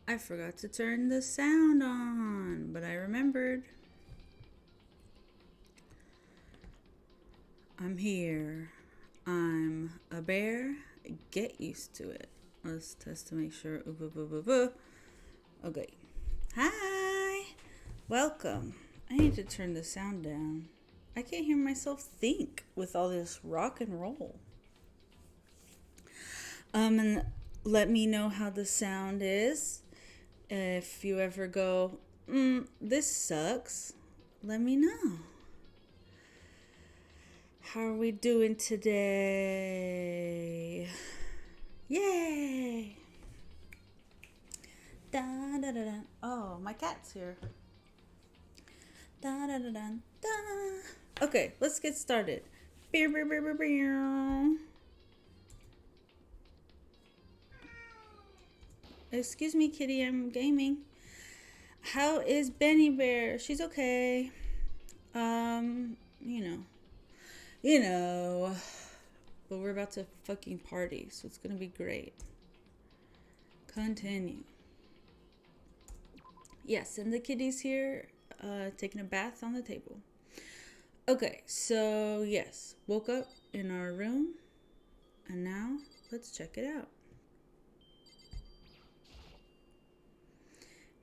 I forgot to turn the sound on, but I remembered. I'm here. I'm a bear. Get used to it. Let's test to make sure. Okay. Hi. Welcome. I need to turn the sound down. I can't hear myself think with all this rock and roll. And let me know how the sound is. If you ever go, this sucks, let me know. How are we doing today? Yay! Da da da da. Oh, my cat's here. Da da da da da. Okay, let's get started. Beer, beer, beer, beer, beer. Excuse me, kitty, I'm gaming. How is Benny Bear? She's okay. You know. But we're about to fucking party, so it's gonna be great. Continue. Yes, and the kitty's here, taking a bath on the table. Okay, so yes, woke up in our room, and now let's check it out.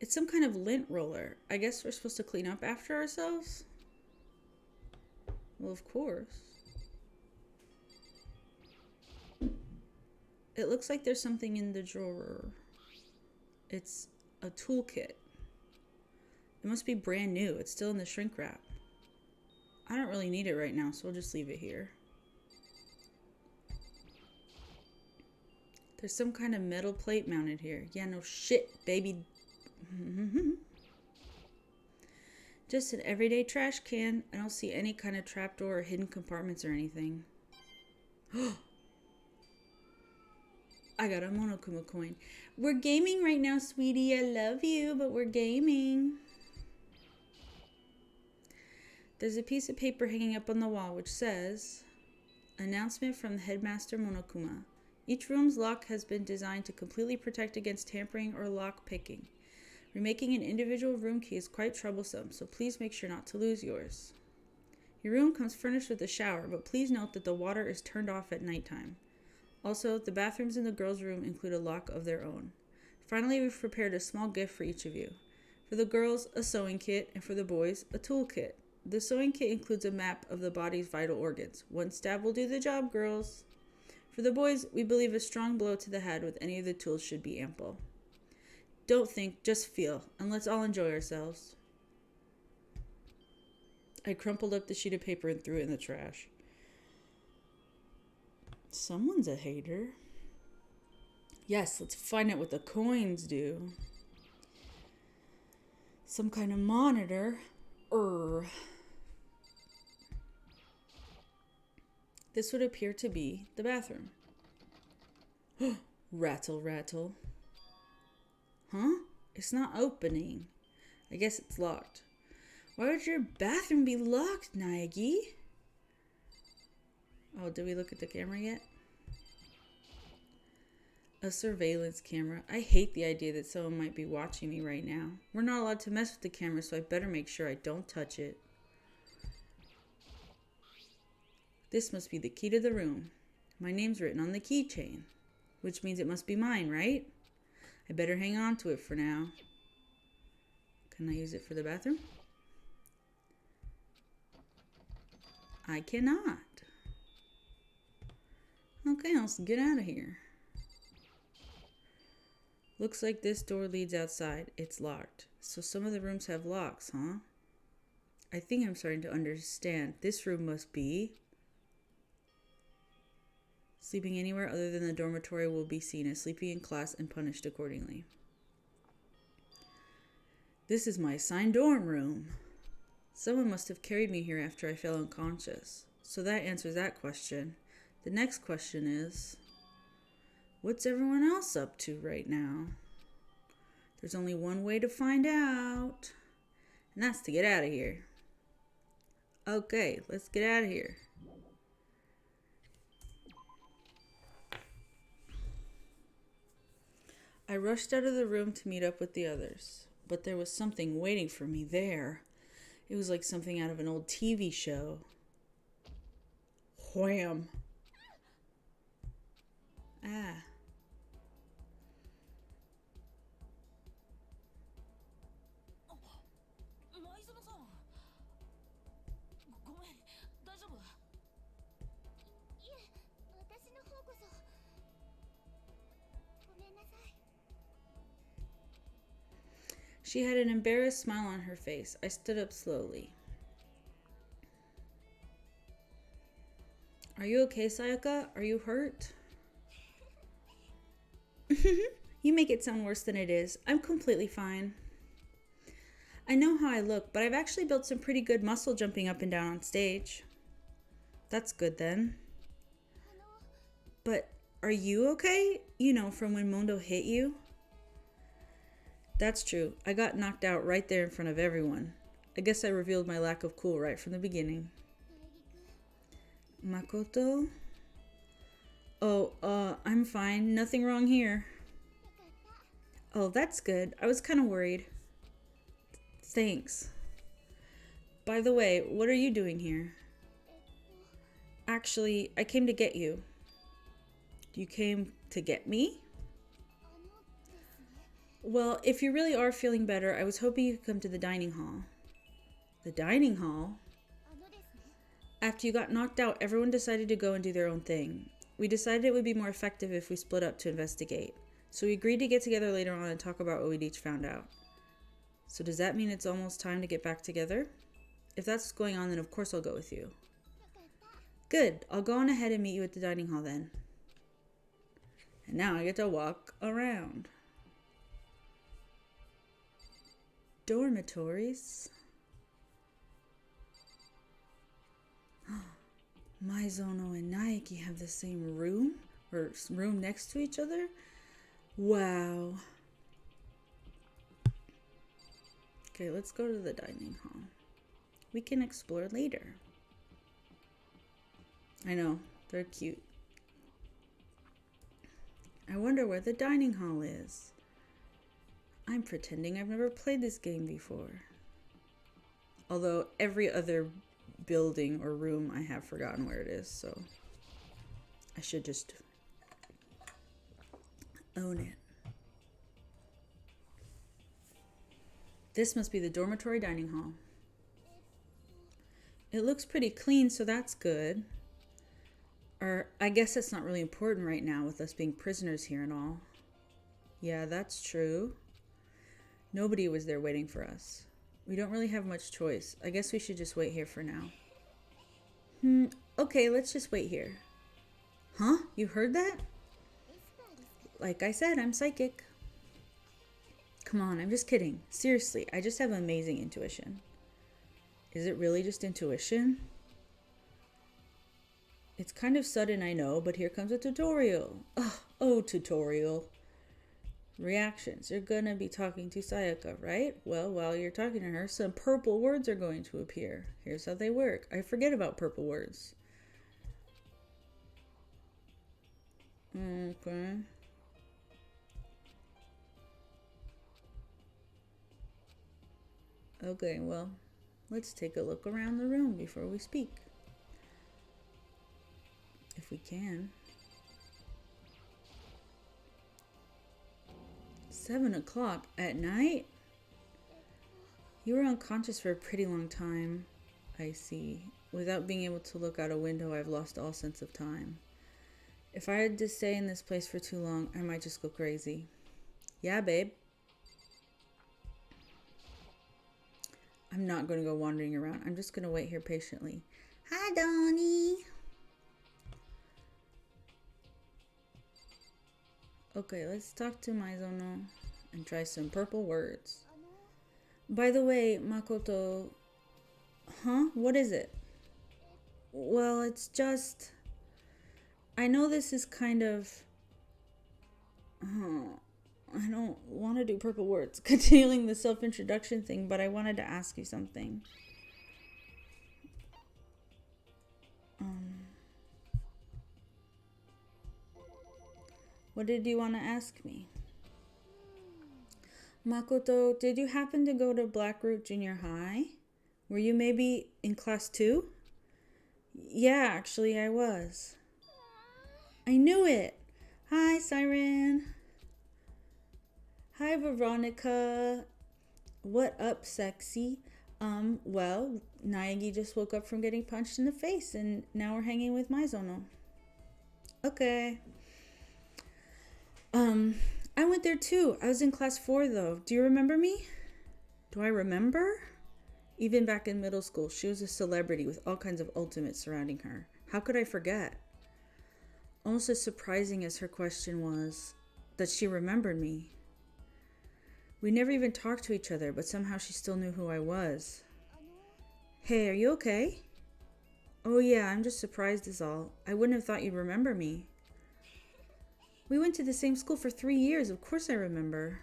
It's some kind of lint roller. I guess we're supposed to clean up after ourselves? Well, of course. It looks like there's something in the drawer. It's a toolkit. It must be brand new. It's still in the shrink wrap. I don't really need it right now, so we'll just leave it here. There's some kind of metal plate mounted here. Yeah, no shit, baby. Just an everyday trash can. I don't see any kind of trapdoor or hidden compartments or anything. I got a Monokuma coin. We're gaming right now, sweetie. I love you, but we're gaming. There's a piece of paper hanging up on the wall which says, announcement from the headmaster Monokuma. Each room's lock has been designed to completely protect against tampering or lock picking. Remaking an individual room key is quite troublesome, so please make sure not to lose yours. Your room comes furnished with a shower, but please note that the water is turned off at nighttime. Also, the bathrooms in the girls' room include a lock of their own. Finally, we've prepared a small gift for each of you. For the girls, a sewing kit, and for the boys, a tool kit. The sewing kit includes a map of the body's vital organs. One stab will do the job, girls. For the boys, we believe a strong blow to the head with any of the tools should be ample. Don't think, just feel, and let's all enjoy ourselves. I crumpled up the sheet of paper and threw it in the trash. Someone's a hater. Yes, let's find out what the coins do. Some kind of monitor. This would appear to be the bathroom. Rattle, rattle. Huh? It's not opening. I guess it's locked. Why would your bathroom be locked, Naegi? Oh, did we look at the camera yet? A surveillance camera. I hate the idea that someone might be watching me right now. We're not allowed to mess with the camera, so I better make sure I don't touch it. This must be the key to the room. My name's written on the keychain, which means it must be mine, right? I better hang on to it for now. Can I use it for the bathroom? I cannot. Okay, let's get out of here. Looks like this door leads outside. It's locked. So some of the rooms have locks, huh? I think I'm starting to understand. This room must be... Sleeping anywhere other than the dormitory will be seen as sleeping in class and punished accordingly. This is my assigned dorm room. Someone must have carried me here after I fell unconscious. So that answers that question. The next question is, what's everyone else up to right now? There's only one way to find out, and that's to get out of here. Okay, let's get out of here. I rushed out of the room to meet up with the others, but there was something waiting for me there. It was like something out of an old TV show. Wham! Ah. She had an embarrassed smile on her face. I stood up slowly. Are you okay, Sayaka? Are you hurt? You make it sound worse than it is. I'm completely fine. I know how I look, but I've actually built some pretty good muscle jumping up and down on stage. That's good then. But are you okay? You know, from when Mondo hit you? That's true. I got knocked out right there in front of everyone. I guess I revealed my lack of cool right from the beginning. Makoto? Oh, I'm fine. Nothing wrong here. Oh, that's good. I was kind of worried. Thanks. By the way, what are you doing here? Actually, I came to get you. You came to get me? Well, if you really are feeling better, I was hoping you could come to the dining hall. The dining hall? After you got knocked out, everyone decided to go and do their own thing. We decided it would be more effective if we split up to investigate. So we agreed to get together later on and talk about what we'd each found out. So does that mean it's almost time to get back together? If that's what's going on, then of course I'll go with you. Good. I'll go on ahead and meet you at the dining hall then. And now I get to walk around. Dormitories. Maizono and Naiki have the same room? Or room next to each other? Wow. Okay, let's go to the dining hall. We can explore later. I know, they're cute. I wonder where the dining hall is. I'm pretending I've never played this game before. Although every other building or room I have forgotten where it is, so I should just own it. This must be the dormitory dining hall. It looks pretty clean, so that's good. Or I guess that's not really important right now with us being prisoners here and all. Yeah, that's true. Nobody was there waiting for us. We don't really have much choice. I guess we should just wait here for now. Okay, let's just wait here. Huh? You heard that? Like I said, I'm psychic. Come on, I'm just kidding. Seriously, I just have amazing intuition. Is it really just intuition? It's kind of sudden, I know, but here comes a tutorial. Oh, tutorial. Reactions. You're gonna be talking to Sayaka, right? Well, while you're talking to her, some purple words are going to appear. Here's how they work. I forget about purple words. Okay. Okay, well, let's take a look around the room before we speak. If we can. 7 o'clock at night? You were unconscious for a pretty long time. I see. Without being able to look out a window, I've lost all sense of time. If I had to stay in this place for too long, I might just go crazy. Yeah, babe. I'm not going to go wandering around. I'm just going to wait here patiently. Hi, Donnie. Okay, let's talk to Maizono and try some purple words. By the way, Makoto... Huh? What is it? Well, it's just... I know this is kind of... I don't want to do purple words, continuing the self-introduction thing, but I wanted to ask you something. What did you want to ask me? Makoto, did you happen to go to Blackroot Junior High? Were you maybe in class 2? Yeah, actually I was. I knew it! Hi, Siren. Hi, Veronica. What up, sexy? Well, Naegi just woke up from getting punched in the face and now we're hanging with Maizono. Okay. I went there too. I was in class 4 though. Do you remember me? Do I remember? Even back in middle school, she was a celebrity with all kinds of ultimates surrounding her. How could I forget? Almost as surprising as her question was, that she remembered me. We never even talked to each other, but somehow she still knew who I was. Hey, are you okay? Oh yeah, I'm just surprised is all. I wouldn't have thought you'd remember me. We went to the same school for 3 years, of course I remember.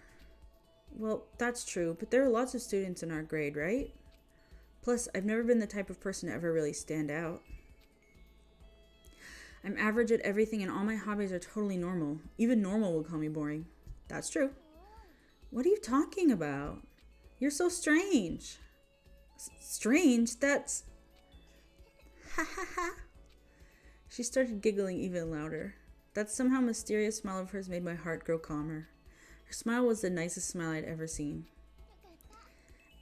Well, that's true, but there are lots of students in our grade, right? Plus, I've never been the type of person to ever really stand out. I'm average at everything and all my hobbies are totally normal. Even normal would call me boring. That's true. What are you talking about? You're so strange. Strange? That's... Ha ha ha. She started giggling even louder. That somehow mysterious smile of hers made my heart grow calmer. Her smile was the nicest smile I'd ever seen.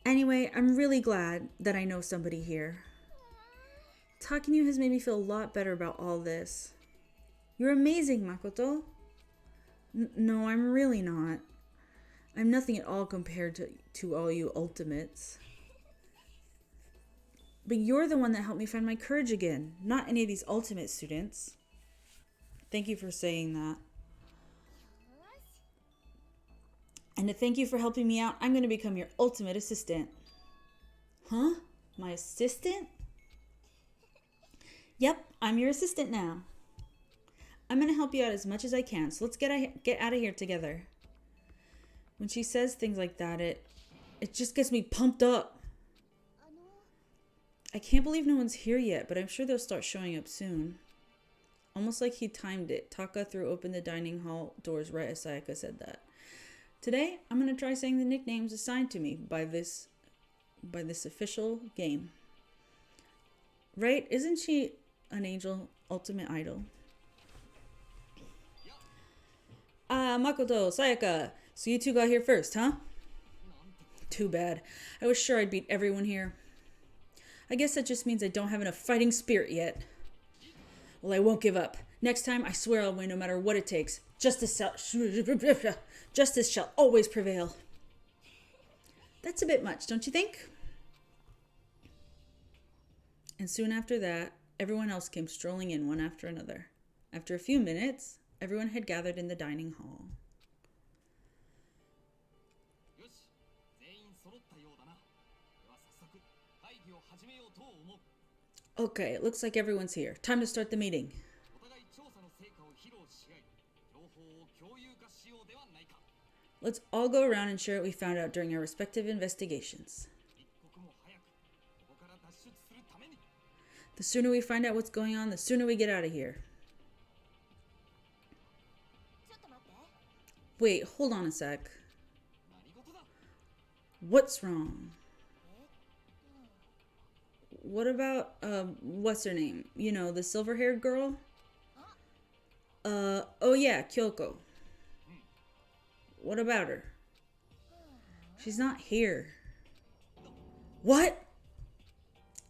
Anyway, I'm really glad that I know somebody here. Talking to you has made me feel a lot better about all this. You're amazing, Makoto. No, I'm really not. I'm nothing at all compared to all you ultimates. But you're the one that helped me find my courage again, not any of these ultimate students. Thank you for saying that. And to thank you for helping me out, I'm going to become your ultimate assistant. Huh? My assistant? Yep, I'm your assistant now. I'm going to help you out as much as I can, so let's get out of here together. When she says things like that, it just gets me pumped up. I can't believe no one's here yet, but I'm sure they'll start showing up soon. Almost like he timed it, Taka threw open the dining hall doors right as Sayaka said that. Today, I'm going to try saying the nicknames assigned to me by this official game. Right? Isn't she an angel ultimate idol? Makoto, Sayaka. So you two got here first, huh? Too bad. I was sure I'd beat everyone here. I guess that just means I don't have enough fighting spirit yet. Well, I won't give up. Next time, I swear I'll win no matter what it takes. Justice shall always prevail. That's a bit much, don't you think? And soon after that, everyone else came strolling in one after another. After a few minutes, everyone had gathered in the dining hall. Okay, it looks like everyone's here. Time to start the meeting. Let's all go around and share what we found out during our respective investigations. The sooner we find out what's going on, the sooner we get out of here. Wait, hold on a sec. What's wrong? What about, what's her name? You know, the silver-haired girl? Oh yeah, Kyoko. What about her? She's not here. What?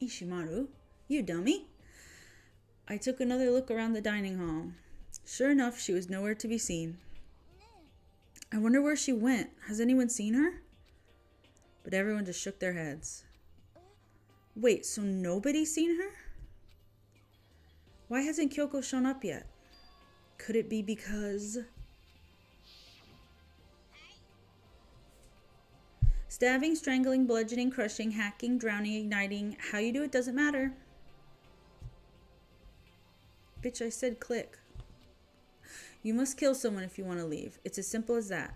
Ishimaru, you dummy. I took another look around the dining hall. Sure enough, she was nowhere to be seen. I wonder where she went. Has anyone seen her? But everyone just shook their heads. Wait, so nobody's seen her? Why hasn't Kyoko shown up yet? Could it be because... Stabbing, strangling, bludgeoning, crushing, hacking, drowning, igniting. How you do it doesn't matter. Bitch, I said click. You must kill someone if you want to leave. It's as simple as that.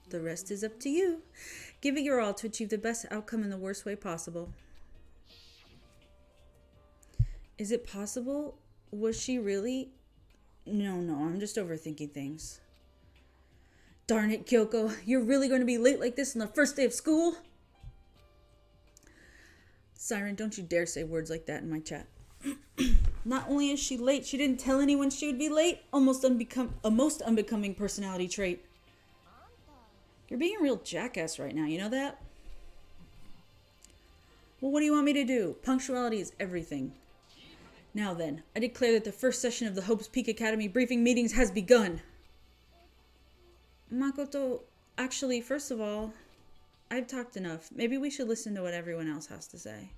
The rest is up to you. Give it your all to achieve the best outcome in the worst way possible. Is it possible? Was she really? No, I'm just overthinking things. Darn it, Kyoko. You're really going to be late like this on the first day of school? Siren, don't you dare say words like that in my chat. Not only is she late, she didn't tell anyone she would be late. A most unbecoming personality trait. You're being a real jackass right now, you know that? Well, what do you want me to do? Punctuality is everything. Now then, I declare that the first session of the Hope's Peak Academy briefing meetings has begun. Makoto, actually, first of all, I've talked enough. Maybe we should listen to what everyone else has to say.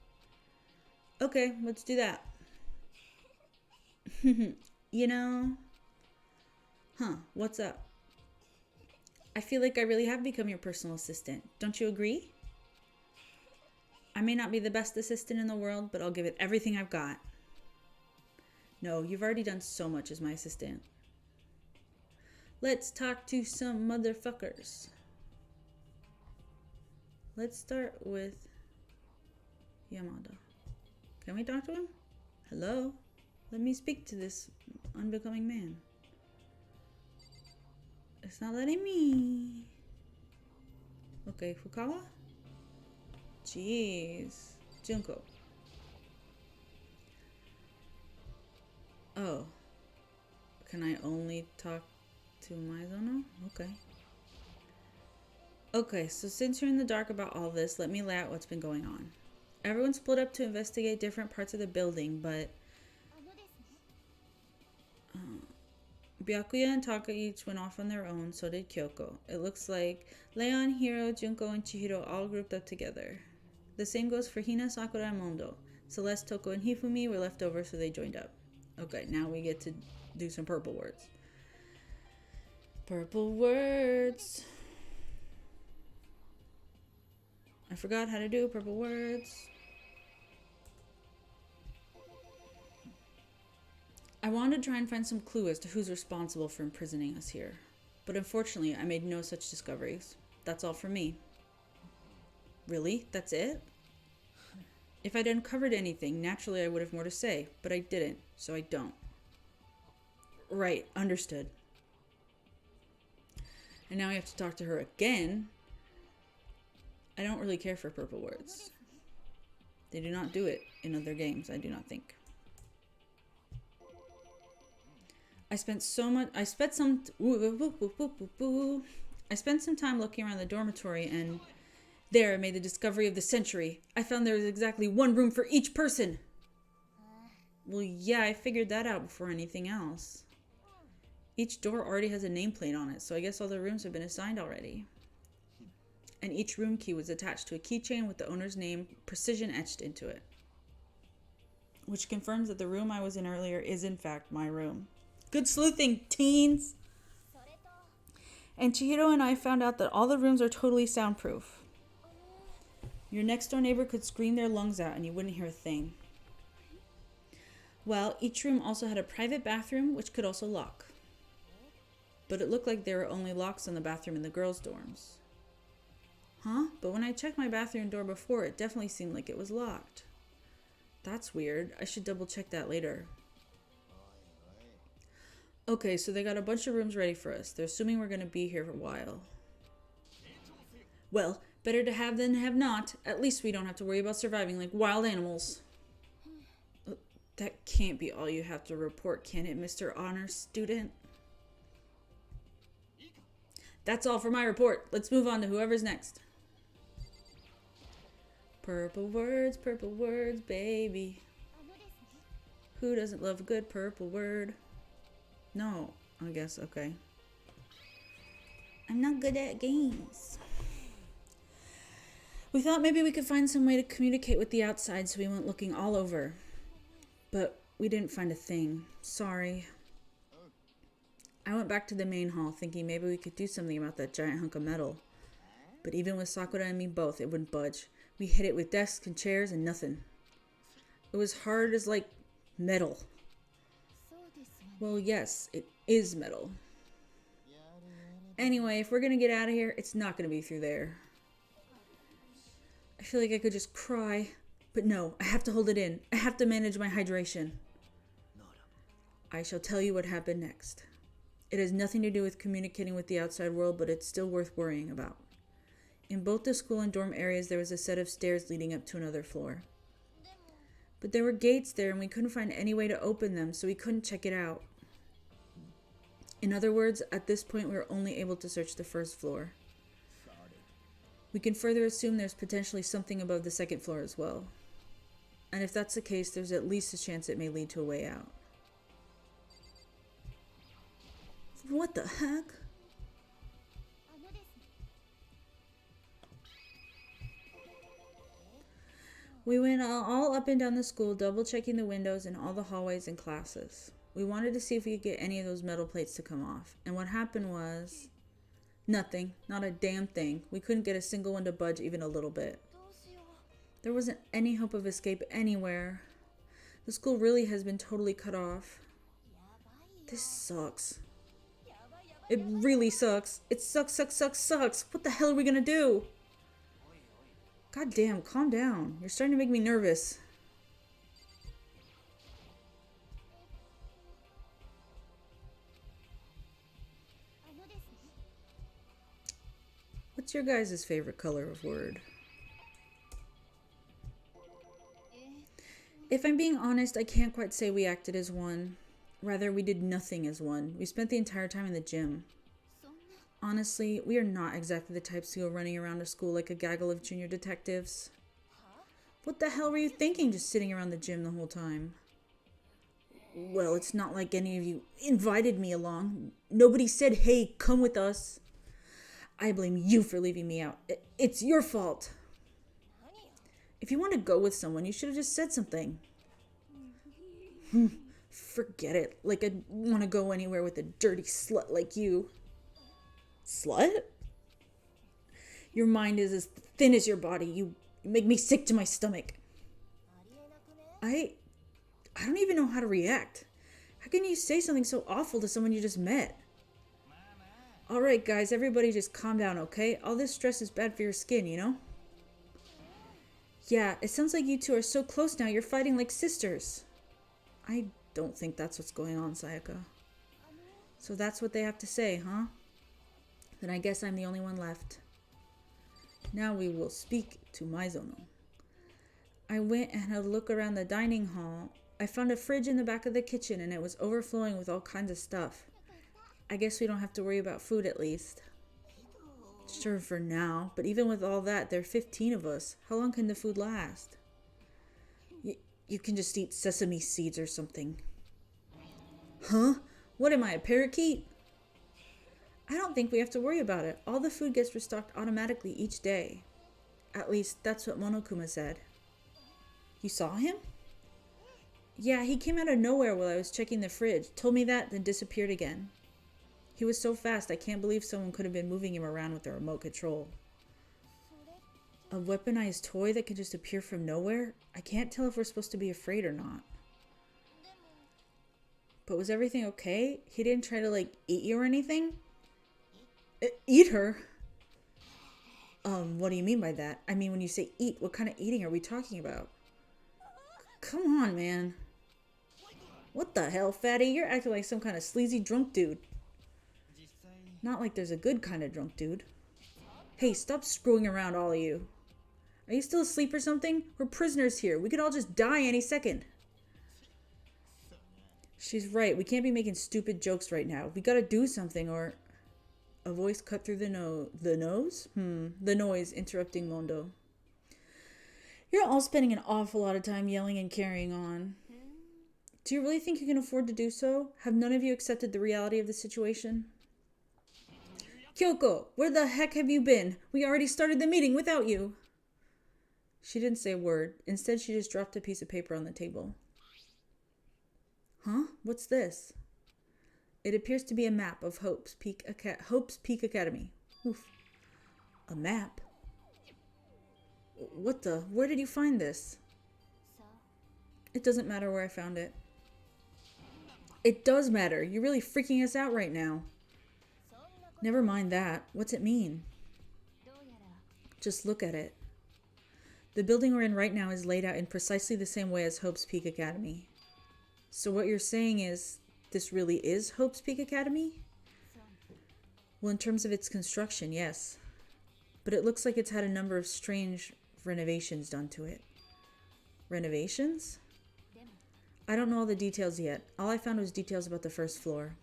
Okay, let's do that. You know? What's up? I feel like I really have become your personal assistant. Don't you agree? I may not be the best assistant in the world, but I'll give it everything I've got. No, you've already done so much as my assistant. Let's talk to some motherfuckers. Let's start with Yamada. Can we talk to him? Hello? Let me speak to this unbecoming man. It's not letting me. Okay, Fukawa? Jeez. Junko. Oh. Can I only talk to Maizono? Okay. Okay, so since you're in the dark about all this, let me lay out what's been going on. Everyone split up to investigate different parts of the building, but Byakuya and Taka each went off on their own, so did Kyoko. It looks like Leon, Hiro, Junko, and Chihiro all grouped up together. The same goes for Hina, Sakura, and Mondo. Celeste, Toko, and Hifumi were left over, so they joined up. Okay, now we get to do some purple words. Purple words. I forgot how to do purple words. I wanted to try and find some clue as to who's responsible for imprisoning us here. But unfortunately, I made no such discoveries. That's all for me. Really? That's it? If I'd uncovered anything, naturally I would have more to say, but I didn't, so I don't. Right, understood. And now I have to talk to her again. I don't really care for purple words. They do not do it in other games, I do not think. I spent some time looking around the dormitory, and there I made the discovery of the century. I found there was exactly one room for each person. Well, yeah, I figured that out before anything else. Each door already has a nameplate on it, so I guess all the rooms have been assigned already. And each room key was attached to a keychain with the owner's name precision etched into it. Which confirms that the room I was in earlier is in fact my room. Good sleuthing, teens! And Chihiro and I found out that all the rooms are totally soundproof. Your next door neighbor could scream their lungs out and you wouldn't hear a thing. Well, each room also had a private bathroom which could also lock. But it looked like there were only locks on the bathroom in the girls' dorms. Huh? But when I checked my bathroom door before, it definitely seemed like it was locked. That's weird. I should double check that later. Okay, so they got a bunch of rooms ready for us. They're assuming we're going to be here for a while. Well, better to have than have not. At least we don't have to worry about surviving like wild animals. That can't be all you have to report, can it, Mr. Honor Student? That's all for my report. Let's move on to whoever's next. Purple words, baby. Who doesn't love a good purple word? No, I guess, okay. I'm not good at games. We thought maybe we could find some way to communicate with the outside so we weren't looking all over. But we didn't find a thing. Sorry. I went back to the main hall thinking maybe we could do something about that giant hunk of metal. But even with Sakura and me both, it wouldn't budge. We hit it with desks and chairs and nothing. It was hard as like metal. Well, yes, it is metal. Anyway, if we're gonna get out of here, it's not gonna be through there. I feel like I could just cry. But no, I have to hold it in. I have to manage my hydration. I shall tell you what happened next. It has nothing to do with communicating with the outside world, but it's still worth worrying about. In both the school and dorm areas, there was a set of stairs leading up to another floor. But there were gates there, and we couldn't find any way to open them, so we couldn't check it out. In other words, at this point, we were only able to search the first floor. We can further assume there's potentially something above the second floor as well. And if that's the case, there's at least a chance it may lead to a way out. What the heck? We went all up and down the school, double checking the windows in all the hallways and classes. We wanted to see if we could get any of those metal plates to come off. And what happened was... nothing. Not a damn thing. We couldn't get a single one to budge even a little bit. There wasn't any hope of escape anywhere. The school really has been totally cut off. This sucks. It really sucks. It sucks. What the hell are we gonna do? God damn, calm down. You're starting to make me nervous. What's your guys' favorite color of word? If I'm being honest, I can't quite say we acted as one. Rather, we did nothing as one. We spent the entire time in the gym. Honestly, we are not exactly the types to go running around a school like a gaggle of junior detectives. What the hell were you thinking just sitting around the gym the whole time? Well, it's not like any of you invited me along. Nobody said, hey, come with us. I blame you for leaving me out. It's your fault. If you want to go with someone, you should have just said something. Forget it. Like I want to go anywhere with a dirty slut like you. Slut? Your mind is as thin as your body. You make me sick to my stomach. I don't even know how to react. How can you say something so awful to someone you just met? Alright guys, everybody just calm down, okay? All this stress is bad for your skin, you know? Yeah, it sounds like you two are so close now, you're fighting like sisters. I don't think that's what's going on, Sayaka. So that's what they have to say, huh? Then I guess I'm the only one left. Now we will speak to Maizono. I went and had a look around the dining hall. I found a fridge in the back of the kitchen and it was overflowing with all kinds of stuff. I guess we don't have to worry about food at least. Sure, for now, but even with all that, there are 15 of us. How long can the food last? You can just eat sesame seeds or something. Huh? What am I, a parakeet? I don't think we have to worry about it. All the food gets restocked automatically each day. At least, that's what Monokuma said. You saw him? Yeah, he came out of nowhere while I was checking the fridge. Told me that, then disappeared again. He was so fast, I can't believe someone could have been moving him around with a remote control. A weaponized toy that can just appear from nowhere? I can't tell if we're supposed to be afraid or not. But was everything okay? He didn't try to, like, eat you or anything? Eat her? What do you mean by that? I mean, when you say eat, what kind of eating are we talking about? Come on, man. What the hell, fatty? You're acting like some kind of sleazy drunk dude. Not like there's a good kind of drunk dude. Hey, stop screwing around, all of you. Are you still asleep or something? We're prisoners here. We could all just die any second. She's right. We can't be making stupid jokes right now. We gotta do something or... A voice cut through the nose? The noise interrupting Mondo. You're all spending an awful lot of time yelling and carrying on. Do you really think you can afford to do so? Have none of you accepted the reality of the situation? Kyoko, where the heck have you been? We already started the meeting without you. She didn't say a word. Instead, she just dropped a piece of paper on the table. Huh? What's this? It appears to be a map of Hope's Peak Academy. Oof. A map? What the? Where did you find this? It doesn't matter where I found it. It does matter. You're really freaking us out right now. Never mind that. What's it mean? Just look at it. The building we're in right now is laid out in precisely the same way as Hope's Peak Academy. So what you're saying is, this really is Hope's Peak Academy? Well, in terms of its construction, yes. But it looks like it's had a number of strange renovations done to it. Renovations? I don't know all the details yet. All I found was details about the first floor.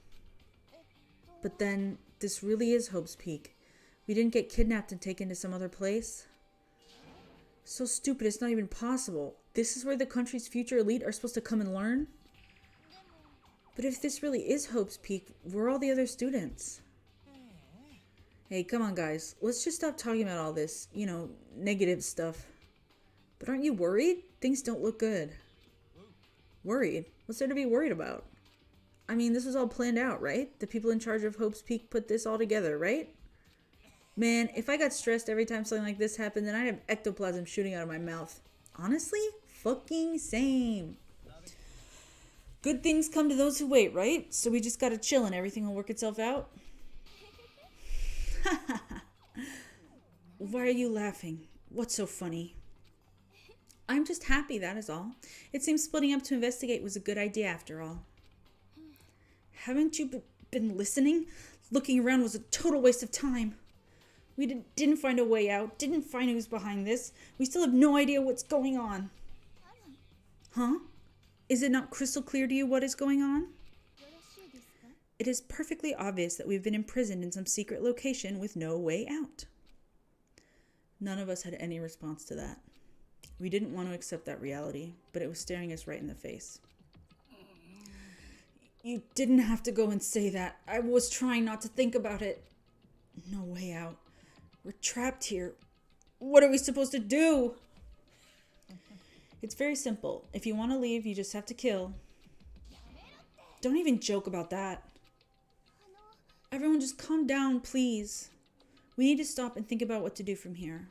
But then, this really is Hope's Peak. We didn't get kidnapped and taken to some other place. So stupid, it's not even possible. This is where the country's future elite are supposed to come and learn? But if this really is Hope's Peak, where are all the other students? Hey, come on guys. Let's just stop talking about all this, negative stuff. But aren't you worried? Things don't look good. Worried? What's there to be worried about? I mean, this was all planned out, right? The people in charge of Hope's Peak put this all together, right? Man, if I got stressed every time something like this happened, then I'd have ectoplasm shooting out of my mouth. Honestly? Fucking same. Good things come to those who wait, right? So we just gotta chill and everything will work itself out? Why are you laughing? What's so funny? I'm just happy, that is all. It seems splitting up to investigate was a good idea after all. Haven't you been listening? Looking around was a total waste of time. We didn't find a way out, didn't find who's behind this. We still have no idea what's going on. Huh? Is it not crystal clear to you what is going on? It is perfectly obvious that we've been imprisoned in some secret location with no way out. None of us had any response to that. We didn't want to accept that reality, but it was staring us right in the face. You didn't have to go and say that. I was trying not to think about it. No way out. We're trapped here. What are we supposed to do? It's very simple. If you want to leave, you just have to kill. Don't even joke about that. Everyone just calm down, please. We need to stop and think about what to do from here.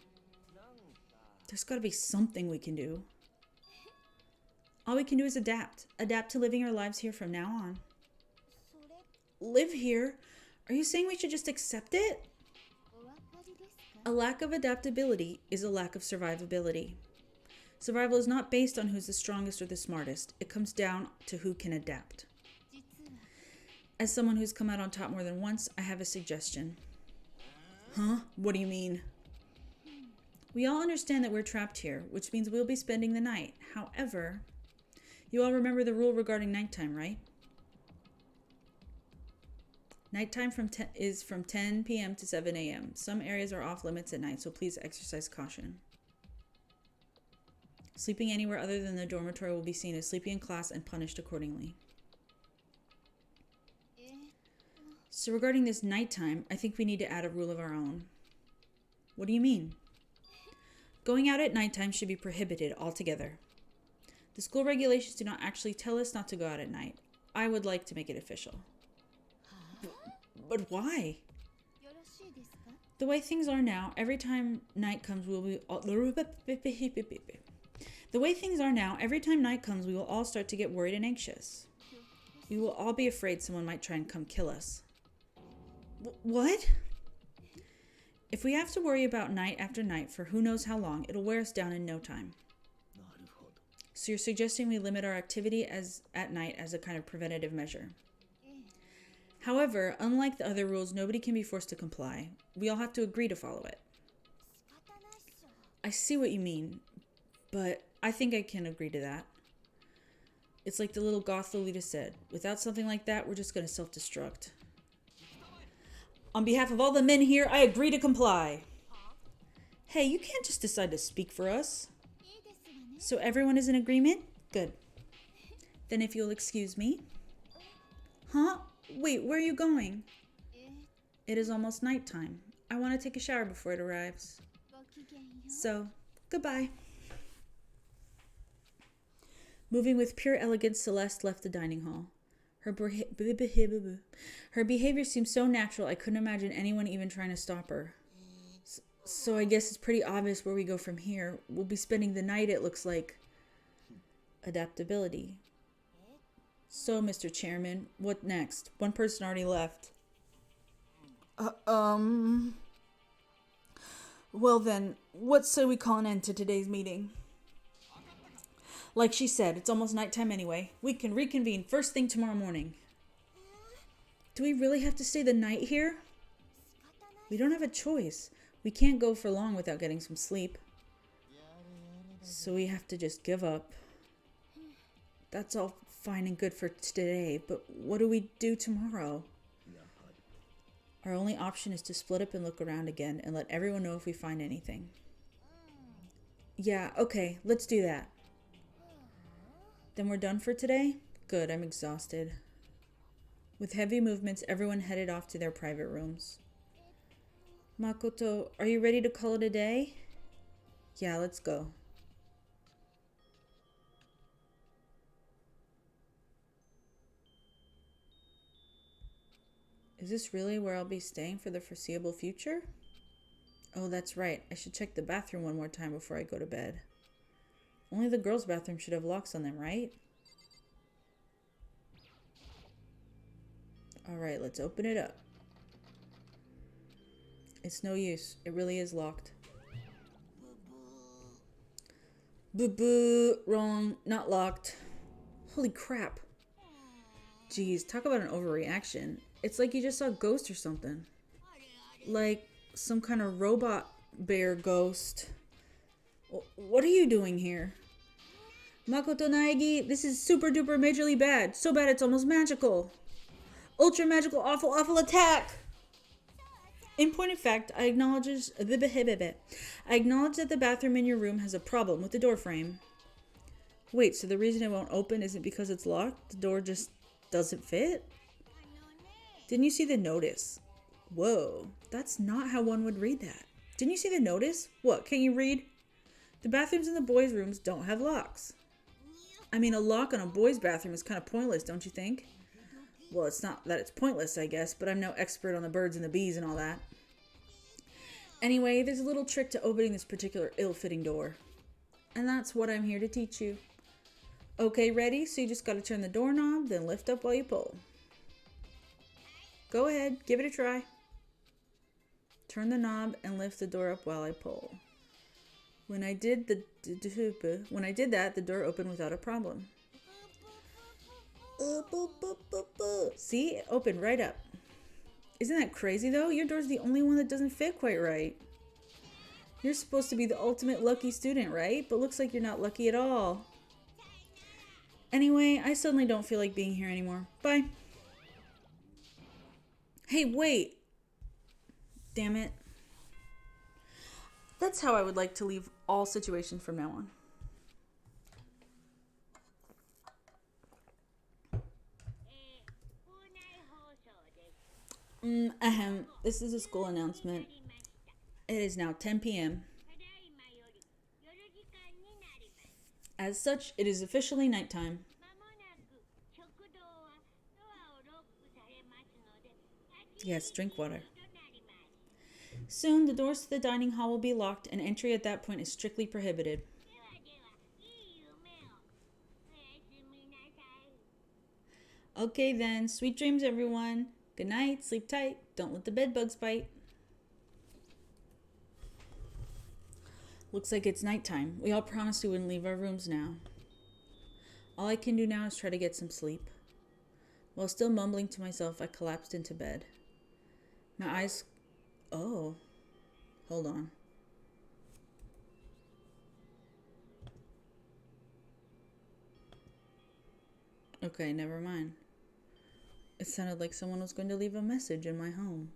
There's got to be something we can do. All we can do is adapt. Adapt to living our lives here from now on. Live here? Are you saying we should just accept it? A lack of adaptability is a lack of survivability. Survival is not based on who's the strongest or the smartest. It comes down to who can adapt. As someone who's come out on top more than once, I have a suggestion. Huh? What do you mean? We all understand that we're trapped here, which means we'll be spending the night. However, you all remember the rule regarding nighttime, right? Nighttime is from 10 p.m. to 7 a.m. Some areas are off limits at night, so please exercise caution. Sleeping anywhere other than the dormitory will be seen as sleeping in class and punished accordingly. So regarding this nighttime, I think we need to add a rule of our own. What do you mean? Going out at nighttime should be prohibited altogether. The school regulations do not actually tell us not to go out at night. I would like to make it official. But why? The way things are now, every time night comes, we will all start to get worried and anxious. We will all be afraid someone might try and come kill us. What? If we have to worry about night after night for who knows how long, it'll wear us down in no time. So you're suggesting we limit our activity at night as a kind of preventative measure. However, unlike the other rules, nobody can be forced to comply. We all have to agree to follow it. I see what you mean, but I think I can agree to that. It's like the little goth Lolita said, without something like that, we're just going to self-destruct. On behalf of all the men here, I agree to comply. Hey, you can't just decide to speak for us. So everyone is in agreement? Good. Then if you'll excuse me. Huh? Wait, where are you going? It is almost nighttime. I want to take a shower before it arrives. So, goodbye. Moving with pure elegance, Celeste left the dining hall. Her behavior seemed so natural, I couldn't imagine anyone even trying to stop her. So I guess it's pretty obvious where we go from here. We'll be spending the night, it looks like. Adaptability. So, Mr. Chairman, what next? One person already left. Well then, what say we call an end to today's meeting? Like she said, it's almost nighttime anyway. We can reconvene first thing tomorrow morning. Do we really have to stay the night here? We don't have a choice. We can't go for long without getting some sleep. So we have to just give up. That's all fine and good for today, but what do we do tomorrow? Our only option is to split up and look around again and let everyone know if we find anything. Yeah, okay, let's do that. Then we're done for today? Good, I'm exhausted. With heavy movements, everyone headed off to their private rooms. Makoto, are you ready to call it a day? Yeah, let's go. Is this really where I'll be staying for the foreseeable future? Oh, that's right. I should check the bathroom one more time before I go to bed. Only the girls' bathroom should have locks on them, right? Alright, let's open it up. It's no use. It really is locked. Boo-boo. Wrong. Not locked. Holy crap. Jeez, talk about an overreaction. It's like you just saw a ghost or something. Like some kind of robot bear ghost. What are you doing here? Makoto Naegi, this is super duper majorly bad. So bad it's almost magical. Ultra magical awful attack. In point of fact, I acknowledge that the bathroom in your room has a problem with the door frame. Wait, so the reason it won't open isn't because it's locked? The door just doesn't fit? Didn't you see the notice? Whoa, that's not how one would read that. Didn't you see the notice? What, can't you read? The bathrooms in the boys' rooms don't have locks. I mean, a lock on a boys' bathroom is kind of pointless, don't you think? Well, it's not that it's pointless, I guess, but I'm no expert on the birds and the bees and all that. Anyway, there's a little trick to opening this particular ill-fitting door. And that's what I'm here to teach you. Okay, ready? So you just gotta turn the doorknob, then lift up while you pull. Go ahead, give it a try. Turn the knob and lift the door up while I pull. When I did that, the door opened without a problem. See? It opened right up. Isn't that crazy though? Your door's the only one that doesn't fit quite right. You're supposed to be the ultimate lucky student, right? But looks like you're not lucky at all. Anyway, I suddenly don't feel like being here anymore. Bye. Hey, wait. Damn it. That's how I would like to leave all situations from now on. This is a school announcement. It is now 10 p.m. As such, it is officially nighttime. Yes, drink water. Soon, the doors to the dining hall will be locked, and entry at that point is strictly prohibited. Okay then, sweet dreams everyone. Good night, sleep tight, don't let the bed bugs bite. Looks like it's nighttime. We all promised we wouldn't leave our rooms now. All I can do now is try to get some sleep. While still mumbling to myself, I collapsed into bed. My eyes... Oh. Hold on. Okay, never mind. It sounded like someone was going to leave a message in my home.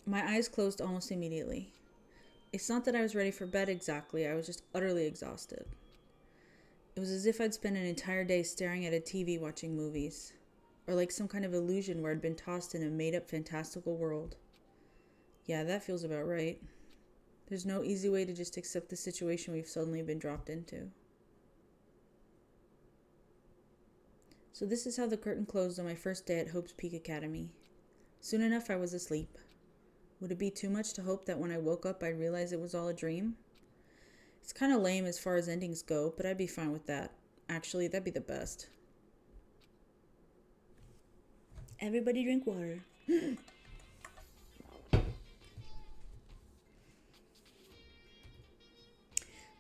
My eyes closed almost immediately. It's not that I was ready for bed exactly, I was just utterly exhausted. It was as if I'd spent an entire day staring at a TV watching movies, or like some kind of illusion where I'd been tossed in a made-up fantastical world. Yeah, that feels about right. There's no easy way to just accept the situation we've suddenly been dropped into. So this is how the curtain closed on my first day at Hope's Peak Academy. Soon enough, I was asleep. Would it be too much to hope that when I woke up, I'd realize it was all a dream? It's kind of lame as far as endings go, but I'd be fine with that. Actually, that'd be the best. Everybody drink water. In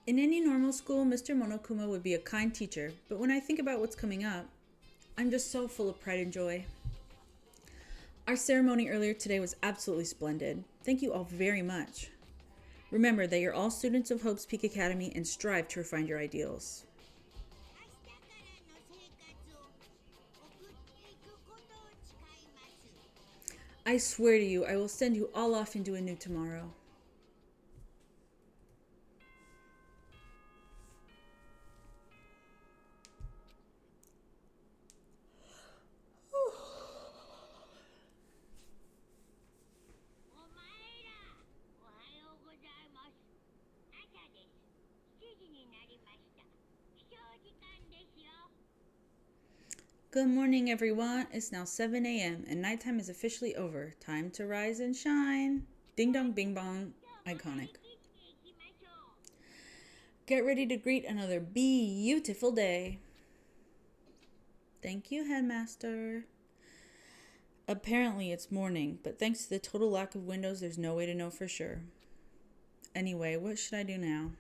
any normal school, Mr. Monokuma would be a kind teacher, but when I think about what's coming up, I'm just so full of pride and joy. Our ceremony earlier today was absolutely splendid. Thank you all very much. Remember that you're all students of Hope's Peak Academy and strive to refine your ideals. I swear to you, I will send you all off into a new tomorrow. Good morning, everyone. It's now 7 a.m. and nighttime is officially over. Time to rise and shine. Ding dong, bing bong. Iconic. Get ready to greet another beautiful day. Thank you, Headmaster. Apparently it's morning, but thanks to the total lack of windows, there's no way to know for sure. Anyway, what should I do now?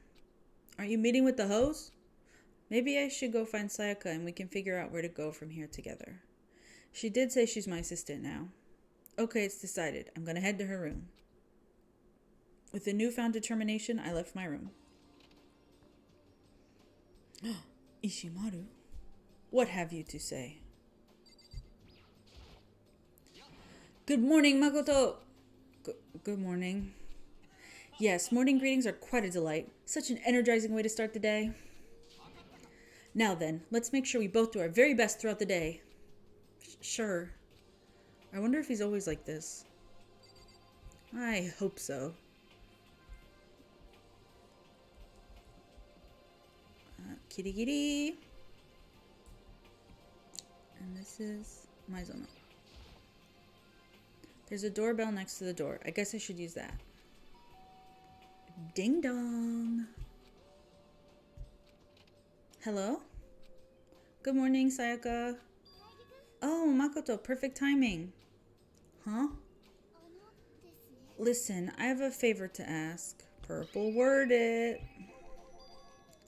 Aren't you meeting with the host? Maybe I should go find Sayaka and we can figure out where to go from here together. She did say she's my assistant now. Okay, it's decided. I'm gonna head to her room. With a newfound determination, I left my room. Ishimaru, what have you to say? Good morning, Makoto! Good morning. Yes, morning greetings are quite a delight. Such an energizing way to start the day. Now then, let's make sure we both do our very best throughout the day. Sure. I wonder if he's always like this. I hope so. Kitty kitty. And this is Maizono. There's a doorbell next to the door. I guess I should use that. Ding dong. Hello? Good morning, Sayaka. Oh, Makoto, perfect timing. Huh? Listen, I have a favor to ask. Purple word it.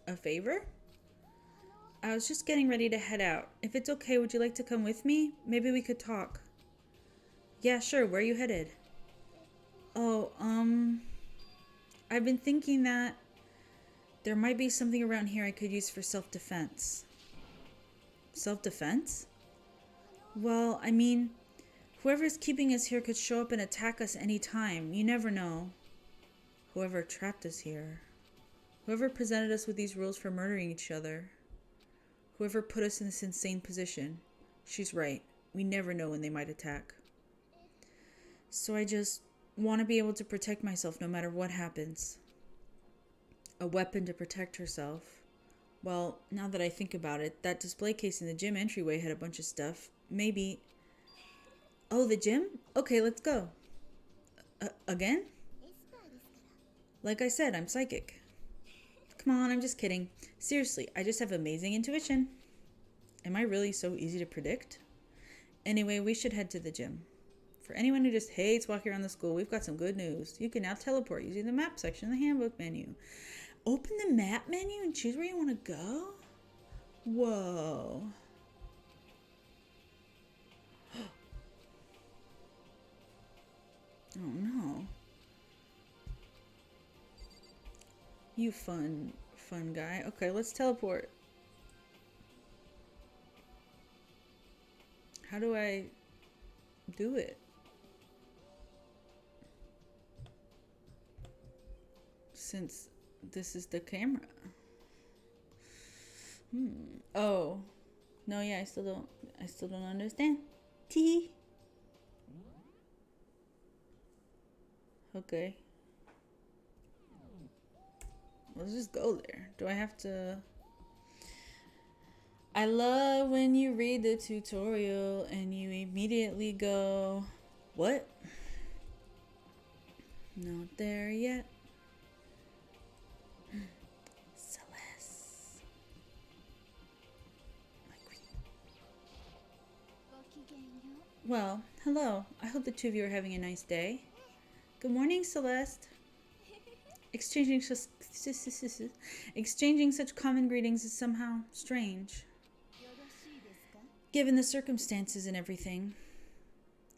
A favor? I was just getting ready to head out. If it's okay, would you like to come with me? Maybe we could talk. Yeah, sure. Where are you headed? Oh, I've been thinking that there might be something around here I could use for self-defense. Self-defense? Well, I mean, whoever's keeping us here could show up and attack us any time. You never know. Whoever trapped us here. Whoever presented us with these rules for murdering each other. Whoever put us in this insane position. She's right. We never know when they might attack. So I just want to be able to protect myself no matter what happens. A weapon to protect herself. Well, now that I think about it, that display case in the gym entryway had a bunch of stuff. Maybe... Oh, the gym? Okay, let's go. Again? Like I said, I'm psychic. Come on, I'm just kidding. Seriously, I just have amazing intuition. Am I really so easy to predict? Anyway, we should head to the gym. For anyone who just hates walking around the school, we've got some good news. You can now teleport using the map section of the handbook menu. Open the map menu and choose where you want to go? Whoa. Oh no. You fun guy. Okay, let's teleport. How do I do it? Since this is the camera. Oh. No, yeah, I still don't understand. Tee. Okay. Let's just go there. Do I have to... I love when you read the tutorial and you immediately go, what? Not there yet. Celeste. My queen. Well, hello. I hope the two of you are having a nice day. Good morning, Celeste. Exchanging such common greetings is somehow strange. Given the circumstances and everything.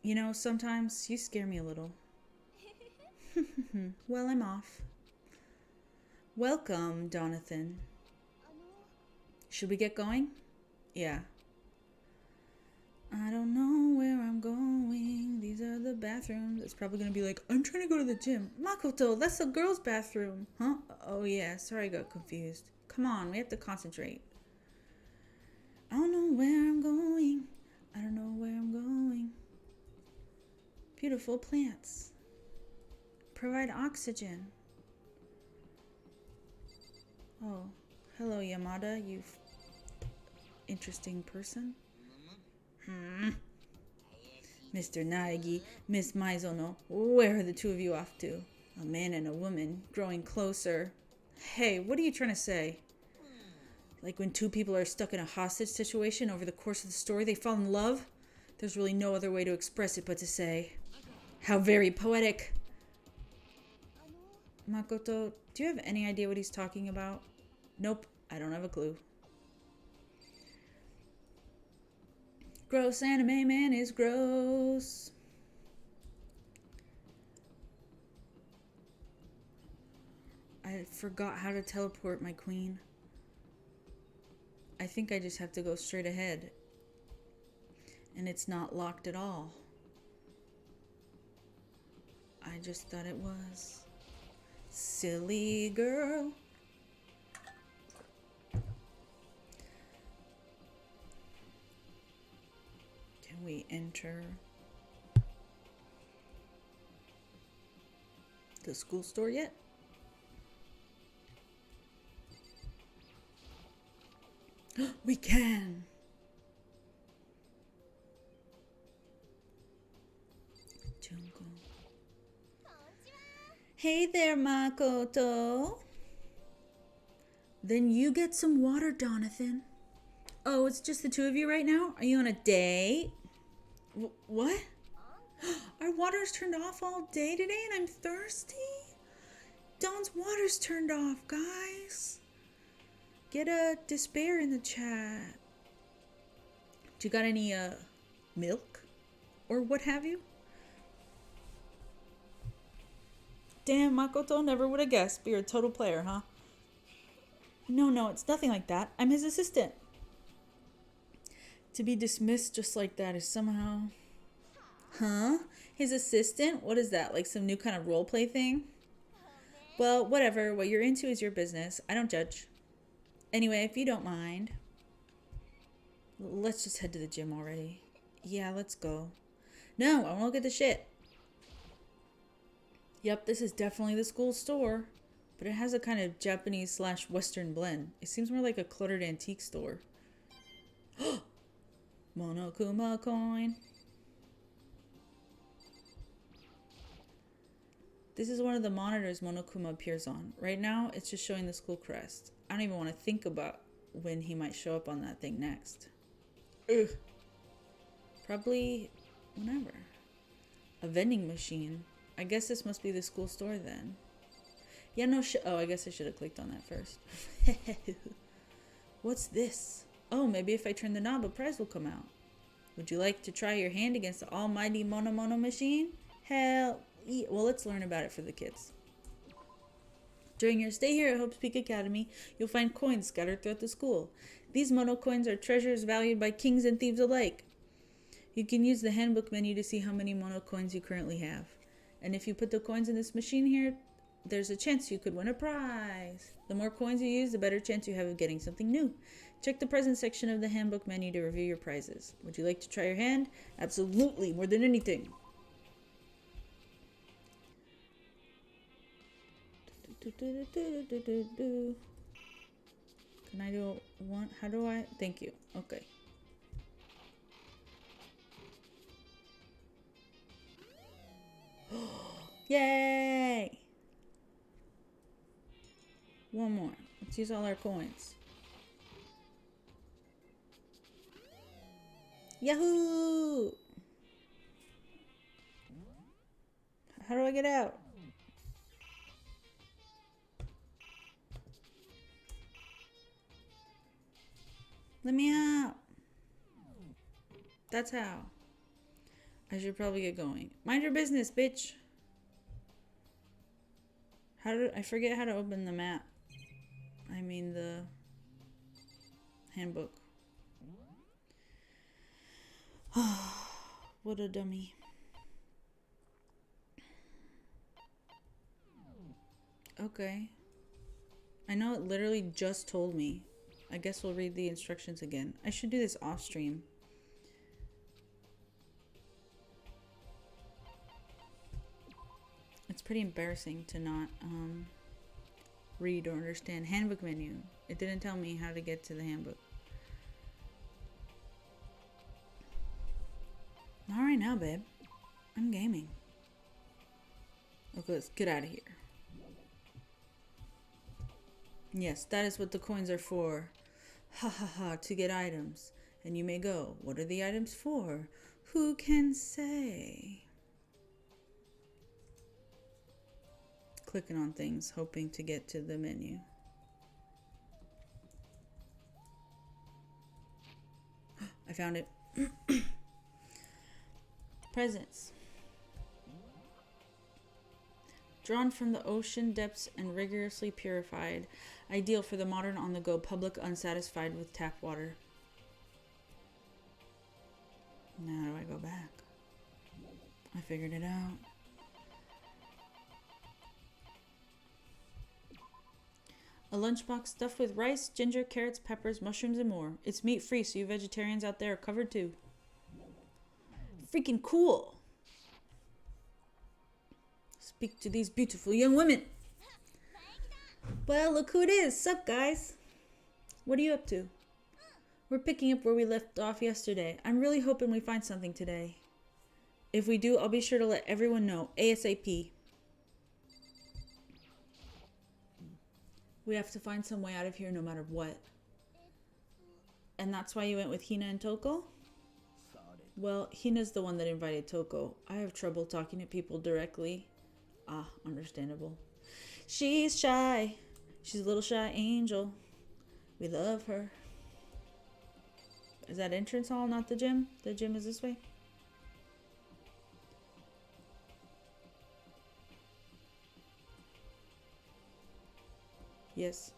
You know, sometimes you scare me a little. Well, I'm off. Welcome, Donathan. Should we get going? Yeah. I don't know where I'm going. These are the bathrooms. It's probably going to be like, I'm trying to go to the gym. Makoto, that's the girls' bathroom. Huh? Oh, yeah. Sorry, I got confused. Come on, we have to concentrate. I don't know where I'm going. I don't know where I'm going. Beautiful plants. Provide oxygen. Oh, hello, Yamada, you interesting person. Mr. Naegi, Miss Maizono, where are the two of you off to? A man and a woman, growing closer. Hey, what are you trying to say? Like when two people are stuck in a hostage situation over the course of the story, they fall in love? There's really no other way to express it but to say, how very poetic. Makoto, do you have any idea what he's talking about? Nope, I don't have a clue. Gross anime man is gross. I forgot how to teleport, my queen. I think I just have to go straight ahead. And it's not locked at all. I just thought it was. Silly girl. Can we enter the school store yet? We can. Jungle. Hey there, Makoto. Then you get some water, Donathan. Oh, it's just the two of you right now? Are you on a date? What? Our water's turned off all day today and I'm thirsty? Don's water's turned off, guys. Get a despair in the chat. Do you got any milk? Or what have you? Damn, Makoto, never would have guessed. But you're a total player, huh? No, it's nothing like that. I'm his assistant. To be dismissed just like that is somehow... Huh? His assistant? What is that? Like some new kind of roleplay thing? Well, whatever. What you're into is your business. I don't judge. Anyway, if you don't mind, let's just head to the gym already. Yeah, let's go. No, I won't look at the shit. Yep, this is definitely the school store. But it has a kind of Japanese / Western blend. It seems more like a cluttered antique store. Monokuma coin. This is one of the monitors Monokuma appears on. Right now, it's just showing the school crest. I don't even want to think about when he might show up on that thing next. Ugh. Probably whenever. A vending machine. I guess this must be the school store then. Yeah, no oh, I guess I should have clicked on that first. What's this? Oh, maybe if I turn the knob, a prize will come out. Would you like to try your hand against the almighty Mono machine? Hell yeah. Well, let's learn about it for the kids. During your stay here at Hope's Peak Academy, you'll find coins scattered throughout the school. These mono coins are treasures valued by kings and thieves alike. You can use the handbook menu to see how many mono coins you currently have. And if you put the coins in this machine here, there's a chance you could win a prize. The more coins you use, the better chance you have of getting something new. Check the present section of the handbook menu to review your prizes. Would you like to try your hand? Absolutely, more than anything. Can I do one? How do I? Thank you. Okay. Yay! One more. Let's use all our coins. Yahoo! How do I get out? Let me out. That's how. I should probably get going. Mind your business, bitch. I forget how to open the map. I mean the handbook. What a dummy. Okay. I know it literally just told me. I guess we'll read the instructions again. I should do this off stream. It's pretty embarrassing to not read or understand. Handbook menu. It didn't tell me how to get to the handbook. Alright now, babe. I'm gaming. Okay, let's get out of here. Yes, that is what the coins are for. Ha ha ha, to get items. And you may go, what are the items for? Who can say? Clicking on things, hoping to get to the menu. I found it. Presents. Drawn from the ocean depths and rigorously purified. Ideal for the modern on-the-go public unsatisfied with tap water. Now how do I go back? I figured it out. A lunchbox stuffed with rice, ginger, carrots, peppers, mushrooms, and more. It's meat-free, so you vegetarians out there are covered too. Freaking cool. Speak to these beautiful young women. Well, look who it is. Sup, guys? What are you up to? We're picking up where we left off yesterday. I'm really hoping we find something today. If we do, I'll be sure to let everyone know. ASAP. We have to find some way out of here no matter what. And that's why you went with Hina and Toko? Well, Hina's the one that invited Toko. I have trouble talking to people directly. Ah, understandable. She's shy. She's a little shy angel. We love her. Is that entrance hall, not the gym? The gym is this way? Yes.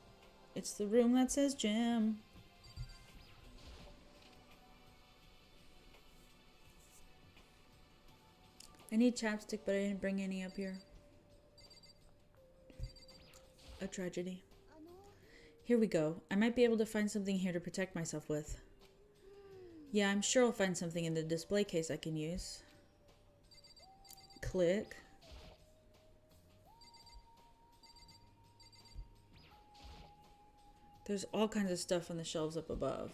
It's the room that says gym. I need chapstick, but I didn't bring any up here. A tragedy. Here we go. I might be able to find something here to protect myself with. Yeah, I'm sure I'll find something in the display case I can use. Click. There's all kinds of stuff on the shelves up above.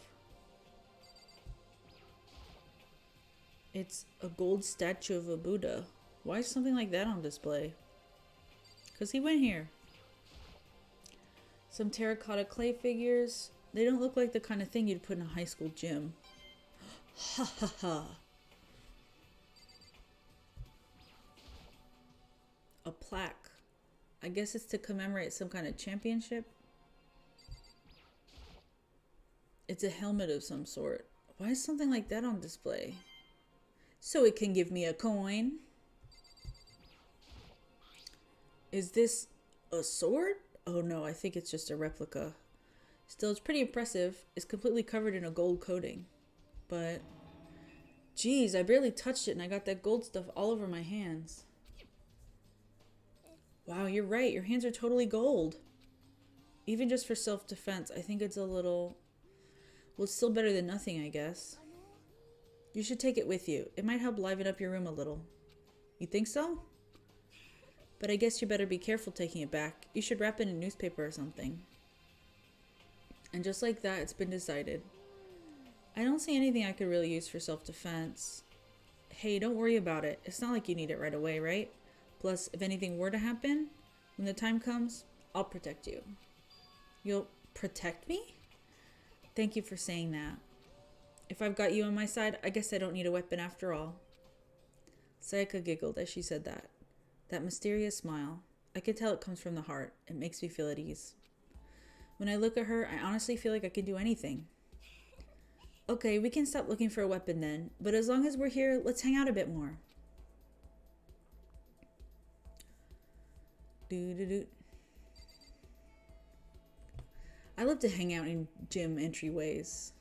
It's a gold statue of a Buddha. Why is something like that on display? Because he went here. Some terracotta clay figures. They don't look like the kind of thing you'd put in a high school gym. Ha ha ha. A plaque. I guess it's to commemorate some kind of championship. It's a helmet of some sort. Why is something like that on display? So it can give me a coin. Is this a sword? Oh no, I think it's just a replica. Still, it's pretty impressive. It's completely covered in a gold coating. But, geez, I barely touched it and I got that gold stuff all over my hands. Wow, you're right. Your hands are totally gold. Even just for self-defense, I think it's a little... Well, it's still better than nothing, I guess. You should take it with you. It might help liven up your room a little. You think so? But I guess you better be careful taking it back. You should wrap it in newspaper or something. And just like that, it's been decided. I don't see anything I could really use for self-defense. Hey, don't worry about it. It's not like you need it right away, right? Plus, if anything were to happen, when the time comes, I'll protect you. You'll protect me? Thank you for saying that. If I've got you on my side, I guess I don't need a weapon after all. Sayaka giggled as she said that. That mysterious smile. I could tell it comes from the heart. It makes me feel at ease. When I look at her, I honestly feel like I can do anything. Okay, we can stop looking for a weapon then, but as long as we're here, let's hang out a bit more. Doo-doo-doo. I love to hang out in gym entryways.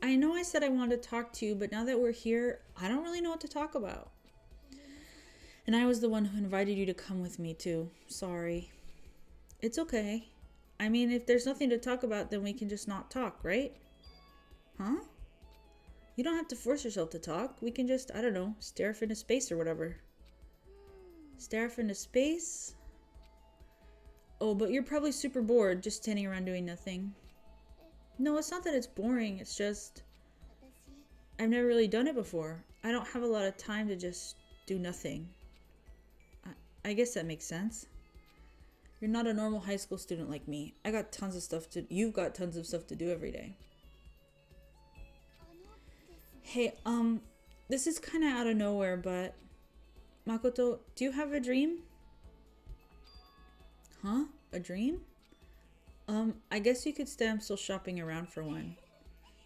I know I said I wanted to talk to you, but now that we're here, I don't really know what to talk about. And I was the one who invited you to come with me too. Sorry. It's okay. I mean, if there's nothing to talk about, then we can just not talk, right? Huh? You don't have to force yourself to talk. We can just, I don't know, stare off into space or whatever. Stare off into space? Oh, but you're probably super bored just standing around doing nothing. No, it's not that it's boring. It's just, I've never really done it before. I don't have a lot of time to just do nothing. I guess that makes sense. You're not a normal high school student like me. You've got tons of stuff to do every day. Hey, this is kind of out of nowhere, but Makoto, do you have a dream? Huh? A dream? I guess you could say I'm still shopping around for one.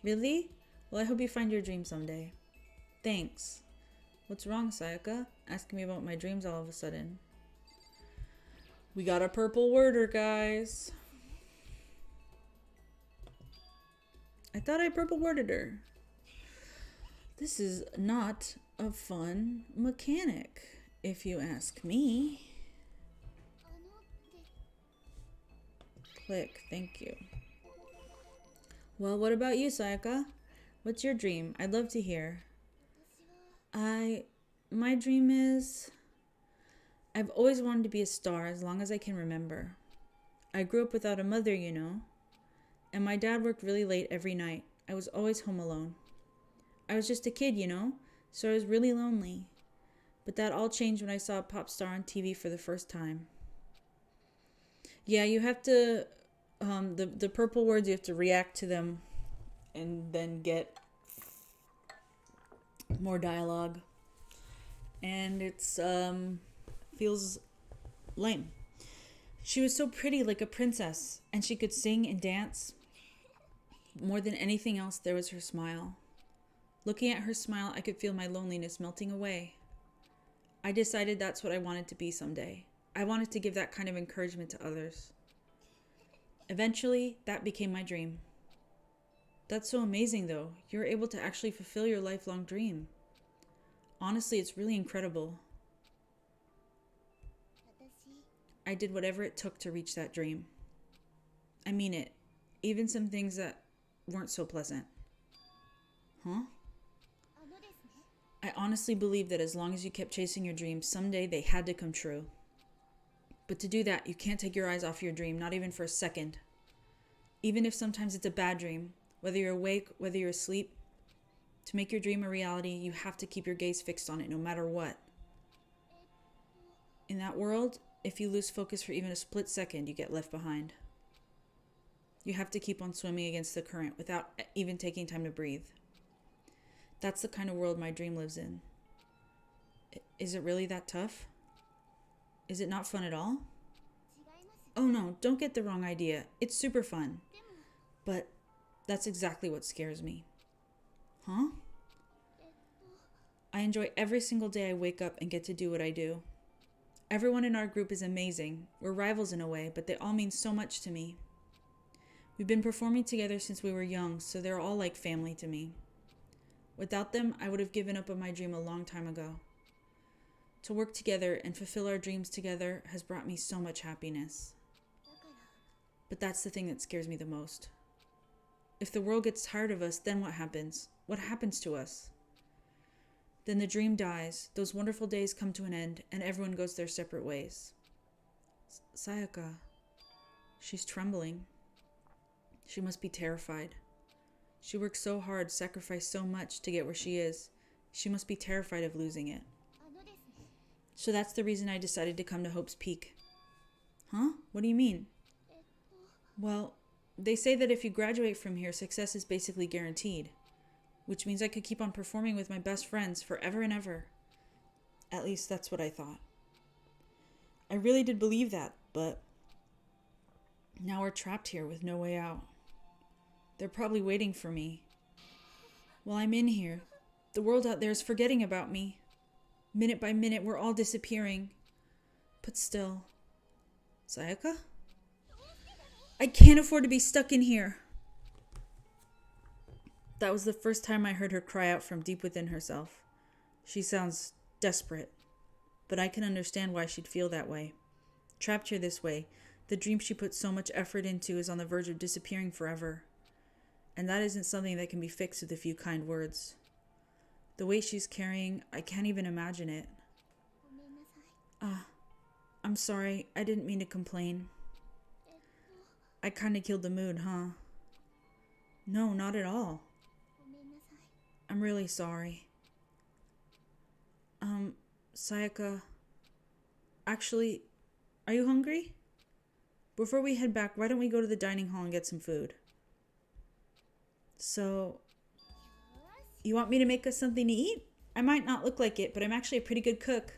Really? Well, I hope you find your dream someday. Thanks. What's wrong, Sayaka? Asking me about my dreams all of a sudden. We got a purple worder, guys. I thought I purple worded her. This is not a fun mechanic, if you ask me. Click, thank you. Well, what about you, Sayaka? What's your dream? I'd love to hear. My dream is, I've always wanted to be a star as long as I can remember. I grew up without a mother, you know, and my dad worked really late every night. I was always home alone. I was just a kid, you know, so I was really lonely. But that all changed when I saw a pop star on TV for the first time. Yeah, you have to, the purple words, you have to react to them and then get more dialogue. And it's, feels lame. She was so pretty, like a princess, and she could sing and dance. More than anything else, there was her smile. Looking at her smile, I could feel my loneliness melting away. I decided that's what I wanted to be someday. I wanted to give that kind of encouragement to others. Eventually, that became my dream. That's so amazing, though. You're able to actually fulfill your lifelong dream. Honestly, it's really incredible. I did whatever it took to reach that dream. I mean it. Even some things that weren't so pleasant. Huh? I honestly believe that as long as you kept chasing your dreams, someday they had to come true. But to do that, you can't take your eyes off your dream, not even for a second. Even if sometimes it's a bad dream, whether you're awake, whether you're asleep, to make your dream a reality, you have to keep your gaze fixed on it no matter what. In that world, if you lose focus for even a split second, you get left behind. You have to keep on swimming against the current without even taking time to breathe. That's the kind of world my dream lives in. Is it really that tough? Is it not fun at all? Oh no, don't get the wrong idea. It's super fun. But that's exactly what scares me. Huh? I enjoy every single day I wake up and get to do what I do. Everyone in our group is amazing. We're rivals in a way, but they all mean so much to me. We've been performing together since we were young, so they're all like family to me. Without them, I would have given up on my dream a long time ago. To work together and fulfill our dreams together has brought me so much happiness. But that's the thing that scares me the most. If the world gets tired of us, then what happens? What happens to us? Then the dream dies, those wonderful days come to an end, and everyone goes their separate ways. Sayaka. She's trembling. She must be terrified. She worked so hard, sacrificed so much to get where she is. She must be terrified of losing it. So that's the reason I decided to come to Hope's Peak. Huh? What do you mean? Well, they say that if you graduate from here, success is basically guaranteed. Which means I could keep on performing with my best friends forever and ever. At least that's what I thought. I really did believe that, but Now we're trapped here with no way out. They're probably waiting for me. While I'm in here, the world out there is forgetting about me. Minute by minute, we're all disappearing. But still... Sayaka? I can't afford to be stuck in here. That was the first time I heard her cry out from deep within herself. She sounds desperate, but I can understand why she'd feel that way. Trapped here this way, the dream she put so much effort into is on the verge of disappearing forever. And that isn't something that can be fixed with a few kind words. The weight she's carrying, I can't even imagine it. I'm sorry, I didn't mean to complain. I kinda killed the mood, huh? No, not at all. I'm really sorry. Sayaka, actually, are you hungry? Before we head back, why don't we go to the dining hall and get some food? So, you want me to make us something to eat? I might not look like it, but I'm actually a pretty good cook.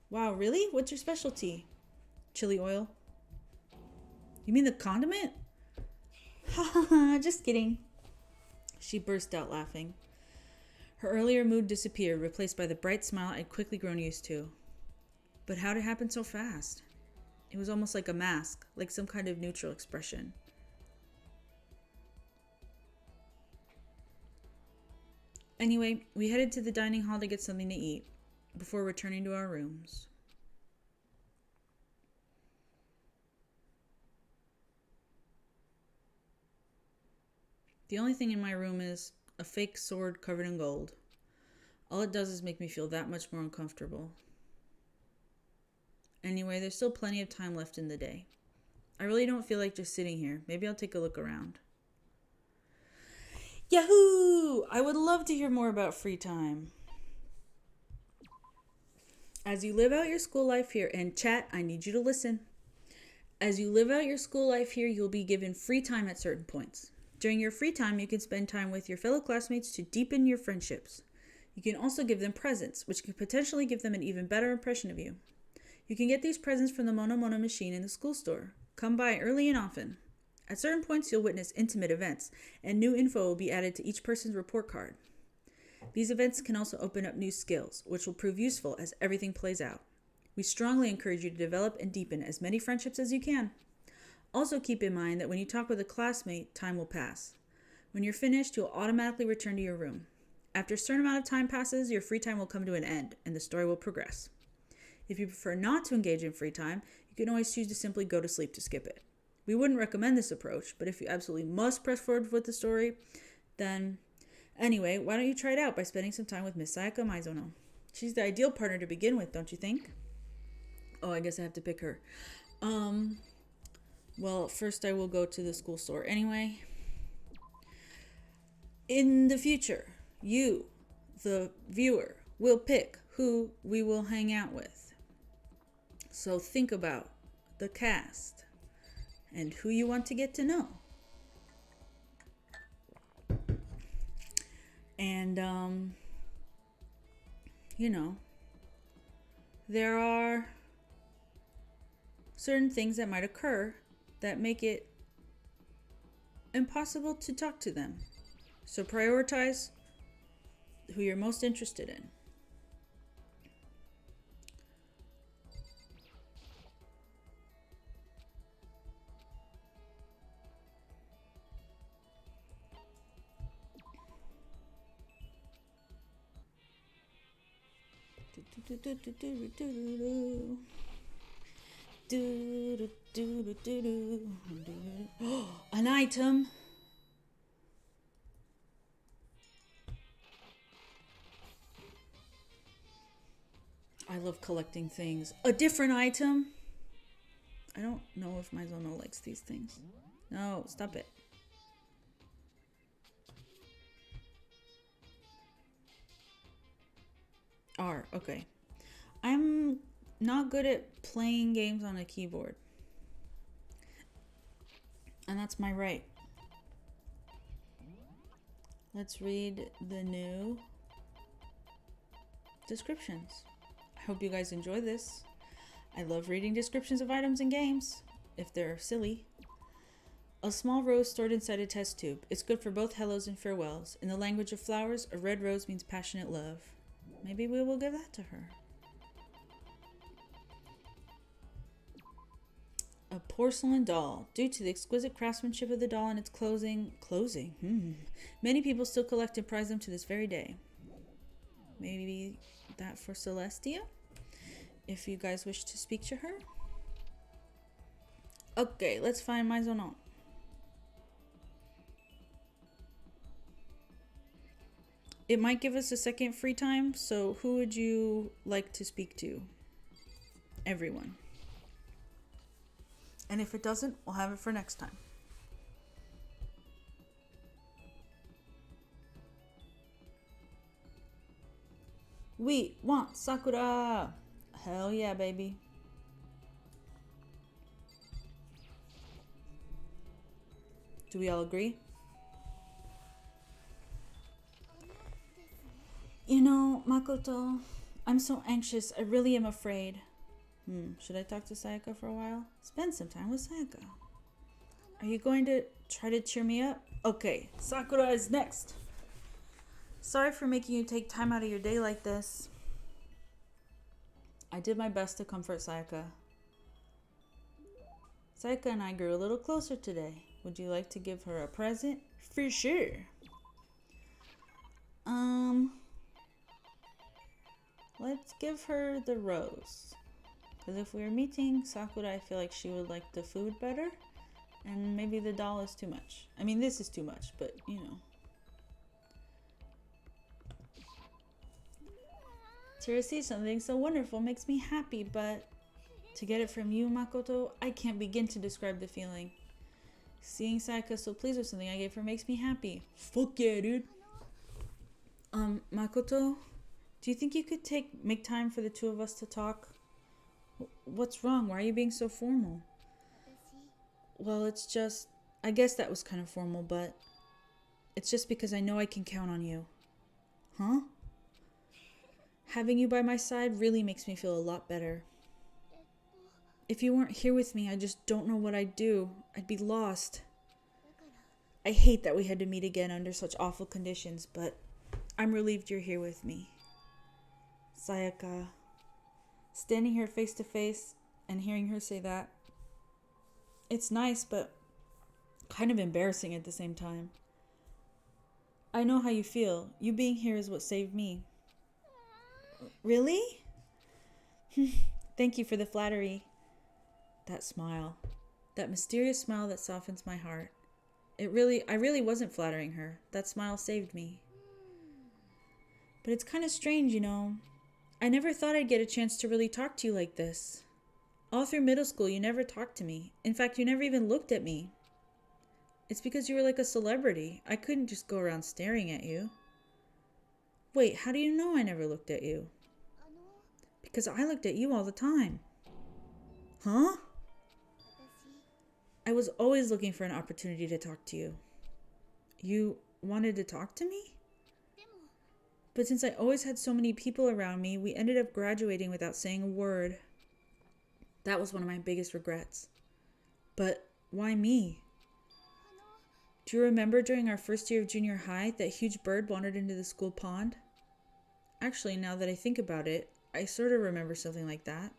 Wow, really? What's your specialty? Chili oil. You mean the condiment? Ha ha ha, just kidding. She burst out laughing. Her earlier mood disappeared, replaced by the bright smile I'd quickly grown used to. But how'd it happen so fast? It was almost like a mask, like some kind of neutral expression. Anyway, we headed to the dining hall to get something to eat, before returning to our rooms. The only thing in my room is a fake sword covered in gold. All it does is make me feel that much more uncomfortable. Anyway, there's still plenty of time left in the day. I really don't feel like just sitting here. Maybe I'll take a look around. Yahoo! I would love to hear more about free time. As you live out your school life here, and chat, I need you to listen. As you live out your school life here, you'll be given free time at certain points. During your free time, you can spend time with your fellow classmates to deepen your friendships. You can also give them presents, which can potentially give them an even better impression of you. You can get these presents from the Mono Mono machine in the school store. Come by early and often. At certain points, you'll witness intimate events, and new info will be added to each person's report card. These events can also open up new skills, which will prove useful as everything plays out. We strongly encourage you to develop and deepen as many friendships as you can. Also keep in mind that when you talk with a classmate, time will pass. When you're finished, you'll automatically return to your room. After a certain amount of time passes, your free time will come to an end, and the story will progress. If you prefer not to engage in free time, you can always choose to simply go to sleep to skip it. We wouldn't recommend this approach, but if you absolutely must press forward with the story, then... Anyway, why don't you try it out by spending some time with Miss Sayaka Maizono? She's the ideal partner to begin with, don't you think? Oh, I guess I have to pick her. Well, first I will go to the school store anyway. In the future, you, the viewer, will pick who we will hang out with. So think about the cast and who you want to get to know. And, there are certain things that might occur that make it impossible to talk to them. So prioritize who you're most interested in. An item. I love collecting things. A different item. I don't know if Maizono likes these things. No, stop it. R, okay. I'm not good at playing games on a keyboard. And that's my right. Let's read the new descriptions. I hope you guys enjoy this. I love reading descriptions of items and games. if they're silly. A small rose stored inside a test tube. It's good for both hellos and farewells. In the language of flowers, a red rose means passionate love. Maybe we will give that to her. A porcelain doll. Due to the exquisite craftsmanship of the doll and its closing, many people still collect and prize them to this very day. Maybe that for Celestia, if you guys wish to speak to her. Okay, let's find Maisonant. It might give us a second free time, so who would you like to speak to? Everyone. And if it doesn't, we'll have it for next time. We want Sakura! Hell yeah, baby. Do we all agree? You know, Makoto, I'm so anxious. I really am afraid. Should I talk to Sayaka for a while? Spend some time with Sayaka. Are you going to try to cheer me up? Okay, Sakura is next. Sorry for making you take time out of your day like this. I did my best to comfort Sayaka. Sayaka and I grew a little closer today. Would you like to give her a present? For sure. Let's give her the rose. Because if we were meeting Sakura, I feel like she would like the food better. And maybe the doll is too much. I mean, this is too much, but you know. To receive something so wonderful makes me happy, but to get it from you, Makoto, I can't begin to describe the feeling. Seeing Sayaka so pleased with something I gave her makes me happy. Fuck yeah, dude. Makoto, do you think you could make time for the two of us to talk? What's wrong? Why are you being so formal? Well, it's just... I guess that was kind of formal, but... It's just because I know I can count on you. Huh? Having you by my side really makes me feel a lot better. If you weren't here with me, I just don't know what I'd do. I'd be lost. I hate that we had to meet again under such awful conditions, but I'm relieved you're here with me. Sayaka. Standing here face to face and hearing her say that, it's nice, but kind of embarrassing at the same time. I know how you feel. You being here is what saved me. Really? Thank you for the flattery. That smile. That mysterious smile that softens my heart. I really wasn't flattering her. That smile saved me. But it's kind of strange, you know. I never thought I'd get a chance to really talk to you like this. All through middle school, you never talked to me. In fact, you never even looked at me. It's because you were like a celebrity. I couldn't just go around staring at you. Wait, how do you know I never looked at you? Because I looked at you all the time. Huh? I was always looking for an opportunity to talk to you. You wanted to talk to me? But since I always had so many people around me, we ended up graduating without saying a word. That was one of my biggest regrets. But why me? Do you remember during our first year of junior high, that huge bird wandered into the school pond? Actually, now that I think about it, I sort of remember something like that.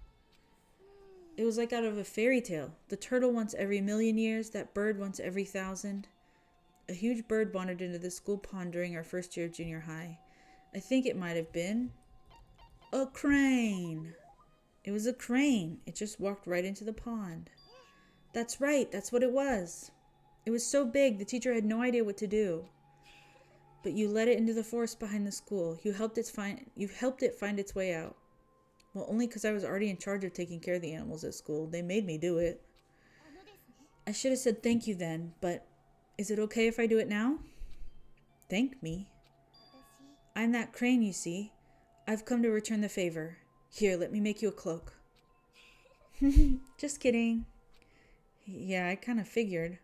It was like out of a fairy tale. The turtle once every 1,000,000 years, that bird once every 1,000. A huge bird wandered into the school pond during our first year of junior high. I think it might have been a crane. It was a crane. It just walked right into the pond. That's right. That's what it was. It was so big, the teacher had no idea what to do. But you led it into the forest behind the school. You helped it find its way out. Well, only because I was already in charge of taking care of the animals at school. They made me do it. I should have said thank you then, but is it okay if I do it now? Thank me? I'm that crane, you see. I've come to return the favor. Here, let me make you a cloak. Just kidding. Yeah, I kind of figured.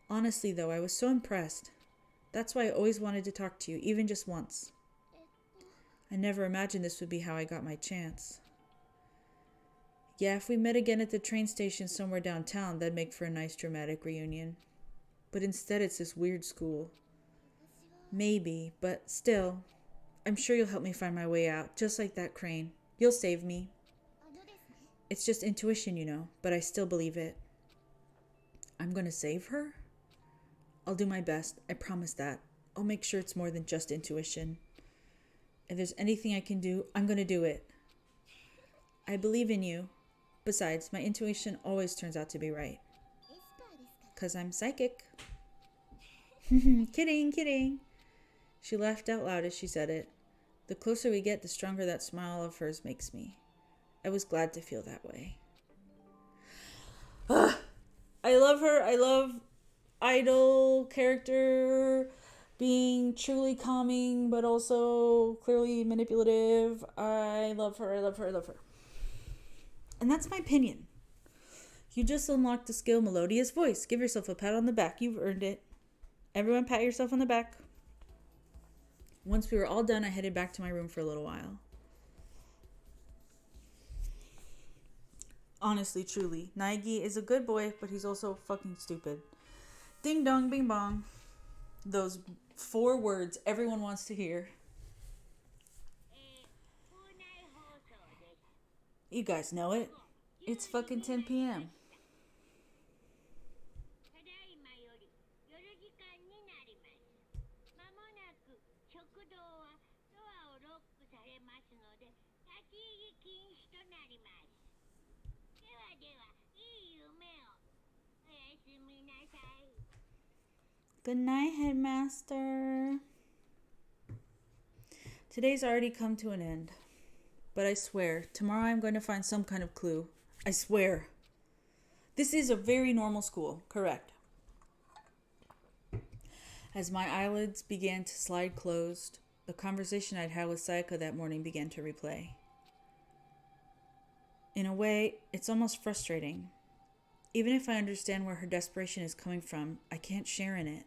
Honestly, though, I was so impressed. That's why I always wanted to talk to you, even just once. I never imagined this would be how I got my chance. Yeah, if we met again at the train station somewhere downtown, that'd make for a nice dramatic reunion. But instead, it's this weird school. Maybe, but still, I'm sure you'll help me find my way out, just like that crane. You'll save me. It's just intuition, you know, but I still believe it. I'm gonna save her? I'll do my best, I promise that. I'll make sure it's more than just intuition. If there's anything I can do, I'm gonna do it. I believe in you. Besides, my intuition always turns out to be right. 'Cause I'm psychic. Kidding, kidding. She laughed out loud as she said it. The closer we get, the stronger that smile of hers makes me. I was glad to feel that way. Ugh. I love her. I love idol character being truly calming, but also clearly manipulative. I love her. I love her. I love her. And that's my opinion. You just unlocked the skill Melodious Voice. Give yourself a pat on the back. You've earned it. Everyone pat yourself on the back. Once we were all done, I headed back to my room for a little while. Honestly, truly, Naegi is a good boy, but he's also fucking stupid. Ding dong, bing bong. Those 4 words everyone wants to hear. You guys know it. It's fucking 10 p.m. Good night, Headmaster. Today's already come to an end. But I swear, tomorrow I'm going to find some kind of clue. I swear. This is a very normal school, correct? As my eyelids began to slide closed, the conversation I'd had with Sayaka that morning began to replay. In a way, it's almost frustrating. Even if I understand where her desperation is coming from, I can't share in it.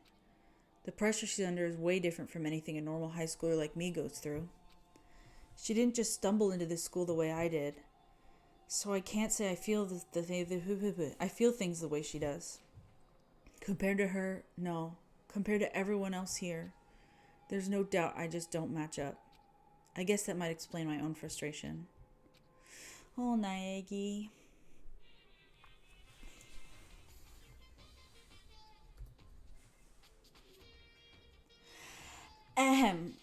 The pressure she's under is way different from anything a normal high schooler like me goes through. She didn't just stumble into this school the way I did. So I can't say I feel I feel things the way she does. Compared to her, no. Compared to everyone else here, there's no doubt I just don't match up. I guess that might explain my own frustration. Oh, Naegi.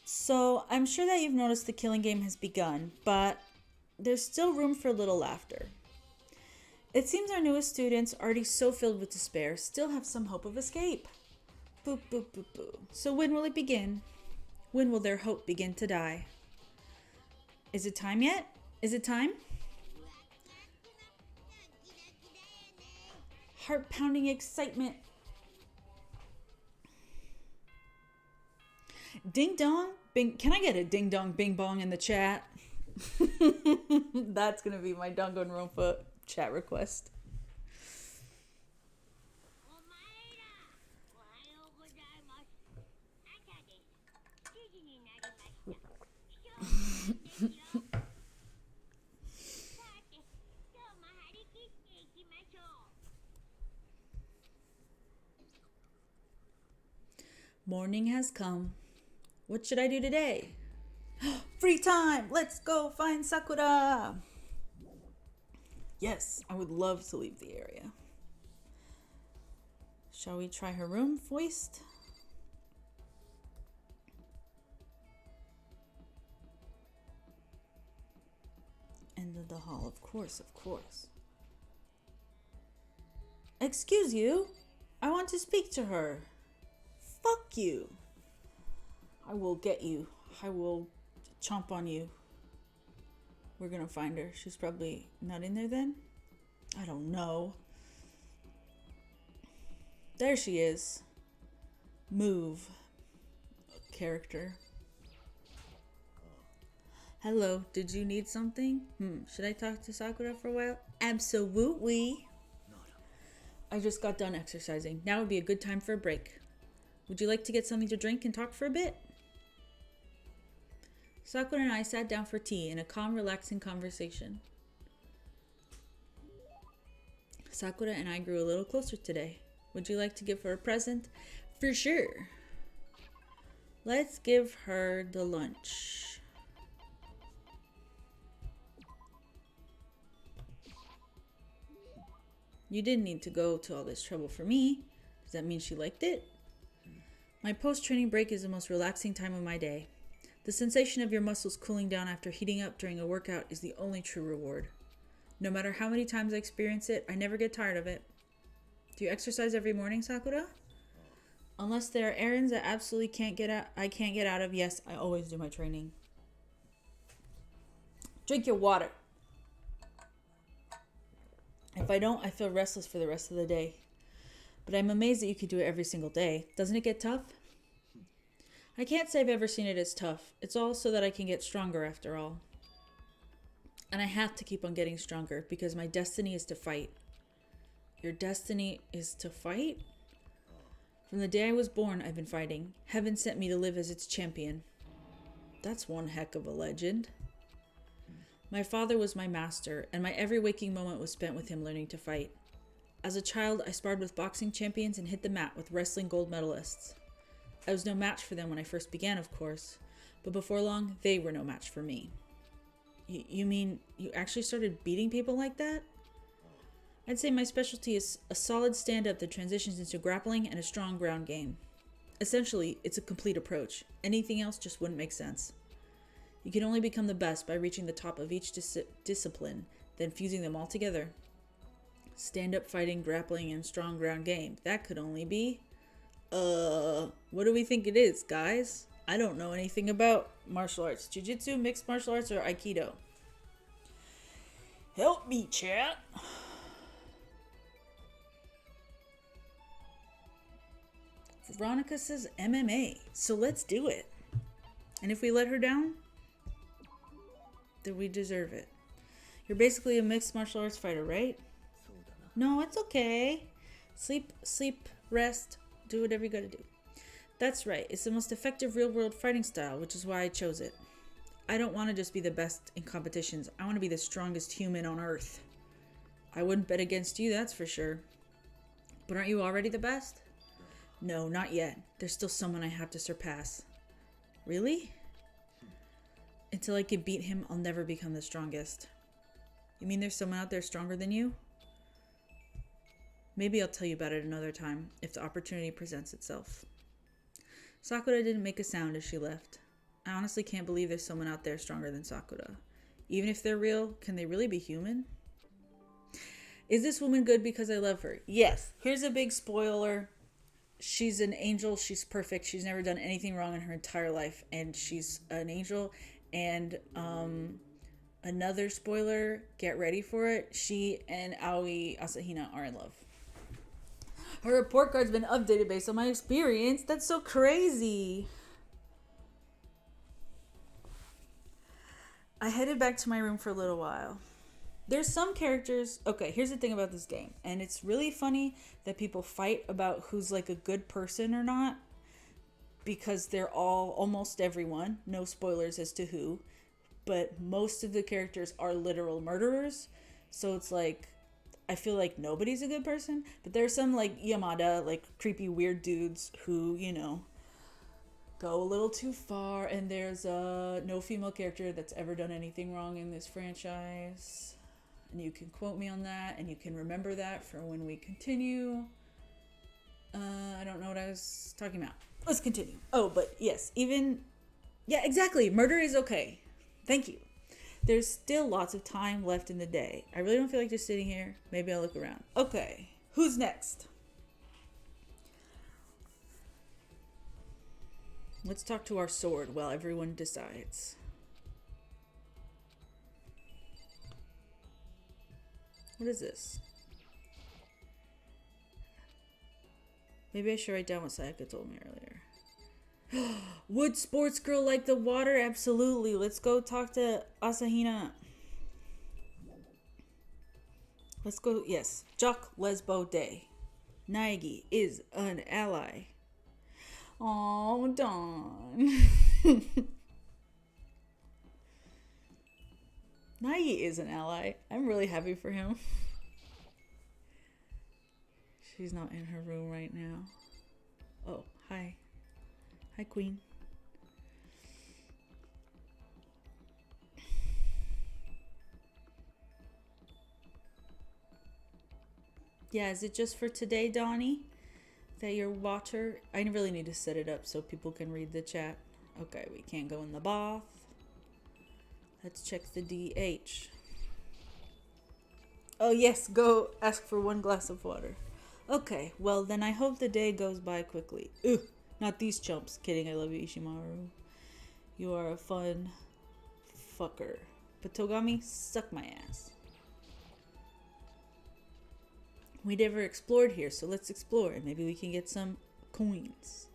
So I'm sure that you've noticed the killing game has begun, but there's still room for a little laughter. It seems our newest students, already so filled with despair, still have some hope of escape. Boop, boop, boop, boop. So when will it begin? When will their hope begin to die? Is it time yet? Is it time? Heart-pounding excitement. Ding dong, bing. Can I get a ding dong, bing bong in the chat? That's going to be my Dangan Ronpa chat request. Morning has come. What should I do today? Free time! Let's go find Sakura! Yes, I would love to leave the area. Shall we try her room, Foist? End of the hall, of course, of course. Excuse you? I want to speak to her. Fuck you. I will get you. I will chomp on you. We're gonna find her. She's probably not in there then? I don't know. There she is. Move. Character. Hello, did you need something? Should I talk to Sakura for a while? Absolutely. I just got done exercising. Now would be a good time for a break. Would you like to get something to drink and talk for a bit? Sakura and I sat down for tea in a calm, relaxing conversation. Sakura and I grew a little closer today. Would you like to give her a present? For sure. Let's give her the lunch. You didn't need to go to all this trouble for me. Does that mean she liked it? My post-training break is the most relaxing time of my day. The sensation of your muscles cooling down after heating up during a workout is the only true reward. No matter how many times I experience it, I never get tired of it. Do you exercise every morning, Sakura? Unless there are errands that absolutely I can't get out of, yes, I always do my training. Drink your water. If I don't, I feel restless for the rest of the day. But I'm amazed that you could do it every single day. Doesn't it get tough? I can't say I've ever seen it as tough. It's all so that I can get stronger after all. And I have to keep on getting stronger because my destiny is to fight. Your destiny is to fight? From the day I was born, I've been fighting. Heaven sent me to live as its champion. That's one heck of a legend. My father was my master, and my every waking moment was spent with him learning to fight. As a child, I sparred with boxing champions and hit the mat with wrestling gold medalists. I was no match for them when I first began, of course, but before long, they were no match for me. You mean you actually started beating people like that? I'd say my specialty is a solid stand-up that transitions into grappling and a strong ground game. Essentially, it's a complete approach. Anything else just wouldn't make sense. You can only become the best by reaching the top of each discipline, then fusing them all together. Stand-up fighting, grappling, and strong ground game. That could only be... what do we think it is, guys? I don't know anything about martial arts. Jiu-jitsu, mixed martial arts, or Aikido? Help me, chat! Veronica says MMA, so let's do it. And if we let her down, then we deserve it. You're basically a mixed martial arts fighter, right? No, it's okay. Sleep, rest, do whatever you gotta do. That's right. It's the most effective real-world fighting style, which is why I chose it. I don't want to just be the best in competitions. I want to be the strongest human on Earth. I wouldn't bet against you, that's for sure. But aren't you already the best? No, not yet. There's still someone I have to surpass. Really? Until I can beat him, I'll never become the strongest. You mean there's someone out there stronger than you? Maybe I'll tell you about it another time, if the opportunity presents itself. Sakura didn't make a sound as she left. I honestly can't believe there's someone out there stronger than Sakura. Even if they're real, can they really be human? Is this woman good because I love her? Yes. Here's a big spoiler. She's an angel. She's perfect. She's never done anything wrong in her entire life. And she's an angel. And another spoiler, get ready for it. She and Aoi Asahina are in love. Her report card's been updated based on my experience. That's so crazy. I headed back to my room for a little while. There's some characters... Okay, here's the thing about this game. And it's really funny that people fight about who's like a good person or not. Because they're almost everyone. No spoilers as to who. But most of the characters are literal murderers. So it's like... I feel like nobody's a good person, but there's some like Yamada, like creepy weird dudes who, you know, go a little too far, and there's no female character that's ever done anything wrong in this franchise, and you can quote me on that, and you can remember that for when we continue. I don't know what I was talking about. Let's continue. Oh, but yes, yeah, exactly, murder is okay. Thank you. There's still lots of time left in the day. I really don't feel like just sitting here. Maybe I'll look around. Okay, who's next? Let's talk to our sword while everyone decides. What is this? Maybe I should write down what Sayaka told me earlier. Would sports girl like the water? Absolutely. Let's go talk to Asahina. Let's go. Yes. Jock Lesbo Day. Naegi is an ally. Oh, Dawn. Naegi is an ally. I'm really happy for him. She's not in her room right now. Oh, hi. Hi, Queen. Yeah, is it just for today, Donnie? That your water... I really need to set it up so people can read the chat. Okay, we can't go in the bath. Let's check the DH. Oh, yes, go ask for 1 glass of water. Okay, well, then I hope the day goes by quickly. Ugh, not these chumps. Kidding, I love you, Ishimaru. You are a fun fucker. But Togami, suck my ass. We never explored here, so let's explore. And maybe we can get some coins.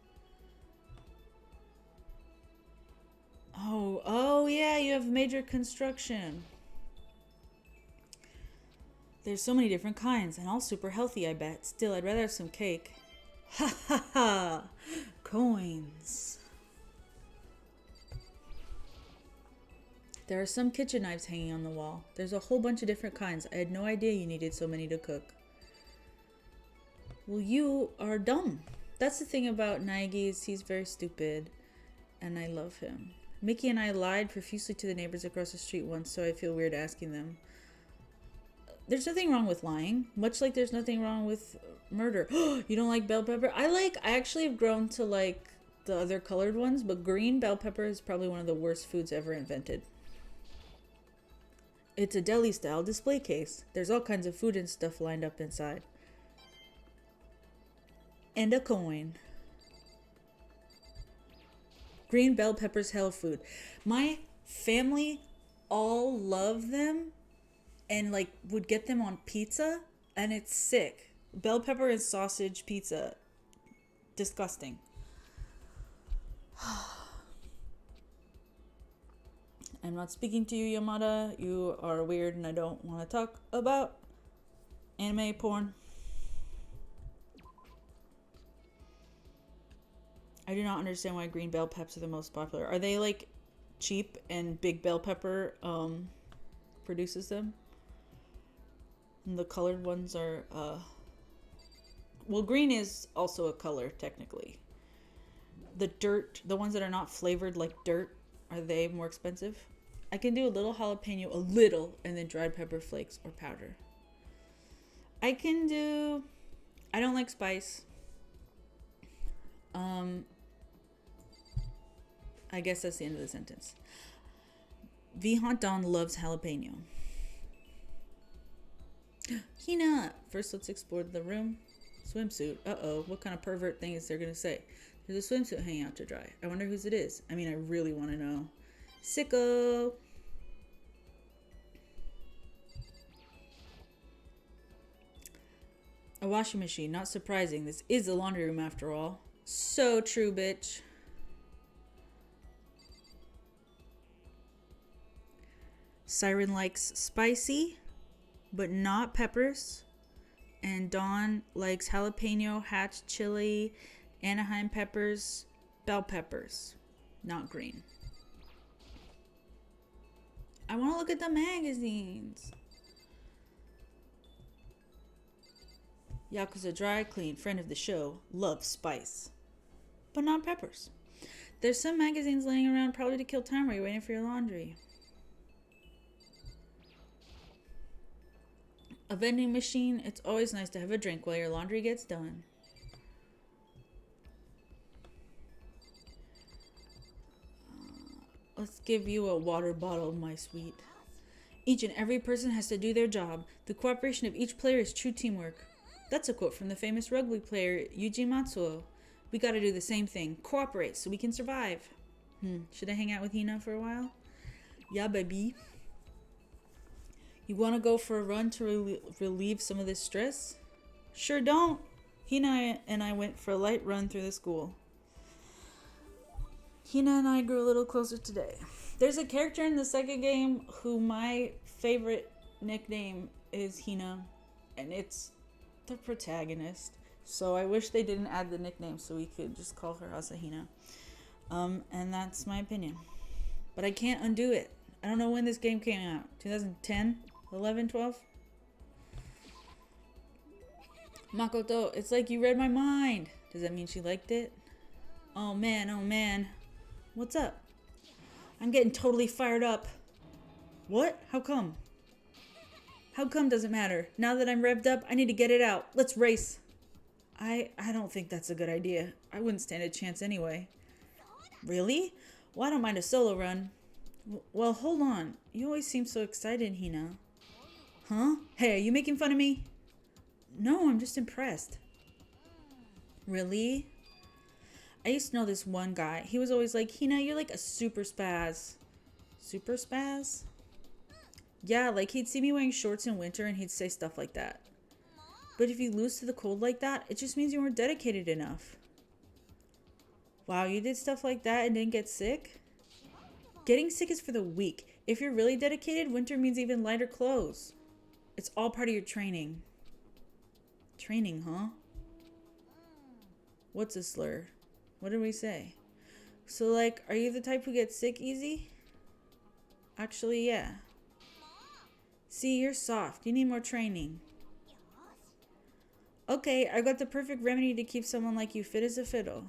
Oh yeah, you have major construction. There's so many different kinds, and all super healthy, I bet. Still, I'd rather have some cake. Ha ha ha! Coins. There are some kitchen knives hanging on the wall. There's a whole bunch of different kinds. I had no idea you needed so many to cook. Well, you are dumb. That's the thing about Naegi, is he's very stupid, and I love him. Mickey and I lied profusely to the neighbors across the street once, so I feel weird asking them. There's nothing wrong with lying, much like there's nothing wrong with murder. You don't like bell pepper? I actually have grown to like the other colored ones, but green bell pepper is probably one of the worst foods ever invented. It's a deli-style display case. There's all kinds of food and stuff lined up inside. And a coin. Green bell peppers, hell food. My family all love them and like would get them on pizza, and it's sick. Bell pepper and sausage pizza. Disgusting. I'm not speaking to you, Yamada. You are weird and I don't want to talk about anime porn. I do not understand why green bell peppers are the most popular. Are they like cheap and big bell pepper produces them? And the colored ones are well, green is also a color technically. The ones that are not flavored like dirt, are they more expensive? I can do a little jalapeno, a little, and then dried pepper flakes or powder. I don't like spice. I guess that's the end of the sentence. Vihant loves jalapeno. Hina! First, let's explore the room. Swimsuit. Uh-oh, what kind of pervert thing is there gonna say? There's a swimsuit hanging out to dry. I wonder whose it is. I mean, I really want to know. Sicko! A washing machine. Not surprising. This is a laundry room after all. So true, bitch. Siren likes spicy, but not peppers. And Dawn likes jalapeno, hatch chili, Anaheim peppers, bell peppers, not green. I want to look at the magazines. Yakuza Dry Clean, friend of the show, loves spice, but not peppers. There's some magazines laying around probably to kill time while you're waiting for your laundry. A vending machine. It's always nice to have a drink while your laundry gets done. Let's give you a water bottle, my sweet. Each and every person has to do their job. The cooperation of each player is true teamwork. That's a quote from the famous rugby player Yuji Matsuo. We gotta do the same thing. Cooperate so we can survive. Should I hang out with Hina for a while? Yeah, baby. You want to go for a run to relieve some of this stress? Sure don't. Hina and I went for a light run through the school. Hina and I grew a little closer today. There's a character in the second game who my favorite nickname is Hina, and it's the protagonist. So I wish they didn't add the nickname so we could just call her Asahina. And that's my opinion. But I can't undo it. I don't know when this game came out. 2010? 11, 12? Makoto, it's like you read my mind. Does that mean she liked it? Oh man, oh man. What's up? I'm getting totally fired up. What? How come? How come doesn't matter. Now that I'm revved up, I need to get it out. Let's race. I don't think that's a good idea. I wouldn't stand a chance anyway. Really? Well, I don't mind a solo run. Well, hold on. You always seem so excited, Hina. Huh? Hey, are you making fun of me? No, I'm just impressed. Really? I used to know this one guy. He was always like, Hina, you're like a super spaz. Super spaz? Yeah, like he'd see me wearing shorts in winter and he'd say stuff like that. But if you lose to the cold like that, it just means you weren't dedicated enough. Wow, you did stuff like that and didn't get sick? Getting sick is for the weak. If you're really dedicated, winter means even lighter clothes. It's all part of your training. Training, huh? What's a slur? What did we say? So, like, are you the type who gets sick easy? Actually, yeah. See, you're soft. You need more training. Okay, I got the perfect remedy to keep someone like you fit as a fiddle.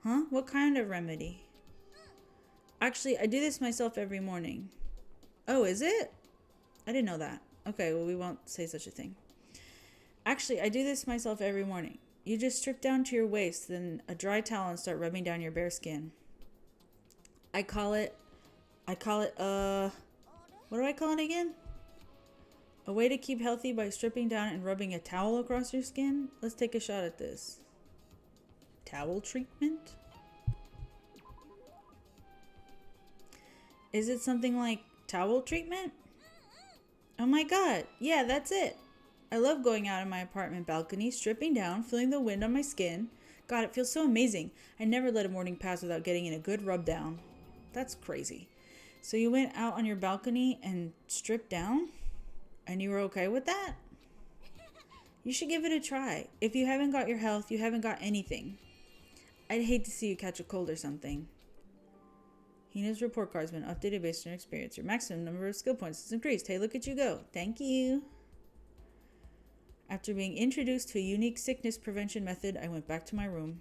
Huh? What kind of remedy? Actually, I do this myself every morning. Oh, is it? I didn't know that. Okay, well, we won't say such a thing. Actually, I do this myself every morning. You just strip down to your waist, then a dry towel and start rubbing down your bare skin. I call it, what do I call it again? A way to keep healthy by stripping down and rubbing a towel across your skin? Let's take a shot at this. Towel treatment? Is it something like towel treatment? Oh my god, yeah, that's it. I love going out in my apartment balcony, stripping down, feeling the wind on my skin. God, it feels so amazing. I never let a morning pass without getting in a good rub down. That's crazy. So you went out on your balcony and stripped down? And you were okay with that? You should give it a try. If you haven't got your health, you haven't got anything. I'd hate to see you catch a cold or something. Hina's report card's been updated based on your experience. Your maximum number of skill points has increased. Hey, look at you go. Thank you. After being introduced to a unique sickness prevention method, I went back to my room.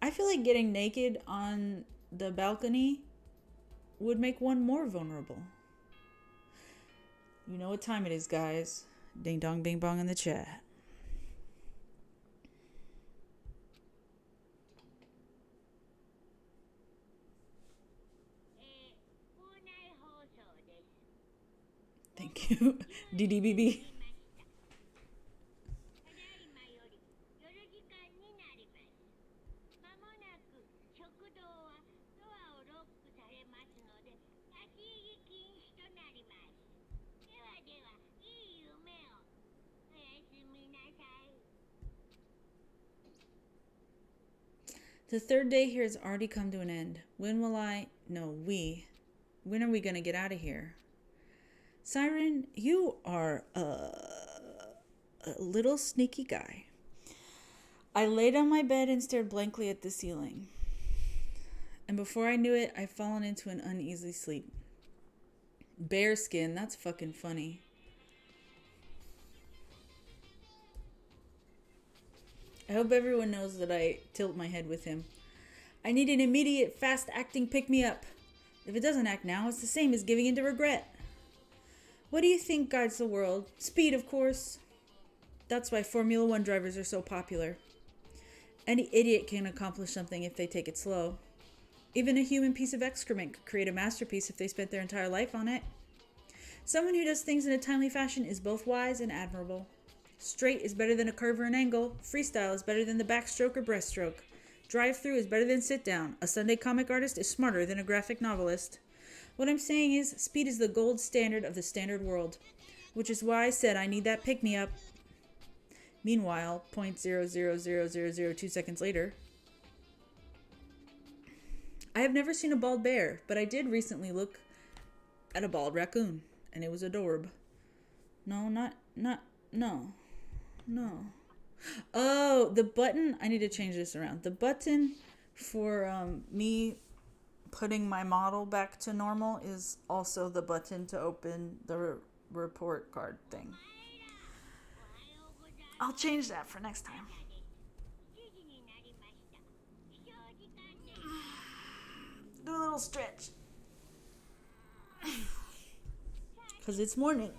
I feel like getting naked on the balcony would make one more vulnerable. You know what time it is, guys. Ding dong bing bong in the chat. Thank you. DDBB. The third day here has already come to an end. When are we going to get out of here? Siren, you are a little sneaky guy. I laid on my bed and stared blankly at the ceiling. And before I knew it, I'd fallen into an uneasy sleep. Bearskin, that's fucking funny. I hope everyone knows that I tilt my head with him. I need an immediate, fast-acting pick-me-up. If it doesn't act now, it's the same as giving in to regret. What do you think guides the world? Speed, of course. That's why Formula One drivers are so popular. Any idiot can accomplish something if they take it slow. Even a human piece of excrement could create a masterpiece if they spent their entire life on it. Someone who does things in a timely fashion is both wise and admirable. Straight is better than a curve or an angle. Freestyle is better than the backstroke or breaststroke. Drive-through is better than sit-down. A Sunday comic artist is smarter than a graphic novelist. What I'm saying is, speed is the gold standard of the standard world. Which is why I said I need that pick-me-up. Meanwhile, 0.000002 seconds later. I have never seen a bald bear, but I did recently look at a bald raccoon. And it was adorable. No. Oh, the button. I need to change this around. The button for me putting my model back to normal is also the button to open the report card thing. I'll change that for next time. Do a little stretch. Because it's morning.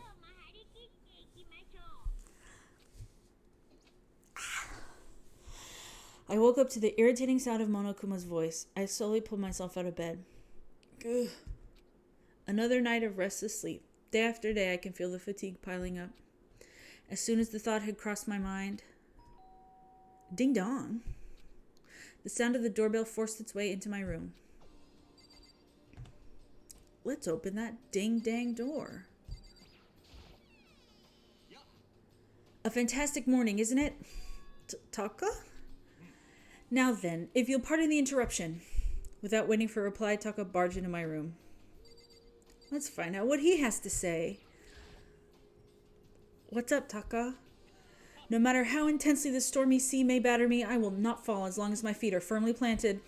I woke up to the irritating sound of Monokuma's voice. I slowly pulled myself out of bed. Ugh. Another night of restless sleep. Day after day, I can feel the fatigue piling up. As soon as the thought had crossed my mind, ding dong. The sound of the doorbell forced its way into my room. Let's open that ding-dang door. A fantastic morning, isn't it? Taka? Now then, if you'll pardon the interruption. Without waiting for a reply, Taka barged into my room. Let's find out what he has to say. What's up, Taka? No matter how intensely the stormy sea may batter me, I will not fall as long as my feet are firmly planted.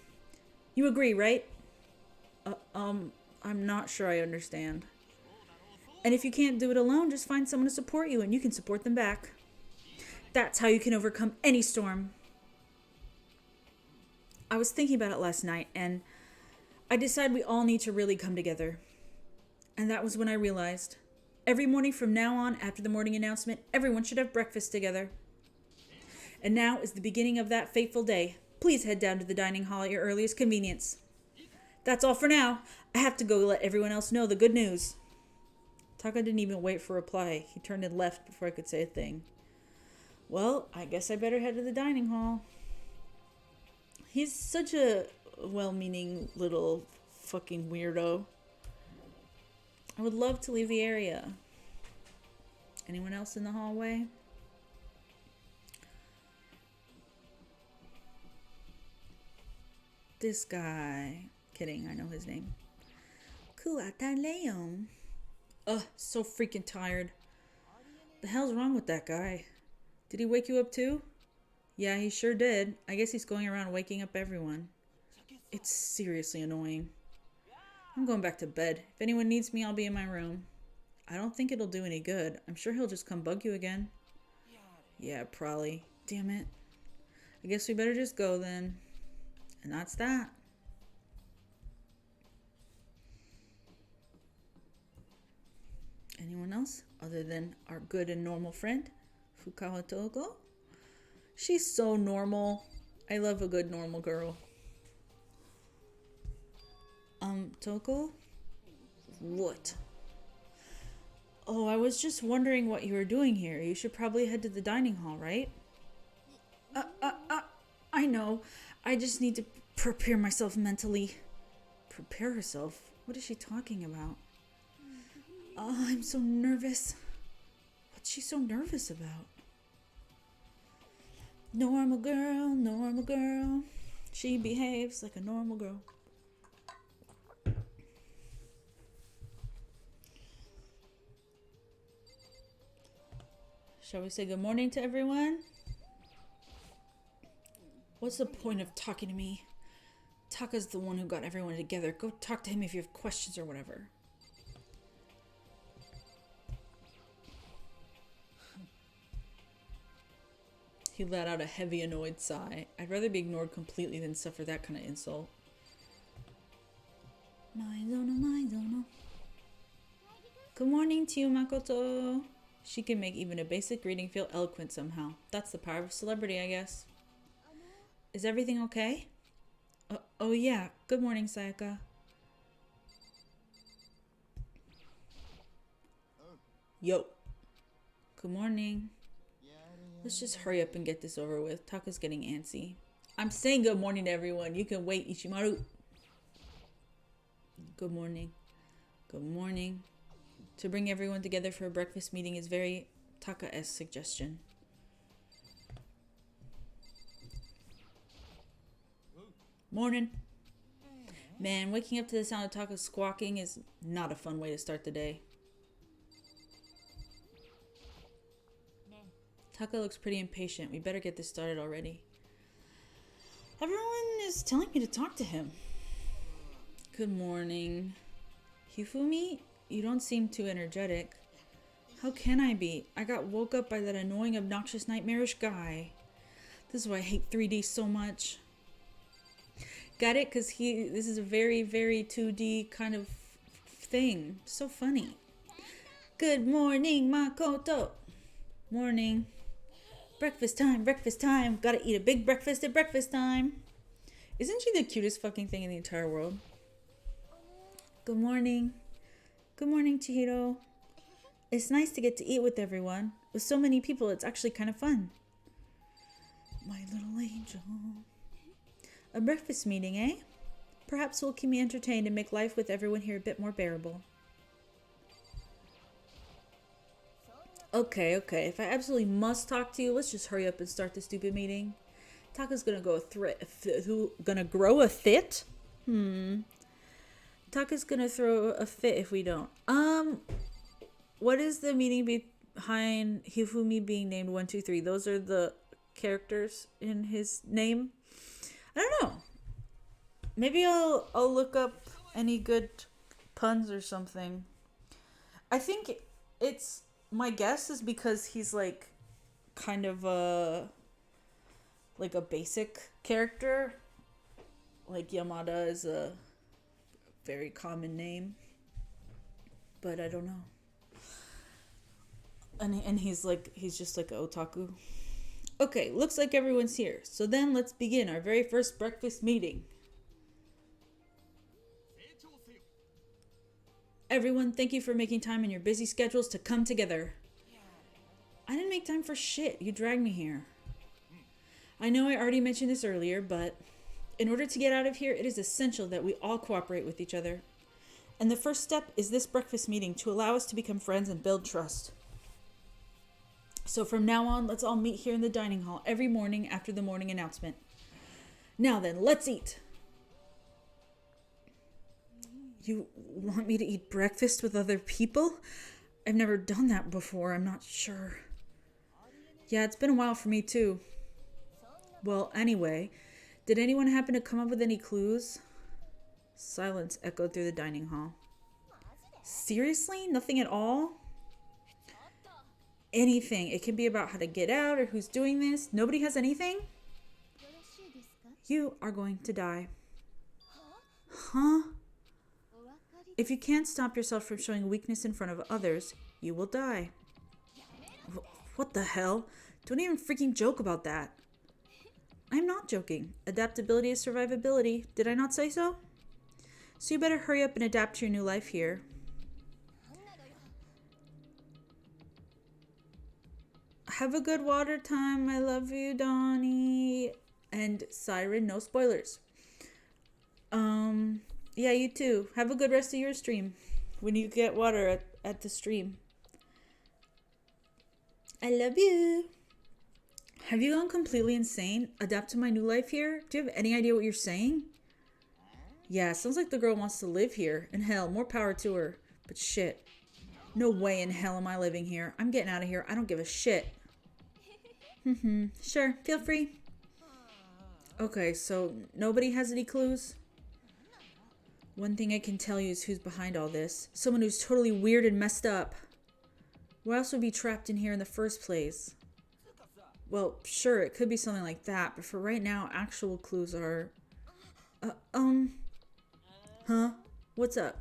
You agree, right? I'm not sure I understand. And if you can't do it alone, just find someone to support you and you can support them back. That's how you can overcome any storm. I was thinking about it last night and I decided we all need to really come together. And that was when I realized every morning from now on, after the morning announcement, everyone should have breakfast together. And now is the beginning of that fateful day. Please head down to the dining hall at your earliest convenience. That's all for now. I have to go let everyone else know the good news. Taka didn't even wait for a reply. He turned and left before I could say a thing. Well, I guess I better head to the dining hall. He's such a well-meaning little fucking weirdo. I would love to leave the area. Anyone else in the hallway? This guy. Kidding, I know his name. Kuata Leon. Ugh, so freaking tired. The hell's wrong with that guy? Did he wake you up too? Yeah, he sure did. I guess he's going around waking up everyone. It's seriously annoying. I'm going back to bed. If anyone needs me, I'll be in my room. I don't think it'll do any good. I'm sure he'll just come bug you again. Yeah, probably. Damn it. I guess we better just go then. And that's that. Anyone else other than our good and normal friend, Fukawa Togo? She's so normal. I love a good normal girl. Toko? What? Oh, I was just wondering what you were doing here. You should probably head to the dining hall, right? I know. I just need to prepare myself mentally. Prepare herself? What is she talking about? Oh, I'm so nervous. What's she so nervous about? Normal girl, normal girl. She behaves like a normal girl. Shall we say good morning to everyone? What's the point of talking to me? Taka's the one who got everyone together. Go talk to him if you have questions or whatever. He let out a heavy, annoyed sigh. I'd rather be ignored completely than suffer that kind of insult. My zono. Good morning to you, Makoto. She can make even a basic greeting feel eloquent somehow. That's the power of celebrity, I guess. Is everything okay? Oh yeah. Good morning, Sayaka. Yo. Good morning. Let's just hurry up and get this over with. Taka's getting antsy. I'm saying good morning to everyone. You can wait, Ichimaru. Good morning. Good morning. To bring everyone together for a breakfast meeting is very Taka-esque suggestion. Morning. Man, waking up to the sound of Taka squawking is not a fun way to start the day. Taka looks pretty impatient. We better get this started already. Everyone is telling me to talk to him. Good morning. Hifumi, you don't seem too energetic. How can I be? I got woke up by that annoying, obnoxious, nightmarish guy. This is why I hate 3D so much. Got it? Because this is a very, very 2D kind of thing. So funny. Good morning, Makoto. Morning. Breakfast time, breakfast time. Gotta eat a big breakfast at breakfast time. Isn't she the cutest fucking thing in the entire world? Good morning. Good morning, Chihiro. It's nice to get to eat with everyone. With so many people, it's actually kind of fun. My little angel. A breakfast meeting, eh? Perhaps will keep me entertained and make life with everyone here a bit more bearable. Okay. If I absolutely must talk to you, let's just hurry up and start the stupid meeting. Taka's gonna grow a fit? Taka's gonna throw a fit if we don't. What is the meaning behind Hifumi being named 1, 2, 3? Those are the characters in his name. I don't know. Maybe I'll look up any good puns or something. I think it's, my guess is because he's like kind of a basic character. Like Yamada is a very common name, but I don't know. And he's just like an otaku. Okay, looks like everyone's here. So then let's begin our very first breakfast meeting. Everyone, thank you for making time in your busy schedules to come together. I didn't make time for shit. You dragged me here. I know I already mentioned this earlier, but in order to get out of here, it is essential that we all cooperate with each other. And the first step is this breakfast meeting to allow us to become friends and build trust. So from now on, let's all meet here in the dining hall every morning after the morning announcement. Now then, let's eat. You want me to eat breakfast with other people? I've never done that before. I'm not sure. Yeah, it's been a while for me too. Well, anyway, did anyone happen to come up with any clues? Silence echoed through the dining hall. Seriously? Nothing at all? Anything. It can be about how to get out or who's doing this. Nobody has anything? You are going to die. Huh? If you can't stop yourself from showing weakness in front of others, you will die. What the hell? Don't even freaking joke about that. I'm not joking. Adaptability is survivability. Did I not say so? So you better hurry up and adapt to your new life here. Have a good water time. I love you, Donnie. And Siren, no spoilers. Yeah, you too. Have a good rest of your stream when you get water at the stream. I love you. Have you gone completely insane? Adapt to my new life here? Do you have any idea what you're saying? Yeah, sounds like the girl wants to live here. And hell, more power to her. But shit. No way in hell am I living here. I'm getting out of here. I don't give a shit. Sure, feel free. Okay, so nobody has any clues? One thing I can tell you is who's behind all this. Someone who's totally weird and messed up. Why else would be trapped in here in the first place? Well, sure, it could be something like that, but for right now, actual clues are... Huh? What's up?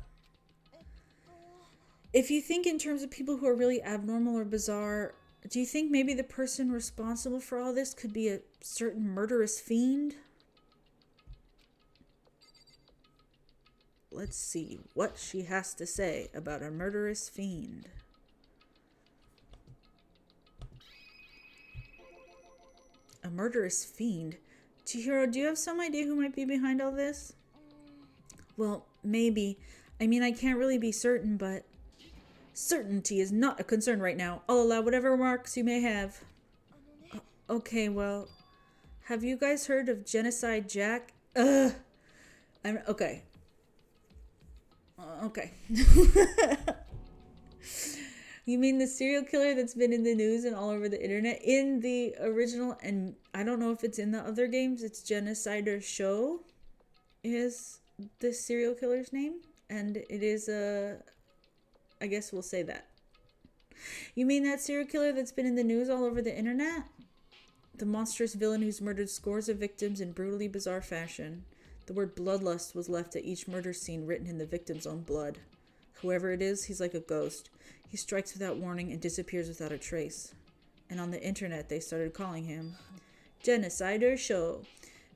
If you think in terms of people who are really abnormal or bizarre, do you think maybe the person responsible for all this could be a certain murderous fiend? Let's see what she has to say about a murderous fiend. A murderous fiend? Chihiro, do you have some idea who might be behind all this? Well, maybe. I mean, I can't really be certain, but... Certainty is not a concern right now. I'll allow whatever remarks you may have. Okay, well... Have you guys heard of Genocide Jack? Okay. Okay. You mean the serial killer that's been in the news and all over the internet? In the original, and I don't know if it's in the other games, it's Genocider Show is this serial killer's name. And it is I guess we'll say that. You mean that serial killer that's been in the news all over the internet? The monstrous villain who's murdered scores of victims in brutally bizarre fashion. The word bloodlust was left at each murder scene written in the victim's own blood. Whoever it is, he's like a ghost. He strikes without warning and disappears without a trace. And on the internet, they started calling him Genocider Show.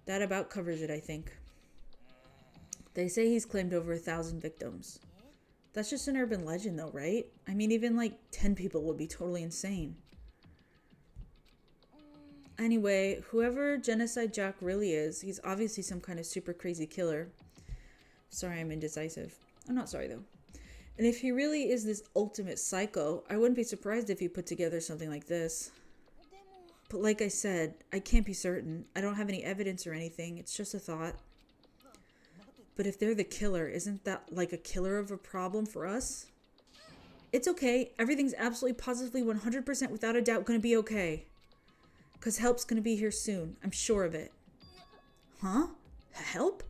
That about covers it, I think. They say he's claimed over 1,000 victims. That's just an urban legend though, right? I mean, even like 10 people would be totally insane. Anyway, whoever Genocide Jack really is, he's obviously some kind of super crazy killer. Sorry, I'm indecisive. I'm not sorry though. And if he really is this ultimate psycho, I wouldn't be surprised if he put together something like this. But like I said, I can't be certain. I don't have any evidence or anything. It's just a thought. But if they're the killer, isn't that like a killer of a problem for us? It's okay. Everything's absolutely positively 100% without a doubt going to be okay. Because help's going to be here soon. I'm sure of it. Huh? Help?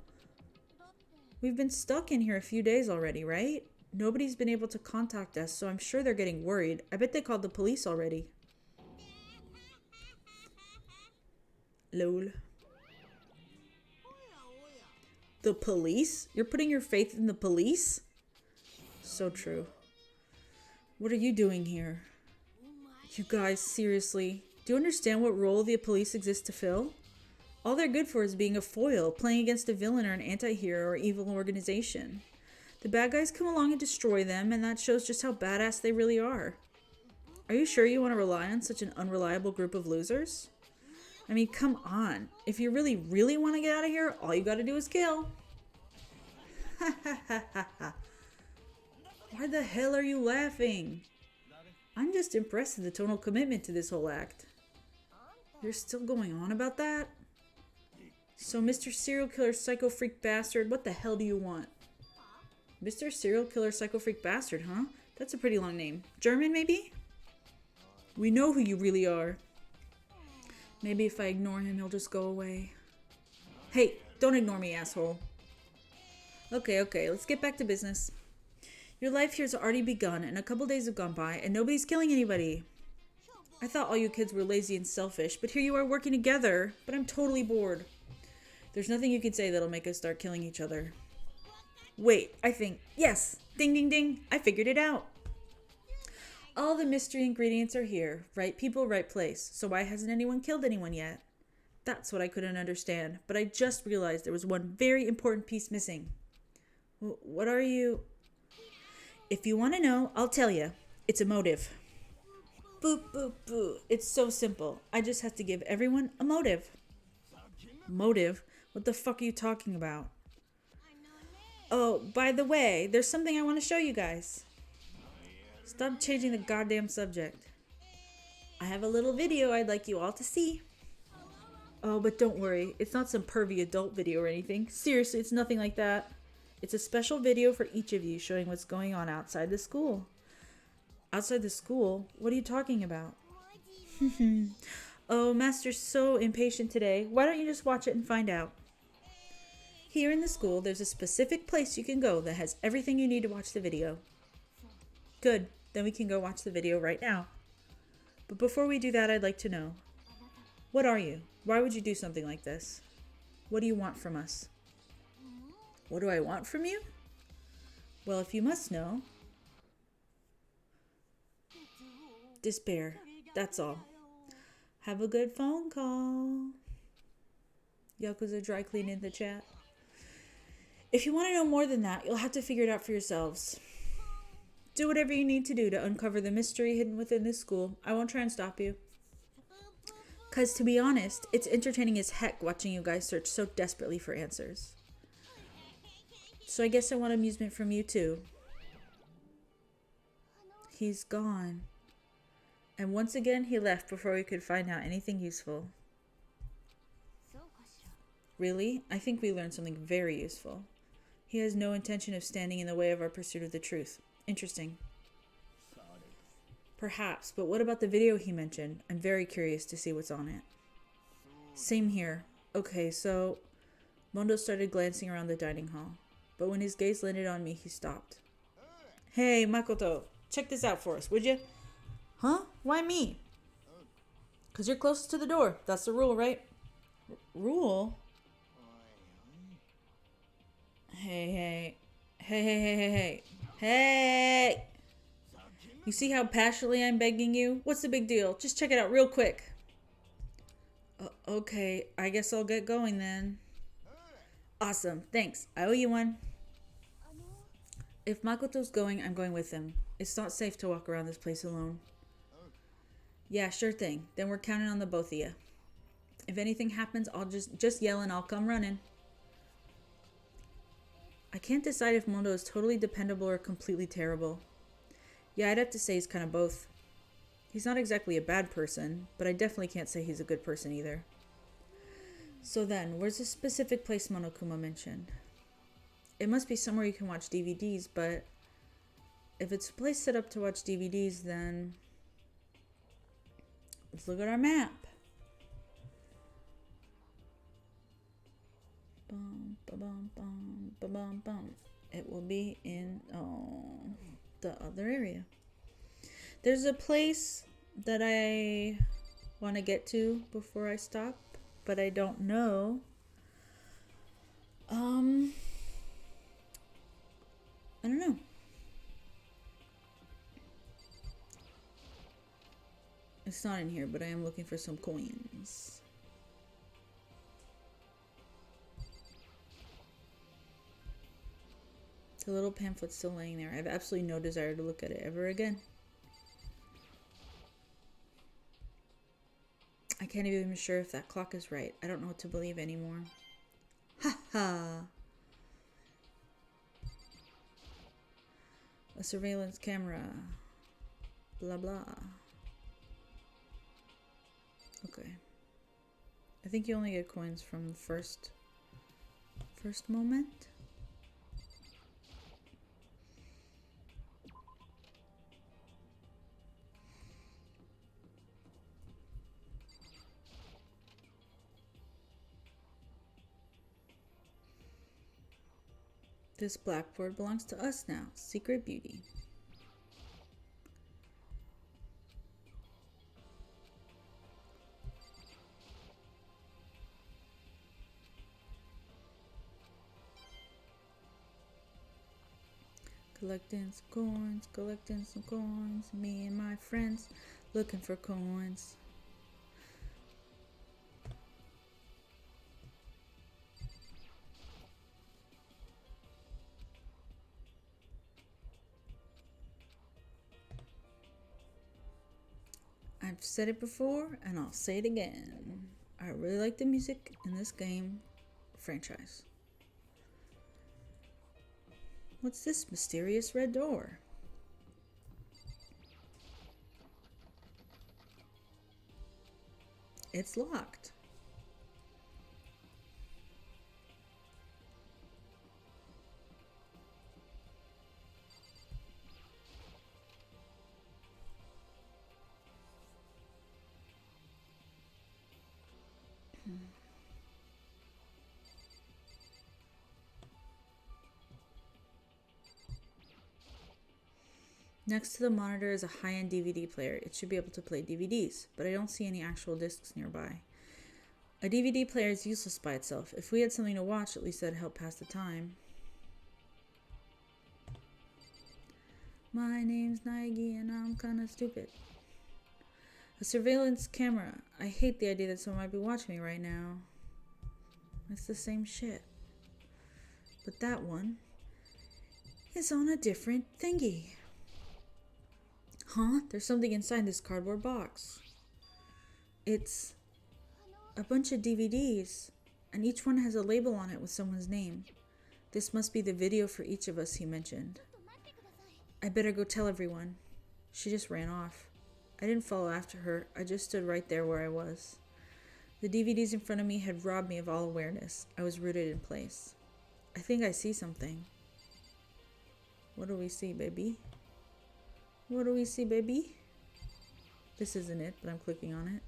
We've been stuck in here a few days already, right? Nobody's been able to contact us, so I'm sure they're getting worried. I bet they called the police already. Lol. The police? You're putting your faith in the police? So true. What are you doing here? You guys, seriously. Do you understand what role the police exist to fill? All they're good for is being a foil, playing against a villain or an anti-hero or evil organization. The bad guys come along and destroy them, and that shows just how badass they really are. Are you sure you want to rely on such an unreliable group of losers? I mean, come on. If you really, really want to get out of here, all you gotta do is kill. Ha ha ha ha ha. Why the hell are you laughing? I'm just impressed with the tonal commitment to this whole act. You're still going on about that? So, Mr. Serial Killer Psycho Freak Bastard, what the hell do you want? Mr. Serial Killer Psycho Freak Bastard, huh? That's a pretty long name. German, maybe? We know who you really are. Maybe if I ignore him, he'll just go away. Hey, don't ignore me, asshole. Okay, let's get back to business. Your life here's already begun, and a couple days have gone by, and nobody's killing anybody. I thought all you kids were lazy and selfish, but here you are working together, but I'm totally bored. There's nothing you can say that'll make us start killing each other. Wait, I think, yes, ding ding ding, I figured it out. All the mystery ingredients are here, right people, right place, so why hasn't anyone killed anyone yet? That's what I couldn't understand, but I just realized there was one very important piece missing. What are you... If you want to know, I'll tell you. It's a motive. Boop, boop, boop. It's so simple. I just have to give everyone a motive. Motive? What the fuck are you talking about? Oh, by the way, there's something I want to show you guys. Stop changing the goddamn subject. I have a little video I'd like you all to see. Oh, but don't worry. It's not some pervy adult video or anything. Seriously, it's nothing like that. It's a special video for each of you showing what's going on outside the school. Outside the school? What are you talking about? Oh, Master's so impatient today. Why don't you just watch it and find out? Here in the school, there's a specific place you can go that has everything you need to watch the video. Good. Then we can go watch the video right now. But before we do that, I'd like to know. What are you? Why would you do something like this? What do you want from us? What do I want from you? Well, if you must know. Despair. That's all. Have a good phone call. Yakuza dry clean in the chat. If you want to know more than that, you'll have to figure it out for yourselves. Do whatever you need to do to uncover the mystery hidden within this school. I won't try and stop you. Because to be honest, it's entertaining as heck watching you guys search so desperately for answers. So I guess I want amusement from you too. He's gone. And once again, he left before we could find out anything useful. Really? I think we learned something very useful. He has no intention of standing in the way of our pursuit of the truth. Interesting. Perhaps, but what about the video he mentioned? I'm very curious to see what's on it. Same here. Okay, so... Mondo started glancing around the dining hall, but when his gaze landed on me, he stopped. Hey, Makoto, check this out for us, would you? Huh? Why me? Because you're closest to the door. That's the rule, right? Rule? Hey. Hey! You see how passionately I'm begging you? What's the big deal? Just check it out real quick. Okay, I guess I'll get going then. Awesome, thanks. I owe you one. If Makoto's going, I'm going with him. It's not safe to walk around this place alone. Yeah, sure thing. Then we're counting on the both of you. If anything happens, I'll just yell and I'll come running. I can't decide if Mondo is totally dependable or completely terrible. Yeah, I'd have to say he's kind of both. He's not exactly a bad person, but I definitely can't say he's a good person either. So then, where's the specific place Monokuma mentioned? It must be somewhere you can watch DVDs, but if it's a place set up to watch DVDs, then let's look at our map. Bum, ba-bum, bum, ba-bum, bum. It will be in the other area. There's a place that I want to get to before I stop, but I don't know. I don't know. It's not in here, but I am looking for some coins. The little pamphlet's still laying there. I have absolutely no desire to look at it ever again. I can't even be sure if that clock is right. I don't know what to believe anymore. Ha ha! A surveillance camera. Blah blah. Okay. I think you only get coins from the first moment. This blackboard belongs to us now. Secret beauty. Collecting some coins. Me and my friends looking for coins. I've said it before and I'll say it again. I really like the music in this game franchise. What's this mysterious red door? It's locked. Next to the monitor is a high-end DVD player. It should be able to play DVDs, but I don't see any actual discs nearby. A DVD player is useless by itself. If we had something to watch, at least that'd help pass the time. My name's Naegi and I'm kinda stupid. A surveillance camera. I hate the idea that someone might be watching me right now. It's the same shit. But that one is on a different thingy. Huh? There's something inside this cardboard box. It's a bunch of DVDs, and each one has a label on it with someone's name. This must be the video for each of us, he mentioned. I better go tell everyone. She just ran off. I didn't follow after her. I just stood right there where I was. The DVDs in front of me had robbed me of all awareness. I was rooted in place. I think I see something. What do we see, baby? What do we see, baby? This isn't it, but I'm clicking on it.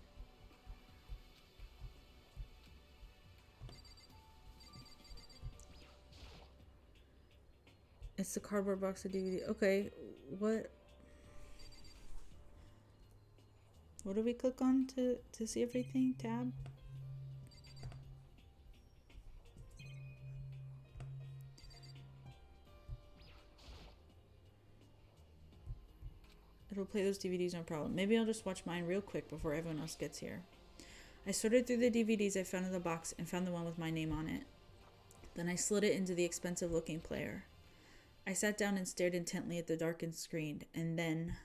It's the cardboard box of DVD. Okay, what? What do we click on to see everything? Tab? It'll play those DVDs, no problem. Maybe I'll just watch mine real quick before everyone else gets here. I sorted through the DVDs I found in the box and found the one with my name on it. Then I slid it into the expensive-looking player. I sat down and stared intently at the darkened screen, and then...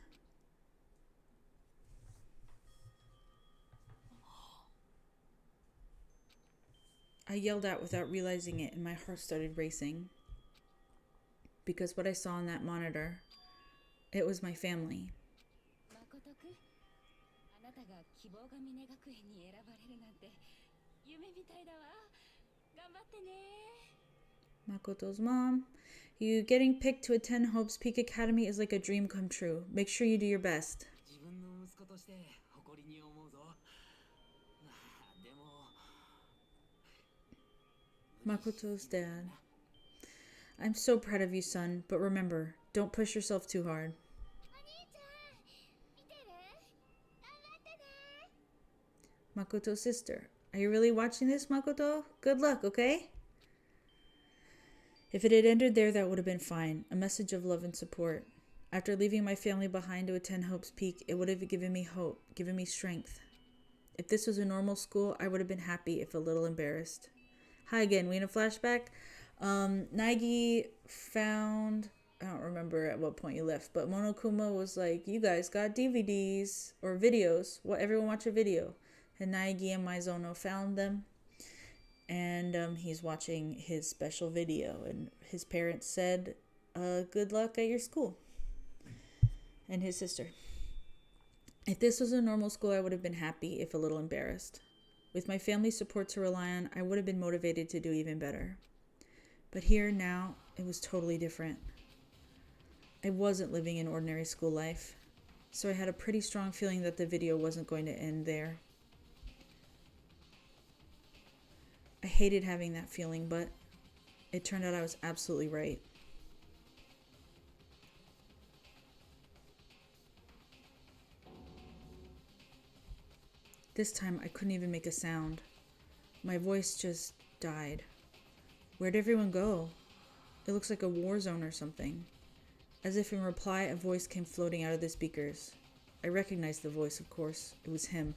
I yelled out without realizing it, and my heart started racing. Because what I saw on that monitor, it was my family. Makoto's mom. You getting picked to attend Hope's Peak Academy is like a dream come true. Make sure you do your best. Makoto's dad. I'm so proud of you, son, but remember, don't push yourself too hard. Makoto's sister. Are you really watching this, Makoto? Good luck, okay? If it had ended there, that would have been fine. A message of love and support. After leaving my family behind to attend Hope's Peak, it would have given me hope, given me strength. If this was a normal school, I would have been happy, if a little embarrassed. Hi again, we in a flashback? Naegi found... I don't remember at what point you left, but Monokuma was like, you guys got DVDs or videos. What? Everyone watch a video. And Naegi and Maizono found them. And he's watching his special video. And his parents said, good luck at your school. And his sister. If this was a normal school, I would have been happy, if a little embarrassed. With my family's support to rely on, I would have been motivated to do even better. But here, now, it was totally different. I wasn't living an ordinary school life, so I had a pretty strong feeling that the video wasn't going to end there. I hated having that feeling, but it turned out I was absolutely right. This time, I couldn't even make a sound. My voice just died. Where'd everyone go? It looks like a war zone or something. As if in reply, a voice came floating out of the speakers. I recognized the voice, of course. It was him.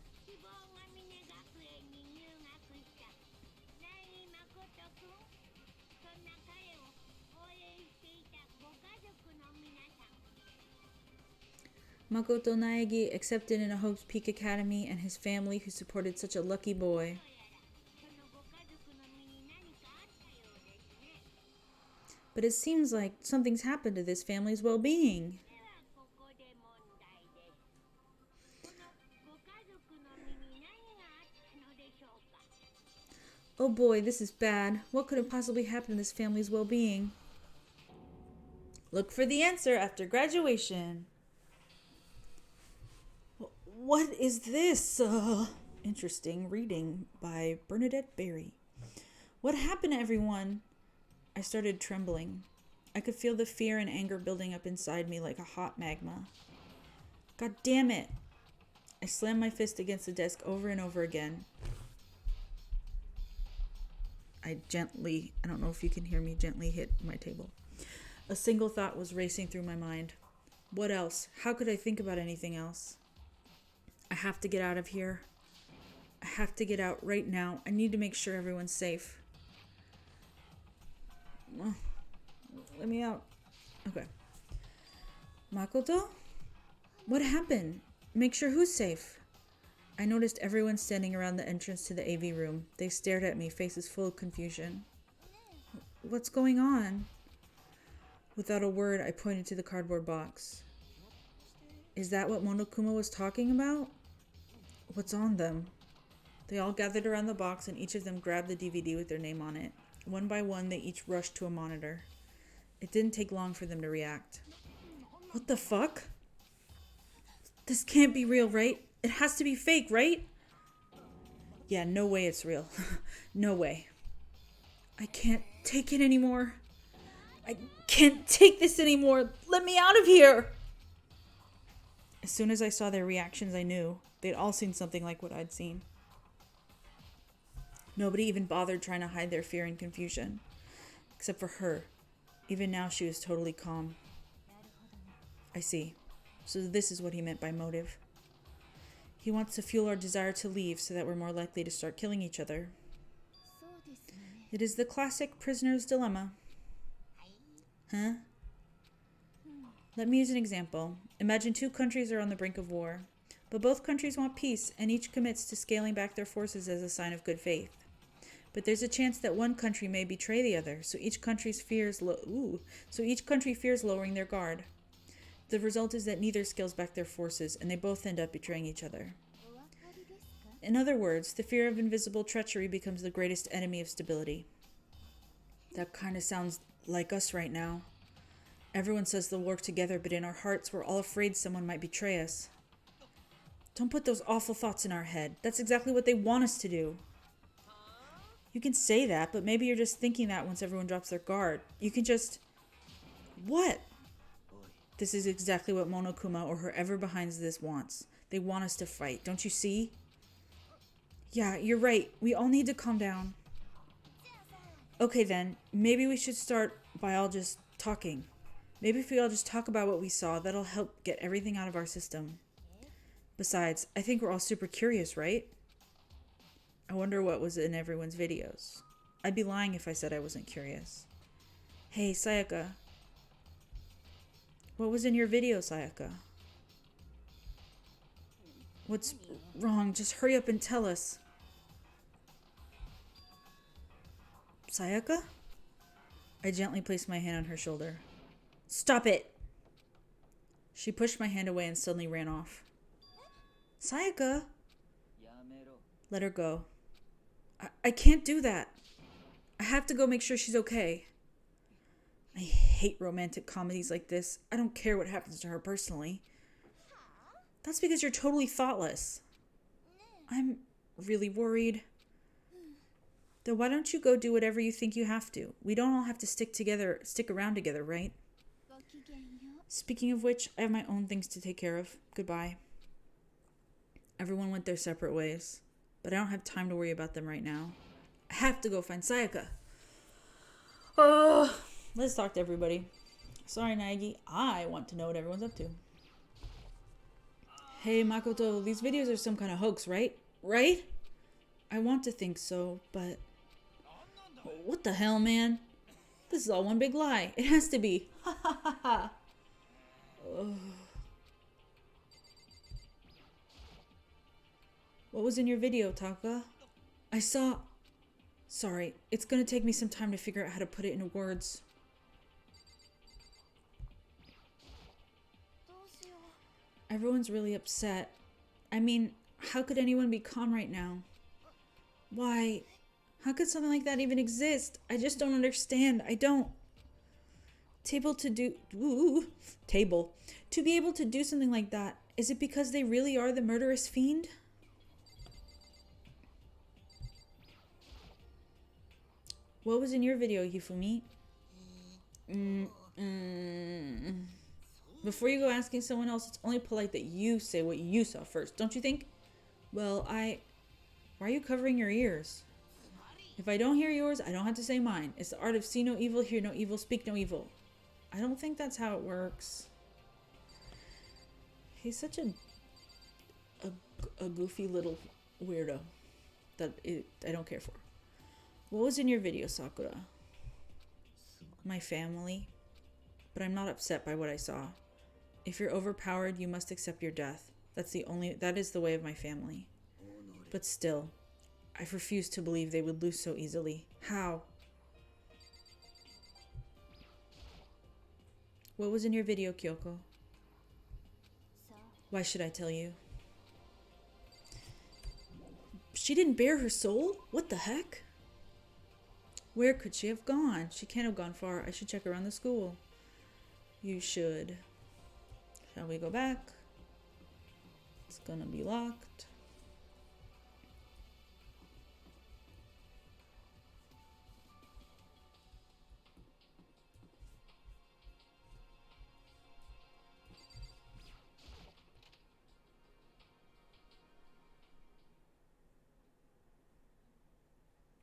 Makoto Naegi accepted in a Hope's Peak Academy, and his family who supported such a lucky boy. But it seems like something's happened to this family's well-being. Oh boy, this is bad. What could have possibly happened to this family's well-being? Look for the answer after graduation. What is this? Interesting reading by Bernadette Berry. What happened to everyone? I started trembling. I could feel the fear and anger building up inside me like a hot magma. God damn it! I slammed my fist against the desk over and over again. I don't know if you can hear me, gently hit my table. A single thought was racing through my mind. What else? How could I think about anything else? I have to get out of here. I have to get out right now. I need to make sure everyone's safe. Let me out. Okay. Makoto? What happened? Make sure who's safe? I noticed everyone standing around the entrance to the AV room. They stared at me, faces full of confusion. What's going on? Without a word, I pointed to the cardboard box. Is that what Monokuma was talking about? What's on them? They all gathered around the box and each of them grabbed the DVD with their name on it. One by one, they each rushed to a monitor. It didn't take long for them to react. What the fuck? This can't be real, right? It has to be fake, right? Yeah, no way it's real. No way. I can't take it anymore. I can't take this anymore. Let me out of here. As soon as I saw their reactions, I knew. They'd all seen something like what I'd seen. Nobody even bothered trying to hide their fear and confusion. Except for her. Even now she was totally calm. I see. So this is what he meant by motive. He wants to fuel our desire to leave so that we're more likely to start killing each other. It is the classic prisoner's dilemma. Huh? Let me use an example. Imagine two countries are on the brink of war, but both countries want peace and each commits to scaling back their forces as a sign of good faith. But there's a chance that one country may betray the other, so each country fears lowering their guard. The result is that neither scales back their forces, and they both end up betraying each other. In other words, the fear of invisible treachery becomes the greatest enemy of stability. That kind of sounds like us right now. Everyone says they'll work together, but in our hearts we're all afraid someone might betray us. Don't put those awful thoughts in our head. That's exactly what they want us to do. You can say that, but maybe you're just thinking that once everyone drops their guard. You can just... What? This is exactly what Monokuma or whoever behind this wants. They want us to fight. Don't you see? Yeah, you're right. We all need to calm down. Okay then, maybe we should start by all just talking. Maybe if we all just talk about what we saw, that'll help get everything out of our system. Besides, I think we're all super curious, right? I wonder what was in everyone's videos. I'd be lying if I said I wasn't curious. Hey, Sayaka. What was in your video, Sayaka? What's wrong? Just hurry up and tell us. Sayaka? I gently placed my hand on her shoulder. Stop it! She pushed my hand away and suddenly ran off. Sayaka? Let her go. I can't do that. I have to go make sure she's okay. I hate romantic comedies like this. I don't care what happens to her personally. That's because you're totally thoughtless. I'm really worried. Then why don't you go do whatever you think you have to? We don't all have to stick around together, right? Speaking of which, I have my own things to take care of. Goodbye. Everyone went their separate ways, but I don't have time to worry about them right now. I have to go find Sayaka. Oh, let's talk to everybody. Sorry, Naegi. I want to know what everyone's up to. Hey, Makoto, these videos are some kind of hoax, right? Right? I want to think so, but... What the hell, man? This is all one big lie. It has to be. Ha ha ha ha. What was in your video, Taka? I saw... Sorry, it's gonna take me some time to figure out how to put it into words. Everyone's really upset. I mean, how could anyone be calm right now? Why? How could something like that even exist? I just don't understand. I don't. To be able to do something like that, is it because they really are the murderous fiend? What was in your video, Hifumi? Before you go asking someone else, it's only polite that you say what you saw first, don't you think? Well, why are you covering your ears? If I don't hear yours, I don't have to say mine. It's the art of see no evil, hear no evil, speak no evil. I don't think that's how it works. He's such a goofy little weirdo that I don't care for. What was in your video, Sakura? My family. But I'm not upset by what I saw. If you're overpowered, you must accept your death. That is the way of my family. But still, I refuse to believe they would lose so easily. How? What was in your video, Kyoko? Why should I tell you? She didn't bare her soul? What the heck? Where could she have gone? She can't have gone far. I should check around the school. You should. Shall we go back? It's gonna be locked.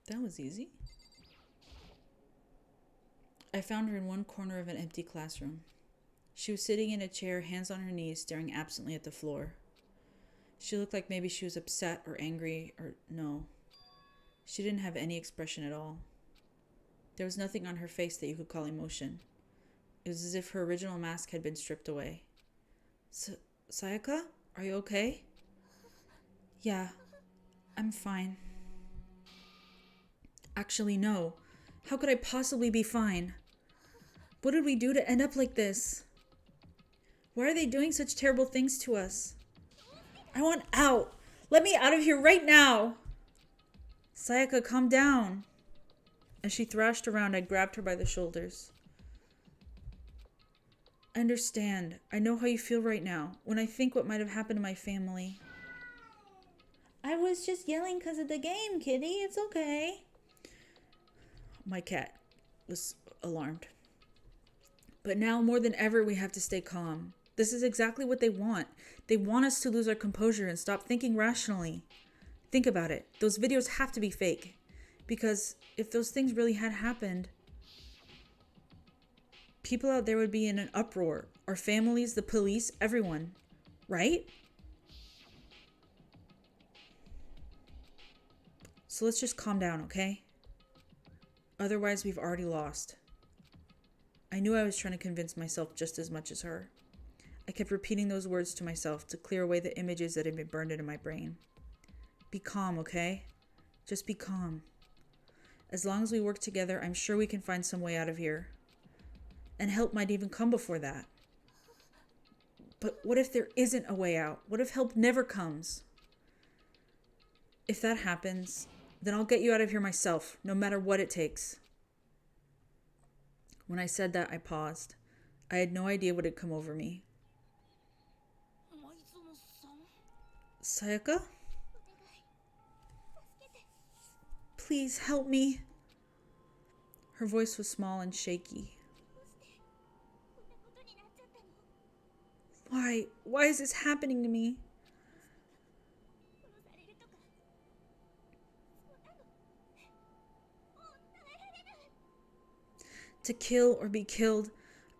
That was easy. I found her in one corner of an empty classroom. She was sitting in a chair, hands on her knees, staring absently at the floor. She looked like maybe she was upset or angry, or no. She didn't have any expression at all. There was nothing on her face that you could call emotion. It was as if her original mask had been stripped away. Sayaka? Are you okay? Yeah, I'm fine. Actually, no. How could I possibly be fine? What did we do to end up like this? Why are they doing such terrible things to us? I want out. Let me out of here right now. Sayaka, calm down. As she thrashed around, I grabbed her by the shoulders. I understand. I know how you feel right now. When I think what might have happened to my family. I was just yelling because of the game, kitty. It's okay. My cat was alarmed. But now more than ever, we have to stay calm. This is exactly what they want. They want us to lose our composure and stop thinking rationally. Think about it. Those videos have to be fake. Because if those things really had happened, people out there would be in an uproar. Our families, the police, everyone. Right? So let's just calm down, okay? Otherwise, we've already lost. I knew I was trying to convince myself just as much as her. I kept repeating those words to myself to clear away the images that had been burned into my brain. Be calm, okay? Just be calm. As long as we work together, I'm sure we can find some way out of here. And help might even come before that. But what if there isn't a way out? What if help never comes? If that happens, then I'll get you out of here myself, no matter what it takes. When I said that, I paused. I had no idea what had come over me. Sayaka? Please help me. Her voice was small and shaky. Why? Why is this happening to me? To kill or be killed.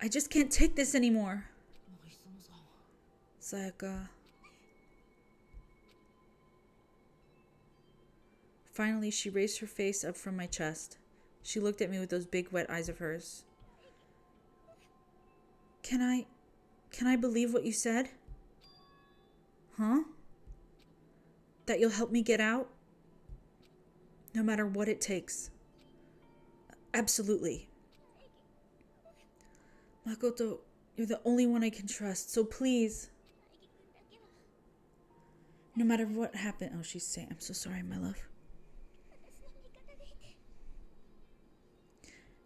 I just can't take this anymore. Sayaka. Finally, she raised her face up from my chest. She looked at me with those big wet eyes of hers. Can I believe what you said? Huh? That you'll help me get out? No matter what it takes. Absolutely. Makoto, you're the only one I can trust, so please. No matter what happened. Oh, she's saying, I'm so sorry, my love.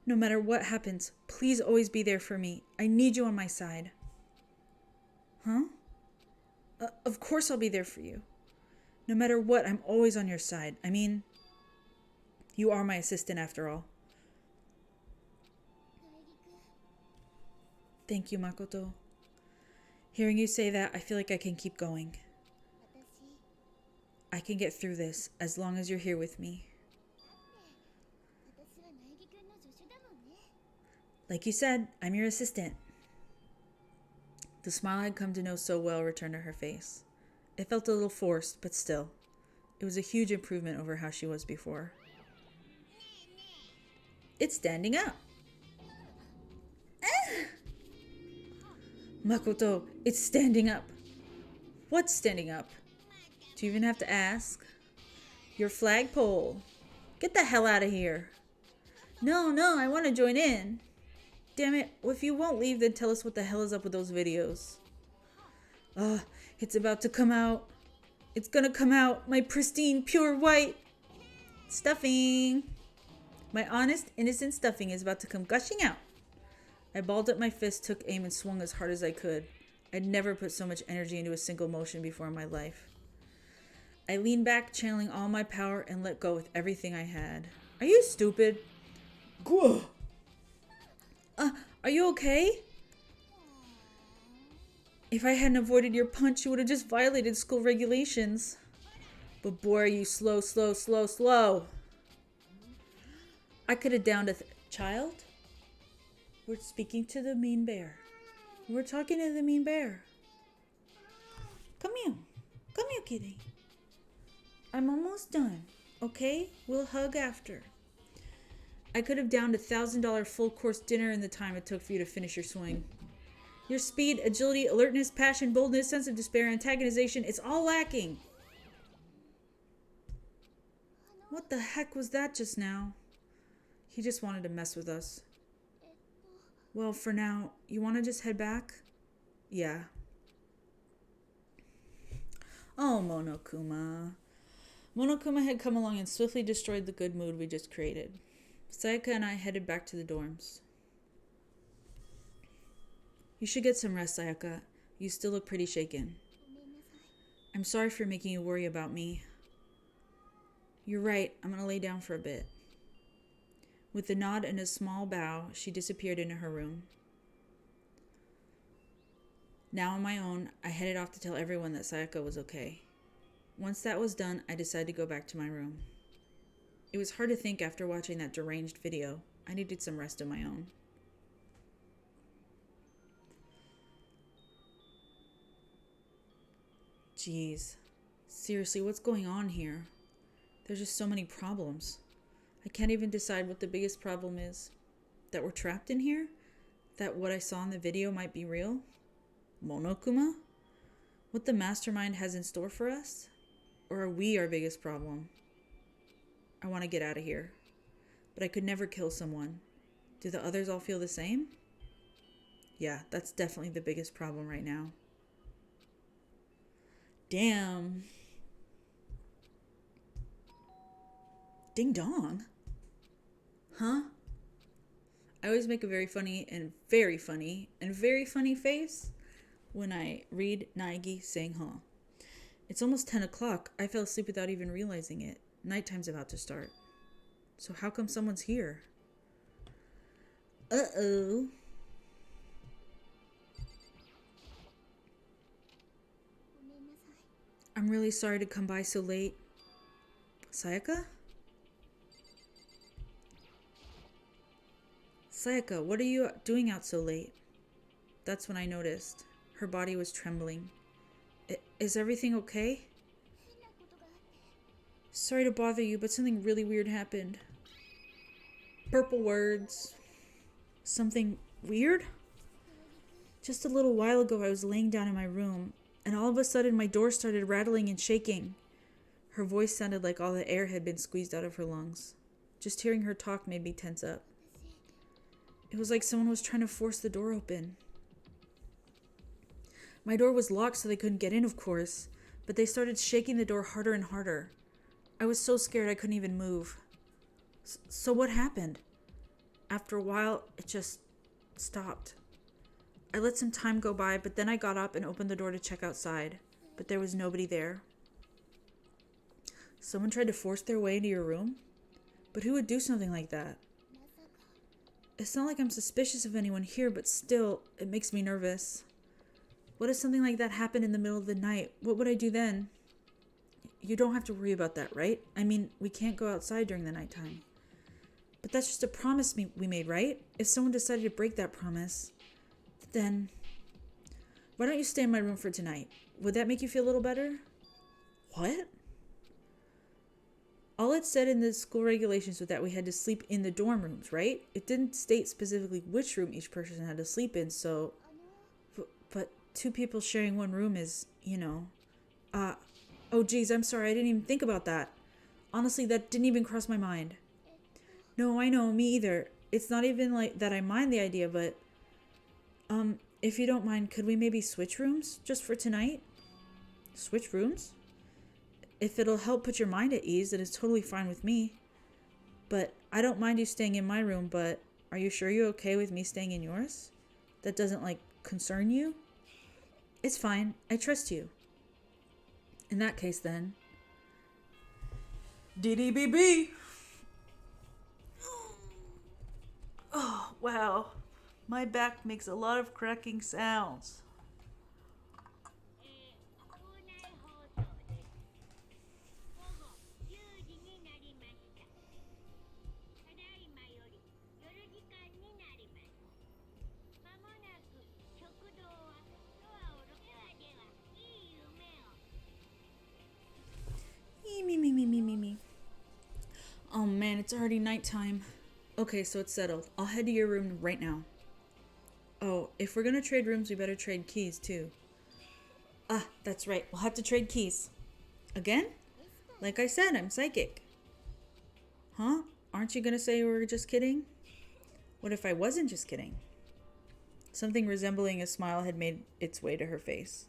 No matter what happens, please always be there for me. I need you on my side. Huh? Of course I'll be there for you. No matter what, I'm always on your side. I mean, you are my assistant after all. Thank you, Makoto. Hearing you say that, I feel like I can keep going. I can get through this as long as you're here with me. Like you said, I'm your assistant. The smile I'd come to know so well returned to her face. It felt a little forced, but still. It was a huge improvement over how she was before. It's standing up. Makoto, it's standing up. What's standing up? Do you even have to ask? Your flagpole. Get the hell out of here. No, I want to join in. Damn it, well, if you won't leave, then tell us what the hell is up with those videos. It's about to come out. It's gonna come out. My pristine, pure white stuffing. My honest, innocent stuffing is about to come gushing out. I balled up my fist, took aim, and swung as hard as I could. I'd never put so much energy into a single motion before in my life. I leaned back, channeling all my power, and let go with everything I had. Are you stupid? Are you okay? If I hadn't avoided your punch, you would have just violated school regulations. But boy, are you slow. I could have downed a child? We're speaking to the mean bear. We're talking to the mean bear. Come here. Come here, kitty. I'm almost done. Okay? We'll hug after. I could have downed $1,000 full course dinner in the time it took for you to finish your swing. Your speed, agility, alertness, passion, boldness, sense of despair, antagonization, it's all lacking. What the heck was that just now? He just wanted to mess with us. Well, for now, you want to just head back? Yeah. Oh, Monokuma. Monokuma had come along and swiftly destroyed the good mood we just created. Sayaka and I headed back to the dorms. You should get some rest, Sayaka. You still look pretty shaken. I'm sorry for making you worry about me. You're right, I'm gonna lay down for a bit. With a nod and a small bow, she disappeared into her room. Now on my own, I headed off to tell everyone that Sayaka was okay. Once that was done, I decided to go back to my room. It was hard to think after watching that deranged video. I needed some rest of my own. Jeez. Seriously, what's going on here? There's just so many problems. I can't even decide what the biggest problem is. That we're trapped in here? That what I saw in the video might be real? Monokuma? What the mastermind has in store for us? Or are we our biggest problem? I want to get out of here. But I could never kill someone. Do the others all feel the same? Yeah, that's definitely the biggest problem right now. Damn. Ding dong. Huh? I always make a very funny face when I read Naegi saying huh. It's almost 10 o'clock. I fell asleep without even realizing it. Nighttime's about to start. So how come someone's here? Uh-oh. I'm really sorry to come by so late. Sayaka? Sayaka, what are you doing out so late? That's when I noticed. Her body was trembling. Is everything okay? Sorry to bother you, but something really weird happened. Purple words. Something weird? Just a little while ago, I was laying down in my room, and all of a sudden my door started rattling and shaking. Her voice sounded like all the air had been squeezed out of her lungs. Just hearing her talk made me tense up. It was like someone was trying to force the door open. My door was locked so they couldn't get in, of course, but they started shaking the door harder and harder. I was so scared I couldn't even move. So what happened? After a while, it just stopped. I let some time go by, but then I got up and opened the door to check outside, but there was nobody there. Someone tried to force their way into your room? But who would do something like that? It's not like I'm suspicious of anyone here, but still, it makes me nervous. What if something like that happened in the middle of the night? What would I do then? You don't have to worry about that, right? I mean, we can't go outside during the nighttime. But that's just a promise we made, right? If someone decided to break that promise, then why don't you stay in my room for tonight? Would that make you feel a little better? What? All it said in the school regulations was that we had to sleep in the dorm rooms, right? It didn't state specifically which room each person had to sleep in, so... But two people sharing one room is, oh geez, I'm sorry, I didn't even think about that. Honestly, that didn't even cross my mind. No, I know, me either. It's not even like that I mind the idea, but... if you don't mind, could we maybe switch rooms just for tonight? Switch rooms? If it'll help put your mind at ease, then it's totally fine with me. But I don't mind you staying in my room, but are you sure you're okay with me staying in yours? That doesn't, concern you? It's fine. I trust you. In that case, then. DDBB! Oh, wow. My back makes a lot of cracking sounds. it's already nighttime. Okay, so it's settled. I'll head to your room right now. Oh, if we're gonna trade rooms, we better trade keys, too. Ah, that's right. We'll have to trade keys. Again? Like I said, I'm psychic. Huh? Aren't you gonna say we were just kidding? What if I wasn't just kidding? Something resembling a smile had made its way to her face.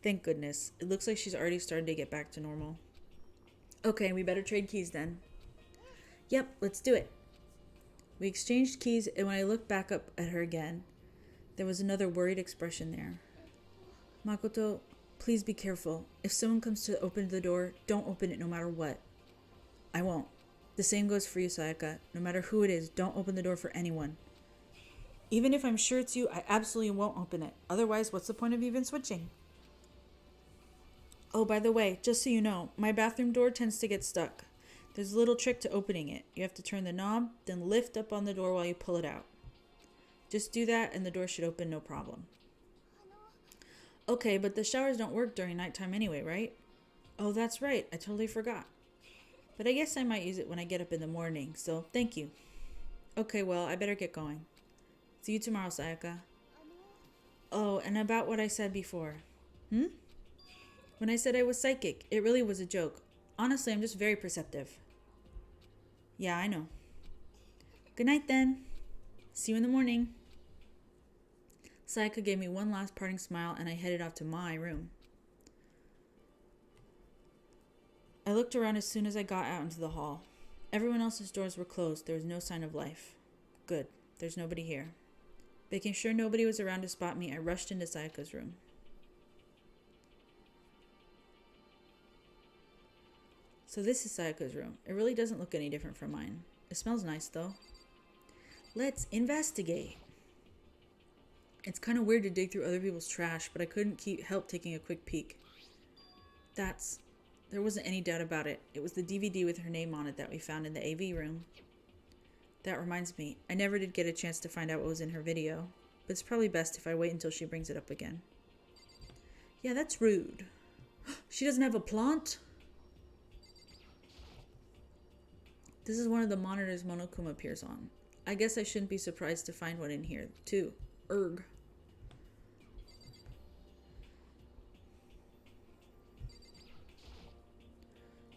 Thank goodness. It looks like she's already started to get back to normal. Okay, we better trade keys then. Yep, let's do it. We exchanged keys, and when I looked back up at her again, there was another worried expression there. Makoto, please be careful. If someone comes to open the door, don't open it no matter what. I won't. The same goes for you, Sayaka. No matter who it is, don't open the door for anyone. Even if I'm sure it's you, I absolutely won't open it. Otherwise, what's the point of even switching? Oh, by the way, just so you know, my bathroom door tends to get stuck. There's a little trick to opening it. You have to turn the knob, then lift up on the door while you pull it out. Just do that and the door should open no problem. Okay, but the showers don't work during nighttime anyway, right? Oh, that's right. I totally forgot. But I guess I might use it when I get up in the morning, so thank you. Okay, well, I better get going. See you tomorrow, Sayaka. Oh, and about what I said before. When I said I was psychic, it really was a joke. Honestly, I'm just very perceptive. Yeah, I know. Good night then. See you in the morning. Sayaka gave me one last parting smile and I headed off to my room. I looked around as soon as I got out into the hall. Everyone else's doors were closed. There was no sign of life. Good. There's nobody here. Making sure nobody was around to spot me, I rushed into Sayaka's room. So this is Sayaka's room. It really doesn't look any different from mine. It smells nice, though. Let's investigate. It's kind of weird to dig through other people's trash, but I couldn't help taking a quick peek. There wasn't any doubt about it. It was the DVD with her name on it that we found in the AV room. That reminds me, I never did get a chance to find out what was in her video, but it's probably best if I wait until she brings it up again. Yeah, that's rude. She doesn't have a plant? This is one of the monitors Monokuma appears on. I guess I shouldn't be surprised to find one in here, too. Erg.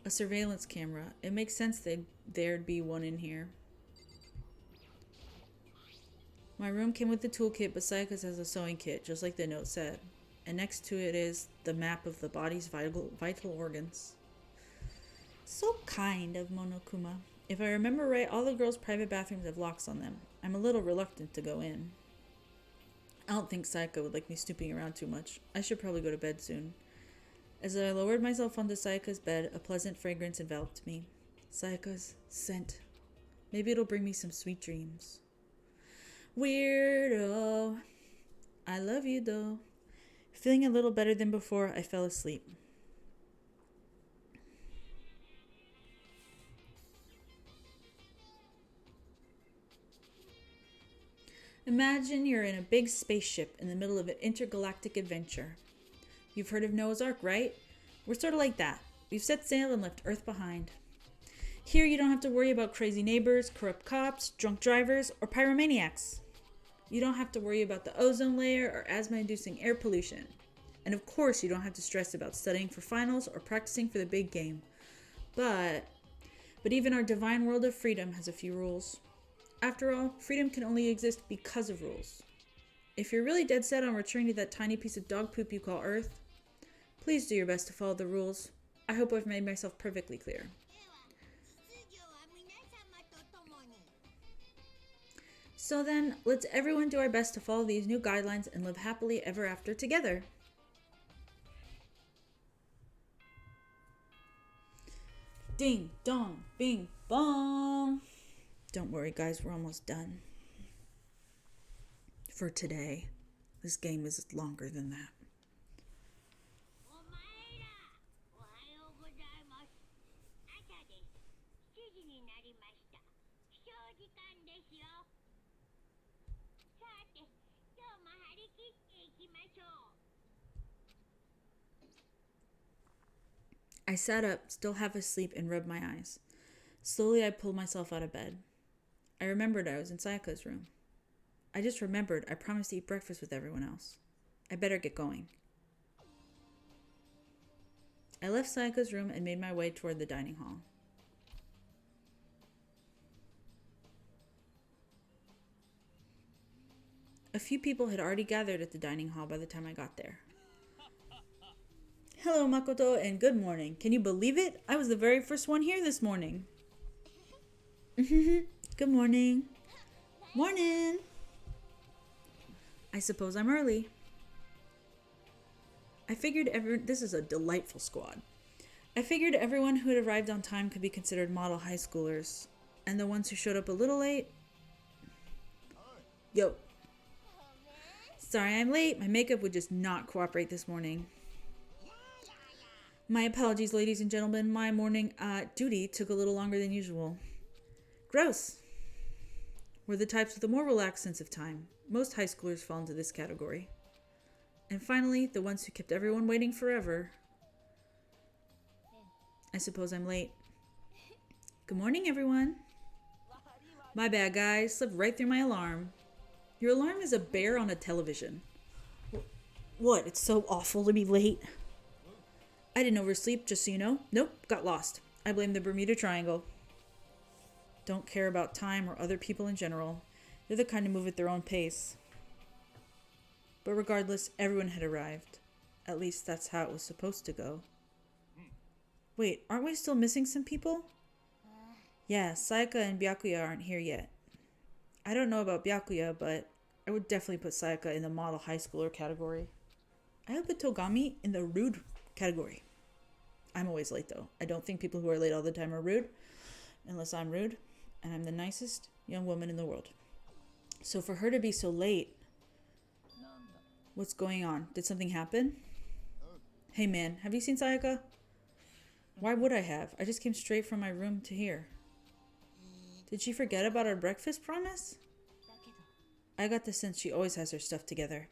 A surveillance camera. It makes sense there'd be one in here. My room came with the toolkit, but Sayaka's has a sewing kit, just like the note said. And next to it is the map of the body's vital organs. So kind of Monokuma. If I remember right, all the girls' private bathrooms have locks on them. I'm a little reluctant to go in. I don't think Sayaka would like me snooping around too much. I should probably go to bed soon. As I lowered myself onto Sayaka's bed, a pleasant fragrance enveloped me. Sayaka's scent. Maybe it'll bring me some sweet dreams. Weirdo. I love you, though. Feeling a little better than before, I fell asleep. Imagine you're in a big spaceship in the middle of an intergalactic adventure. You've heard of Noah's Ark, right? We're sort of like that. We've set sail and left Earth behind. Here you don't have to worry about crazy neighbors, corrupt cops, drunk drivers, or pyromaniacs. You don't have to worry about the ozone layer or asthma-inducing air pollution. And of course you don't have to stress about studying for finals or practicing for the big game. But even our divine world of freedom has a few rules. After all, freedom can only exist because of rules. If you're really dead set on returning to that tiny piece of dog poop you call Earth, please do your best to follow the rules. I hope I've made myself perfectly clear. So then, let's everyone do our best to follow these new guidelines and live happily ever after together. Ding, dong, bing, bong. Don't worry, guys, we're almost done. For today. This game is longer than that. I sat up, still half asleep, and rubbed my eyes. Slowly, I pulled myself out of bed. I remembered I was in Sayaka's room. I just remembered I promised to eat breakfast with everyone else. I better get going. I left Sayaka's room and made my way toward the dining hall. A few people had already gathered at the dining hall by the time I got there. Hello, Makoto, and good morning. Can you believe it? I was the very first one here this morning. Good morning. Morning. I suppose I'm early. This is a delightful squad. I figured everyone who had arrived on time could be considered model high schoolers, and the ones who showed up a little late. Yo. Sorry I'm late. My makeup would just not cooperate this morning. My apologies, ladies and gentlemen. My morning duty took a little longer than usual. Gross. We're the types with a more relaxed sense of time. Most high schoolers fall into this category. And finally, the ones who kept everyone waiting forever. I suppose I'm late. Good morning, everyone. My bad, guys. Slipped right through my alarm. Your alarm is a bear on a television. What? It's so awful to be late. I didn't oversleep, just so you know. Nope, got lost. I blame the Bermuda Triangle. Don't care about time or other people in general. They're the kind to move at their own pace. But regardless, everyone had arrived. At least that's how it was supposed to go. Wait, aren't we still missing some people? Yeah, Sayaka and Byakuya aren't here yet. I don't know about Byakuya, but I would definitely put Sayaka in the model high schooler category. I would put Togami in the rude category. I'm always late, though. I don't think people who are late all the time are rude, unless I'm rude, and I'm the nicest young woman in the world. So for her to be so late, what's going on? Did something happen? Hey man, have you seen Sayaka? Why would I have? I just came straight from my room to here. Did she forget about our breakfast promise? I got the sense she always has her stuff together.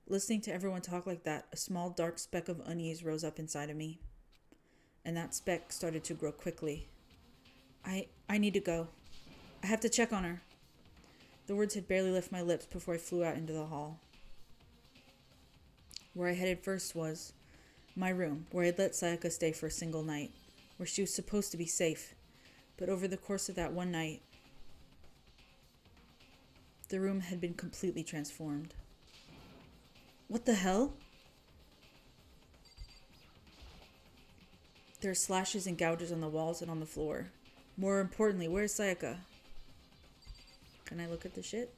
Listening to everyone talk like that, a small dark speck of unease rose up inside of me. And that speck started to grow quickly. I need to go. I have to check on her. The words had barely left my lips before I flew out into the hall. Where I headed first was my room, where I'd let Sayaka stay for a single night, where she was supposed to be safe. But over the course of that one night, the room had been completely transformed. What the hell? There are slashes and gouges on the walls and on the floor. More importantly, where's Sayaka? Can I look at the shit?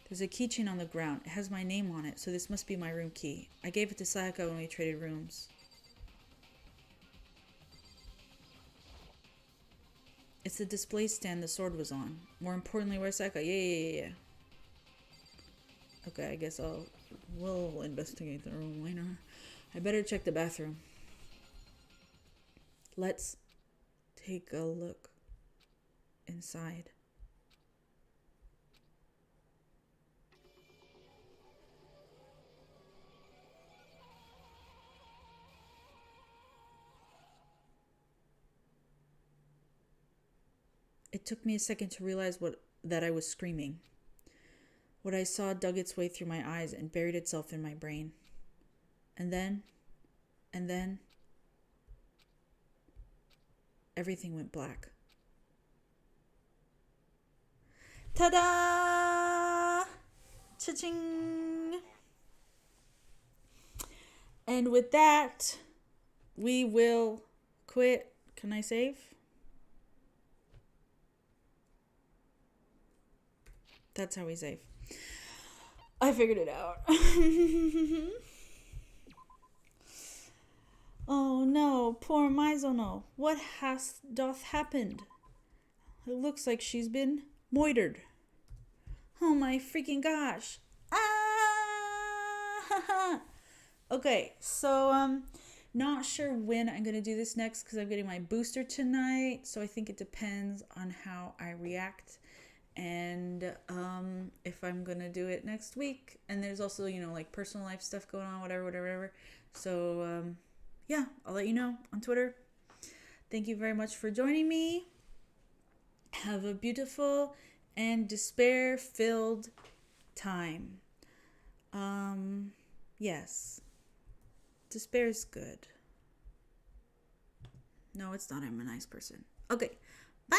There's a keychain on the ground. It has my name on it, so this must be my room key. I gave it to Sayaka when we traded rooms. It's the display stand the sword was on. More importantly, where's Sayaka? Yeah. Okay, I guess we'll investigate the room later. I better check the bathroom. Let's take a look inside. It took me a second to realize that I was screaming. What I saw dug its way through my eyes and buried itself in my brain. And then, everything went black. Ta-da! Cha-ching! And with that, we will quit. Can I save? That's how we save. I figured it out. Oh no, poor Mizono. What doth happened? It looks like she's been moitered. Oh my freaking gosh. Ah! Okay, so not sure when I'm gonna do this next because I'm getting my booster tonight. So I think it depends on how I react. And if I'm gonna do it next week. And there's also, like personal life stuff going on, whatever. So yeah, I'll let you know on Twitter. Thank you very much for joining me. have a beautiful and despair-filled time. Yes. Despair is good. No, it's not. I'm a nice person. Okay. Bye.